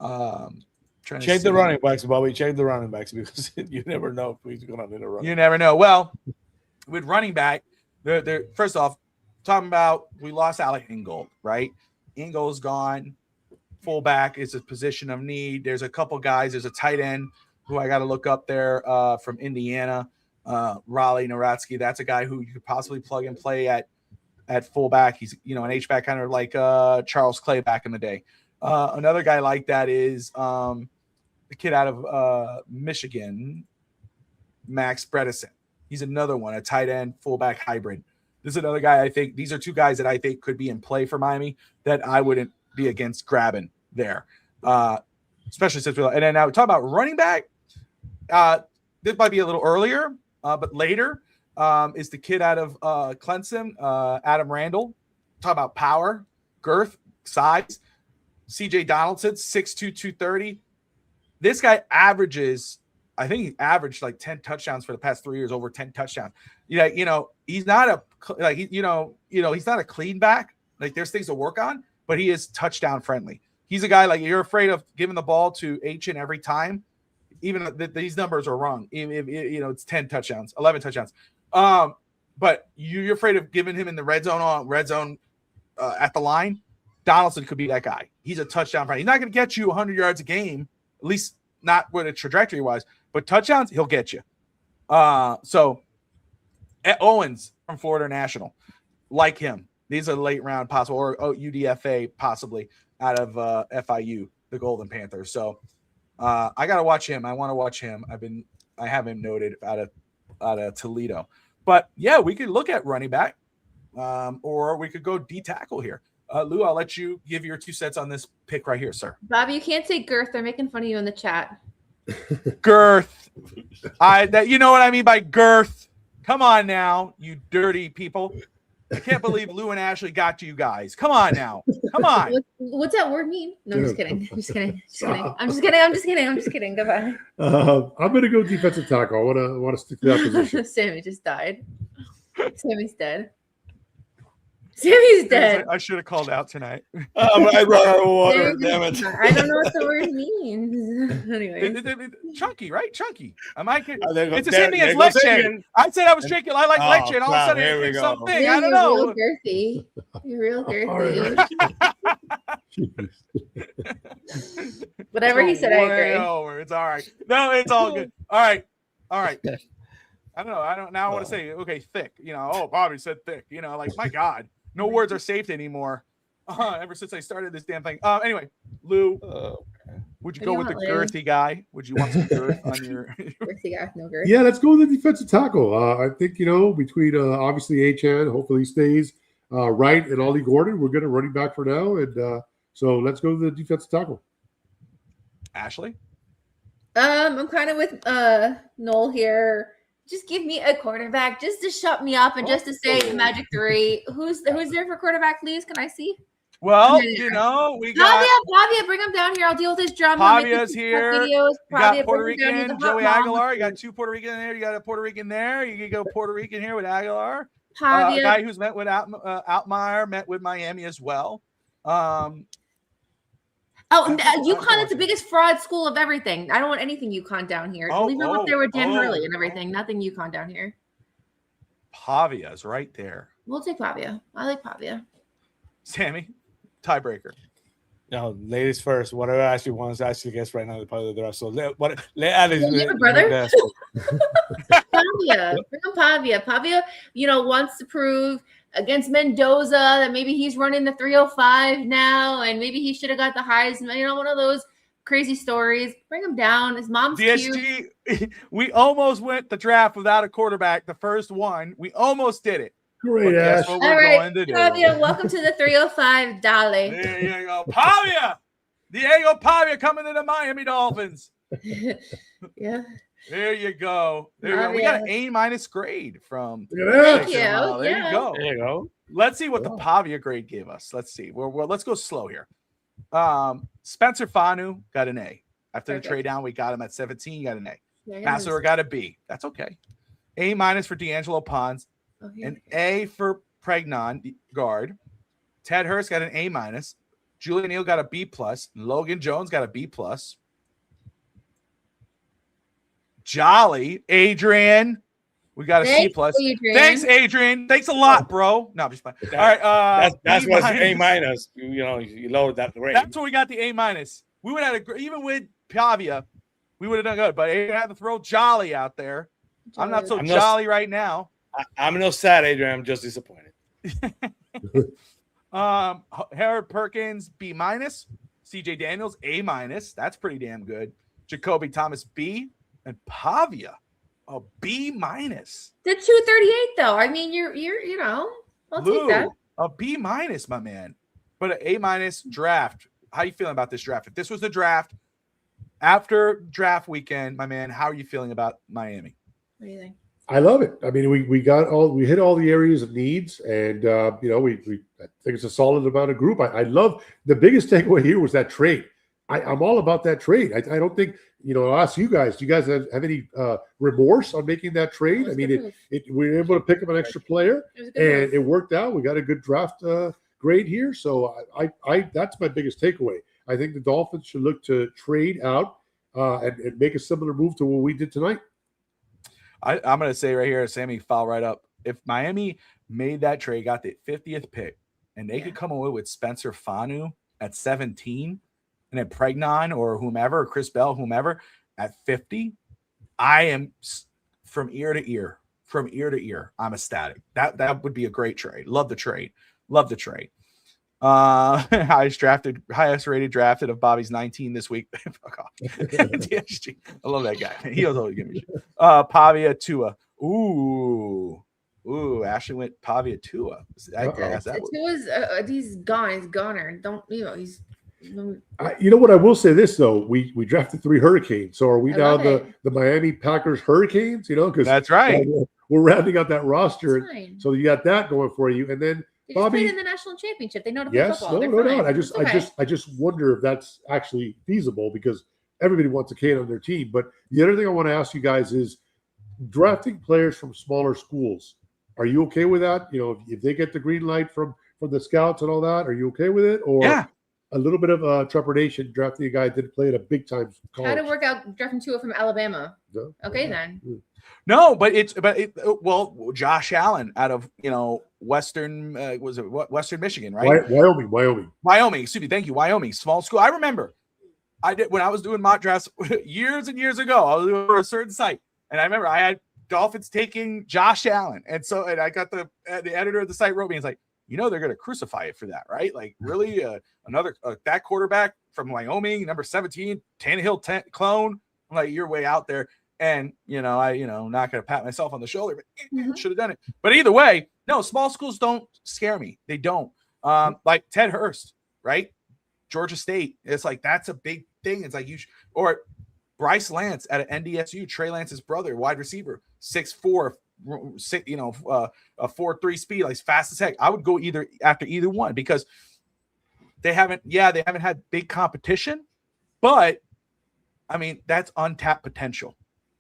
Check the running backs, Bobby. Check the running backs, because you never know if he's going to need a run. You never know. Well, with running back, they're first off, talking about we lost Alec Ingold, right? Ingold's gone. Fullback is a position of need. There's a couple guys. There's a tight end who I got to look up there from Indiana, Raleigh Naratsky. That's a guy who you could possibly plug and play at fullback. He's an H-back, kind of like Charles Clay back in the day. Another guy like that is the kid out of Michigan, Max Bredesen. He's another one, a tight end fullback hybrid. This is another guy I think. These are 2 guys that I think could be in play for Miami that I wouldn't be against grabbing there, especially since and then now we talk about running back. This might be a little earlier, but later is the kid out of Clemson, Adam Randall. Talk about power, girth, size. CJ Donaldson, 6'2", 230. This guy averages, I think he averaged like 10 touchdowns for the past 3 years, over 10 touchdowns. He's not he's not a clean back. Like, there's things to work on, but he is touchdown friendly. He's a guy like you're afraid of giving the ball to Achane every time, even these numbers are wrong. It's 10 touchdowns, 11 touchdowns. But you're afraid of giving him in the red zone at the line. Donaldson could be that guy. He's a touchdown friendly. He's not going to get you 100 yards a game, at least not with a trajectory wise, but touchdowns he'll get you. So Owens from Florida National, like him. These are late round possible, or UDFA possibly out of FIU, the Golden Panthers. So I gotta watch him. I want to watch him. I have him noted out of Toledo. But yeah, we could look at running back, or we could go D tackle here. Lou, I'll let you give your 2 cents on this pick right here, sir. Bob, you can't say girth. They're making fun of you in the chat. Girth. You know what I mean by girth. Come on now, you dirty people. I can't believe Lou and Ashley got to you guys. Come on now. Come on. What's that word mean? No, I'm just kidding. I'm just kidding. I'm just kidding. Goodbye. I'm going to go defensive tackle. I want to stick to that position. Sammy just died. Sammy's dead. Sammy's dead. I should have called out tonight. I'd rather water. Damn it. I don't know what the word means. Anyway. Chunky, right? Chunky. It's the there- same thing as there goes leche. Adrian. I said I was drinking. I like leche, and all of a crap, sudden here we it's go. something. Yeah, I don't you're know. real girthy. You're real girthy. Whatever he said, I agree. Over. It's all right. No, it's all good. All right. I don't know. I want to say, okay, thick. Bobby said thick. Like, my God, no words are safe anymore. Ever since I started this damn thing. Anyway, Lou, would you go with the girthy guy? Would you want some girth on your girthy guy? No girth. Yeah, let's go with the defensive tackle. I think, between obviously Achane, hopefully he stays, Wright and Ollie Gordon, we're good at running back for now. And so let's go to the defensive tackle. Ashley? I'm kind of with Noel here. Just give me a quarterback just to shut me up and just to say the magic 3. Who's there for quarterback, please? Can I see? Well, we got Pavia, bring him down here. I'll deal with his drama. Pavia's here. Videos. You got Puerto Rican, Joey Aguilar. You got 2 Puerto Rican there. You got a Puerto Rican there. You can go Puerto Rican here with Aguilar. A guy who's met with Altmaier, met with Miami as well. UConn is the biggest fraud school of everything. I don't want anything UConn down here. Leave them up there with Dan Hurley and everything. Nothing UConn down here. Pavia's right there. We'll take Pavia. I like Pavia. Sammy, tiebreaker. No, ladies first. Whatever Ashley wants, Ashley gets right now. The part of the draft. So let Alex. You have a brother? Pavia. Bring him Pavia. Pavia, wants to prove against Mendoza that maybe he's running the 305 now, and maybe he should have got the Heisman. One of those crazy stories. Bring him down. His mom's DSG, cute. We almost went the draft without a quarterback. The first one, we almost did it. Great, Ash. All right, Pavia, welcome to the 305, Dolly. There you go. Pavia! Diego Pavia coming to the Miami Dolphins. Yeah. There you go. We got an A- grade from. Thank you. There you go. There you go. Let's see what the Pavia grade gave us. Let's see. Let's go slow here. Spencer Fanu got an A. After the trade down, we got him at 17. Got an A. Masseur got a B. That's okay. A- for D'Angelo Pons. An A for Pregnon guard. Ted Hurst got an A-. Julian Neal got a B+. Logan Jones got a B+. Jolly Adrian, we got a C+. Thanks, Adrian. Thanks a lot, bro. No, I'm just fine. All right, that's what's A-. You lowered that grade. That's what we got the A-. We would have even with Pavia, we would have done good. But Adrian had to throw Jolly out there. I'm not so jolly right now. I'm no sad, Adrian. I'm just disappointed. Harold Perkins B-, CJ Daniels A-. That's pretty damn good. Jacoby Thomas B, and Pavia a B-. The 238 though. I mean, you're I'll take that. A B-, my man. But an A- draft. How you feeling about this draft? If this was the draft after draft weekend, my man, how are you feeling about Miami? What do you think? I love it. I mean, we hit all the areas of needs, and I think it's a solid amount of group. I love the biggest takeaway here was that trade. I'm all about that trade. I don't think I'll ask you guys. Do you guys have any remorse on making that trade? I mean, we were able to pick up an extra player, and it worked out. We got a good draft grade here, so I that's my biggest takeaway. I think the Dolphins should look to trade out and make a similar move to what we did tonight. I'm going to say right here, Sammy, foul right up. If Miami made that trade, got the 50th pick, and they could come away with Spencer Fanu at 17, and then Pregnon or whomever, Chris Bell, whomever, at 50, I am from ear to ear. I'm ecstatic. That would be a great trade. Love the trade. Highest rated drafted of Bobby's 19 this week. Fuck off. DSG. I love that guy. He'll always give me shit. Pavia Tua. Ooh, Ashley went Pavia Tua. He's gone. He's goner. Don't he's. You know what? I will say this though: we drafted 3 Hurricanes. So are we now the Miami Packers Hurricanes? You know, because that's right. We're rounding out that roster, so you got that going for you, and then. They Bobby, just played in the national championship. They know to play yes, football. no doubt. I just wonder if that's actually feasible because everybody wants a Cane on their team. But the other thing I want to ask you guys is drafting players from smaller schools. Are you okay with that? You know, if they get the green light from the scouts and all that, are you okay with it? Or a little bit of trepidation drafting a guy that didn't play at a big time college? How did it work out drafting Tua from Alabama? No? Okay, then. No, but Josh Allen out of Western Western Michigan, right? Wyoming. Excuse me, thank you, Wyoming, small school. I remember I did when I was doing mock drafts years and years ago. I was doing for a certain site, and I remember I had Dolphins taking Josh Allen, and I got the editor of the site wrote me, and it's like, they're going to crucify it for that, right? Like really, another that quarterback from Wyoming, number 17, Tannehill clone. I'm like, you're way out there. And, not going to pat myself on the shoulder, but should have done it. But either way, no, small schools don't scare me. They don't. Like Ted Hurst, right? Georgia State. It's like, that's a big thing. It's like or Bryce Lance at an NDSU, Trey Lance's brother, wide receiver, 6'4", a 4.3 speed, like fast as heck. I would go after either one because they haven't had big competition, but I mean, that's untapped potential.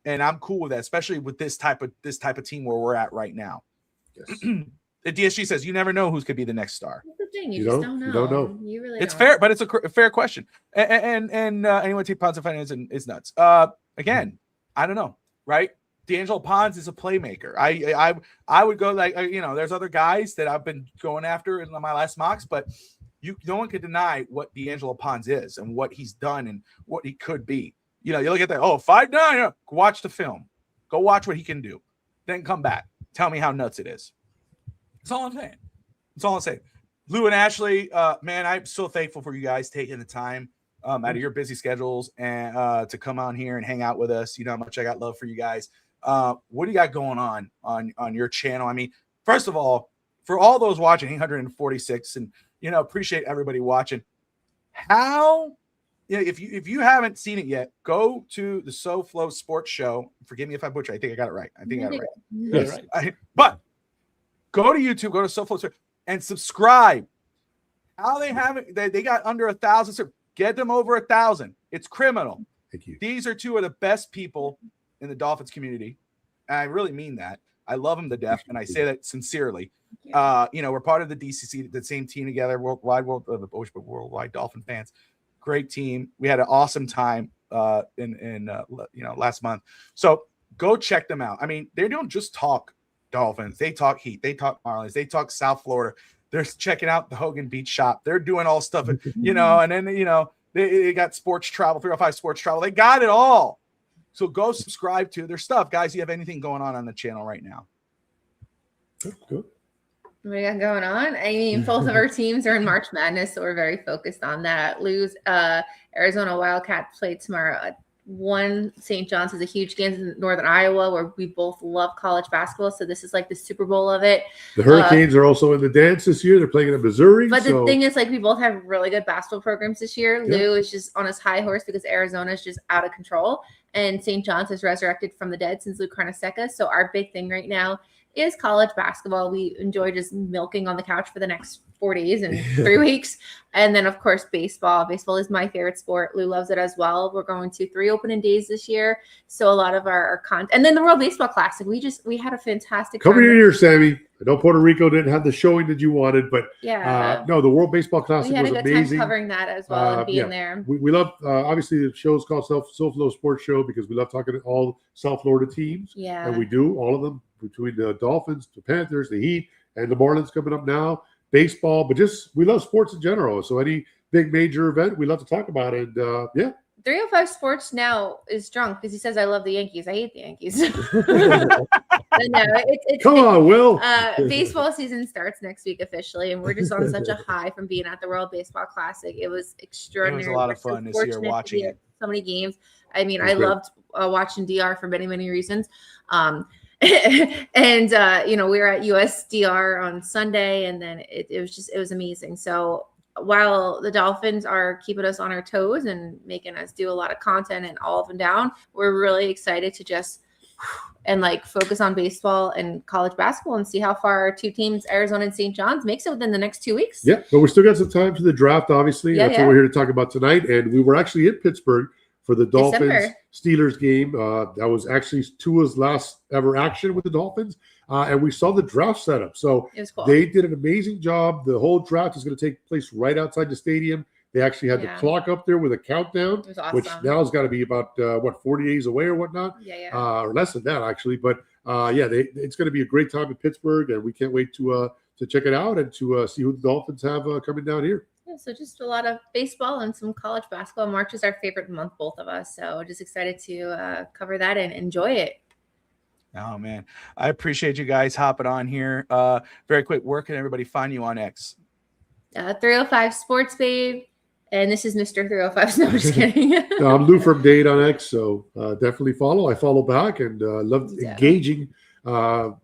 And I'm cool with that, especially with this type of team where we're at right now. Yes. The DSG says you never know who's could be the next star. That's the thing. You just don't know. You don't know. You really it's don't. fair, but it's a fair question. And anyone take Ponds and finance is nuts. Again, I don't know, right? D'Angelo Ponds is a playmaker. I would go like there's other guys that I've been going after in my last mocks, but no one could deny what D'Angelo Ponds is and what he's done and what he could be. You look at that. 5'9". Watch the film. Go watch what he can do. Then come back. Tell me how nuts it is. That's all I'm saying. Lou and Ashley, man, I'm so thankful for you guys taking the time out of your busy schedules and to come on here and hang out with us. You know how much I got love for you guys. What do you got going on your channel? I mean, first of all, for all those watching, 846, and appreciate everybody watching. How? If you haven't seen it yet, go to the SoFlo Sports Show. Forgive me if I butcher. I think I got it right. Yes. But go to YouTube, go to SoFlo Sports, and subscribe. How they have it? They got under 1,000. Get them over 1,000. It's criminal. Thank you. These are two of the best people in the Dolphins community. And I really mean that. I love them to death, and I say that sincerely. We're part of the DCC, the same team together, worldwide Dolphin fans. Great team. We had an awesome time in last month. So go check them out. I mean, they don't just talk Dolphins. They talk Heat. They talk Marlins. They talk South Florida. They're checking out the Hogan Beach shop. They're doing all stuff, and then they got sports travel, 305 sports travel. They got it all. So go subscribe to their stuff, guys. You have anything going on the channel right now? Good. What we got going on? I mean, both of our teams are in March Madness, so we're very focused on that. Arizona Wildcats play tomorrow. St. John's is a huge game in Northern Iowa, where we both love college basketball. So this is like the Super Bowl of it. The Hurricanes are also in the dance this year. They're playing in Missouri. But the thing is, like, we both have really good basketball programs this year. Yeah. Lou is just on his high horse because Arizona is just out of control, and St. John's has resurrected from the dead since Lou Carnesecca. So our big thing right now is college basketball. We enjoy just milking on the couch for the next 4 days and 3 weeks. And then, of course, baseball. Baseball is my favorite sport. Lou loves it as well. We're going to 3 opening days this year. So a lot of our content. And then the World Baseball Classic. We had a fantastic time. Come here, Sammy. I know Puerto Rico didn't have the showing that you wanted, but no, the World Baseball Classic was amazing. We had a good time covering that as well and being there. We love, obviously, the show is called SoFlo Sports Show because we love talking to all South Florida teams. Yeah. And we do, all of them, between the Dolphins, the Panthers, the Heat, and the Marlins coming up now. Baseball, but just we love sports in general. So any big major event, we love to talk about it. 305 Sports now is drunk because he says, I love the Yankees. I hate the Yankees. No, Come on, Will. baseball season starts next week officially, and we're just on such a high from being at the World Baseball Classic. It was extraordinary. It was a lot of We're so fun this year fortunate to watching be at it. so many games. I mean, It was I great. loved watching DR for many, many reasons. And we were at USDR on Sunday, and then it was amazing. So while the Dolphins are keeping us on our toes and making us do a lot of content and all up and down, we're really excited to just and focus on baseball and college basketball and see how far our two teams, Arizona and St. John's, makes it within the next 2 weeks. Yeah, but we still got some time to the draft, obviously. Yeah, That's what we're here to talk about tonight. And we were actually in Pittsburgh for the Dolphins-Steelers game. That was actually Tua's last ever action with the Dolphins. And we saw the draft setup. So it was cool. They did an amazing job. The whole draft is going to take place right outside the stadium. They actually had the clock up there with a countdown, it was awesome. which now has got to be about 40 days away or whatnot, or less than that actually. But it's going to be a great time in Pittsburgh, and we can't wait to check it out and to see who the Dolphins have coming down here. Yeah, so just a lot of baseball and some college basketball. March is our favorite month, both of us. So just excited to cover that and enjoy it. Oh man, I appreciate you guys hopping on here. Very quick, where can everybody find you on X? 305 Sports Babe. And this is Mr. 305. No, I'm just kidding. No, I'm Lou from Dade on X, so definitely follow. I follow back and love engaging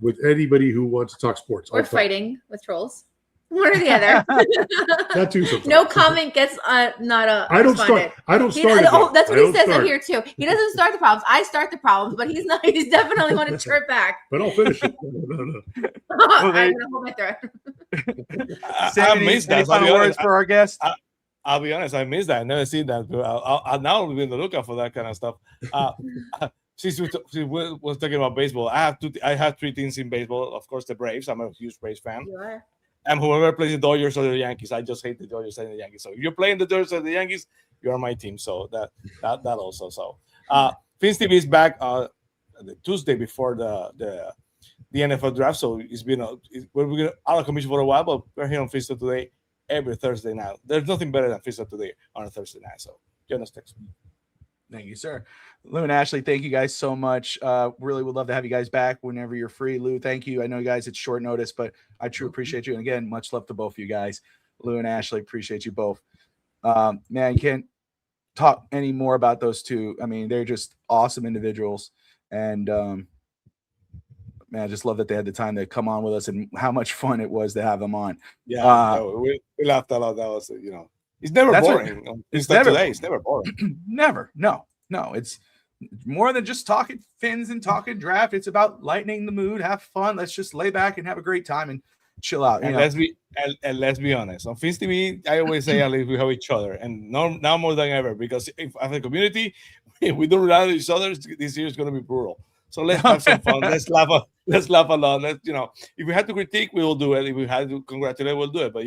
with anybody who wants to talk sports. Or fighting with trolls. One or the other. That too. Sometimes. No comment gets not a. I don't start. That's what he says up here too. He doesn't start the problems. I start the problems, but he's not. He's definitely want to chirp back. But I'll finish it. No. I'm gonna hold my threat. I missed that. Any final words for our guest? I'll be honest, I missed that. I never seen that. I'll now be on the lookout for that kind of stuff. Since we was talking about baseball, I have three teams in baseball. Of course, the Braves. I'm a huge Braves fan. You are. And whoever plays the Dodgers or the Yankees, I just hate the Dodgers and the Yankees. So if you're playing the Dodgers or the Yankees, you're on my team. So that also. So Phins TV is back the Tuesday before the NFL draft. So it's been we're out of commission for a while, but we're here on Phins Today every Thursday night. There's nothing better than Phins Today on a Thursday night. So join us next week. Thank you, sir. Lou and Ashley, thank you guys so much. Really would love to have you guys back whenever you're free. Lou, thank you. I know you guys, it's short notice, but I truly appreciate you. And again, much love to both of you guys. Lou and Ashley, appreciate you both. Man, you can't talk any more about those two. I mean, they're just awesome individuals. And man, I just love that they had the time to come on with us and how much fun it was to have them on. Yeah, we laughed a lot. That was, it's never boring. It's never boring. Never. No. It's more than just talking Phins and talking draft. It's about lightening the mood, have fun. Let's just lay back and have a great time and chill out. And let's be honest. On Phins TV, I always say at least we have each other, and now more than ever, because if as a community we don't rely on each other, this year is going to be brutal. So let's have some fun. Let's laugh a lot. If we had to critique, we will do it. If we had to congratulate, we'll do it. But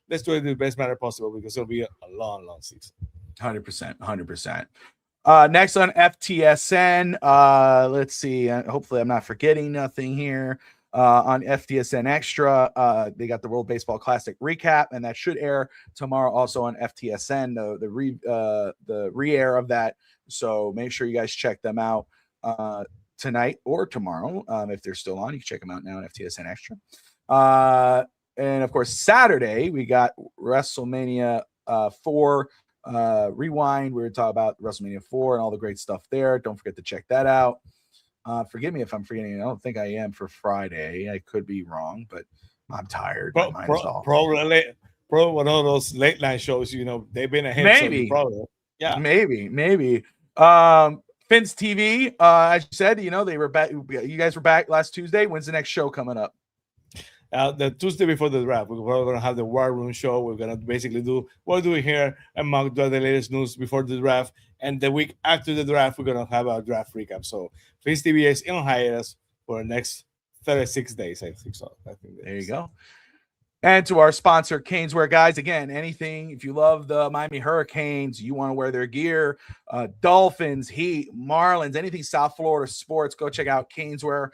let's do it in the best manner possible, because it'll be a long season. 100%. Next on FTSN, let's see. Hopefully, I'm not forgetting nothing here. On FTSN Extra, they got the World Baseball Classic recap, and that should air tomorrow. Also on FTSN, the re-air of that. So make sure you guys check them out tonight or tomorrow. If they're still on, you can check them out now on FTSN Extra. And of course, Saturday we got WrestleMania 4. Rewind. We were talking about WrestleMania 4 and all the great stuff there. Don't forget to check that out. Forgive me if I'm forgetting. I don't think I am for Friday. I could be wrong, but I'm tired. Probably one of those late night shows. They've been ahead. Maybe. Yeah. Maybe. Phins TV. As you said, they were back. You guys were back last Tuesday. When's the next show coming up? The Tuesday before the draft, we're going to have the War Room show. We're going to basically do what we're doing here and Mark do the latest news before the draft. And the week after the draft, we're going to have our draft recap. So Phins TV is in hiatus for the next 36 days, I think so. There you go. And to our sponsor, Caneswear, guys. Again, anything, if you love the Miami Hurricanes, you want to wear their gear, Dolphins, Heat, Marlins, anything South Florida sports, go check out Caneswear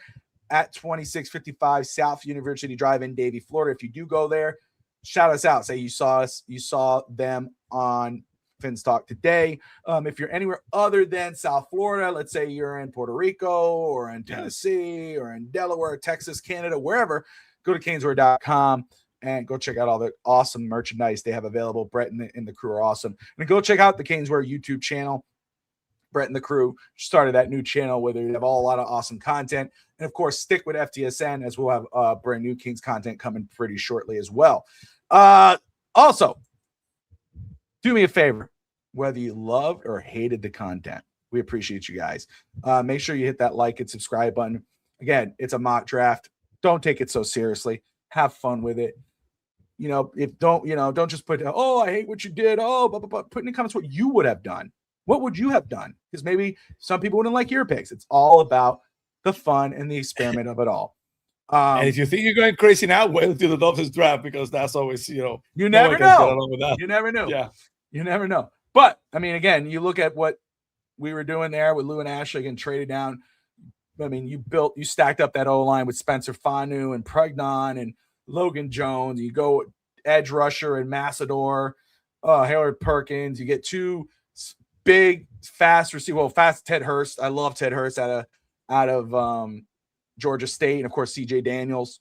at 2655 South University Drive in Davie, Florida. If you do go there, shout us out. Say you saw them on Phins Talk today. If you're anywhere other than South Florida, let's say you're in Puerto Rico or in Tennessee or in Delaware, Texas, Canada, wherever, go to caneswear.com and go check out all the awesome merchandise they have available. Brett and the crew are awesome. And go check out the Caneswear YouTube channel. Brett and the crew started that new channel where they have a lot of awesome content. And of course, stick with FTSN as we'll have brand new Kings content coming pretty shortly as well. Also, do me a favor, whether you loved or hated the content, we appreciate you guys. Make sure you hit that like and subscribe button. Again, it's a mock draft. Don't take it so seriously. Have fun with it. Don't just put, oh, I hate what you did. Oh, but put in the comments what you would have done. What would you have done? Because maybe some people wouldn't like your picks. It's all about the fun and the experiment of it all. And if you think you're going crazy now, wait until the Dolphins draft, because that's always, you never know. You never know. Yeah. You never know. But I mean, again, you look at what we were doing there with Lou and Ashley and traded down. I mean, you stacked up that O-line with Spencer Fanu and Pregnon and Logan Jones. You go edge rusher and Massador, Harold Perkins. You get two big, fast receiver. Well, fast Ted Hurst. I love Ted Hurst out of Georgia State, and of course CJ Daniels.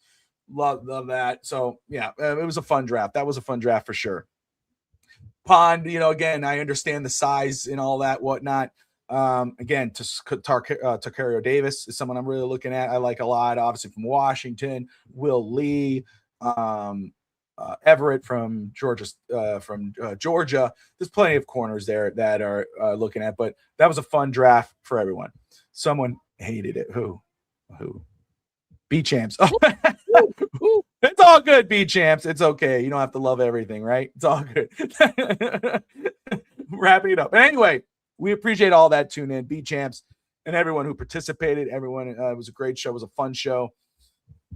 Love that. So yeah, it was a fun draft. That was a fun draft for sure. Pond, again, I understand the size and all that whatnot. Again, Tacario Davis is someone I'm really looking at. I like a lot, obviously from Washington. Will Lee, Everett from Georgia. There's plenty of corners there that are looking at, but that was a fun draft for everyone. Someone hated it. Who? B champs. It's all good, B champs. It's okay. You don't have to love everything, right? It's all good. Wrapping it up. But anyway, we appreciate all that tune in, B champs, and everyone who participated. Everyone, it was a great show. It was a fun show.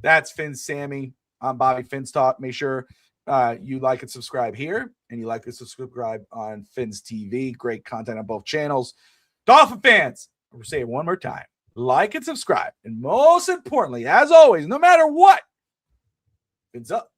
That's Phins Sammy. I'm Bobby Phins Talk. Make sure you like and subscribe here, and you like and subscribe on Phins TV. Great content on both channels. Dolphin fans, I'll say it one more time. Like and subscribe. And most importantly, as always, no matter what, Phins up.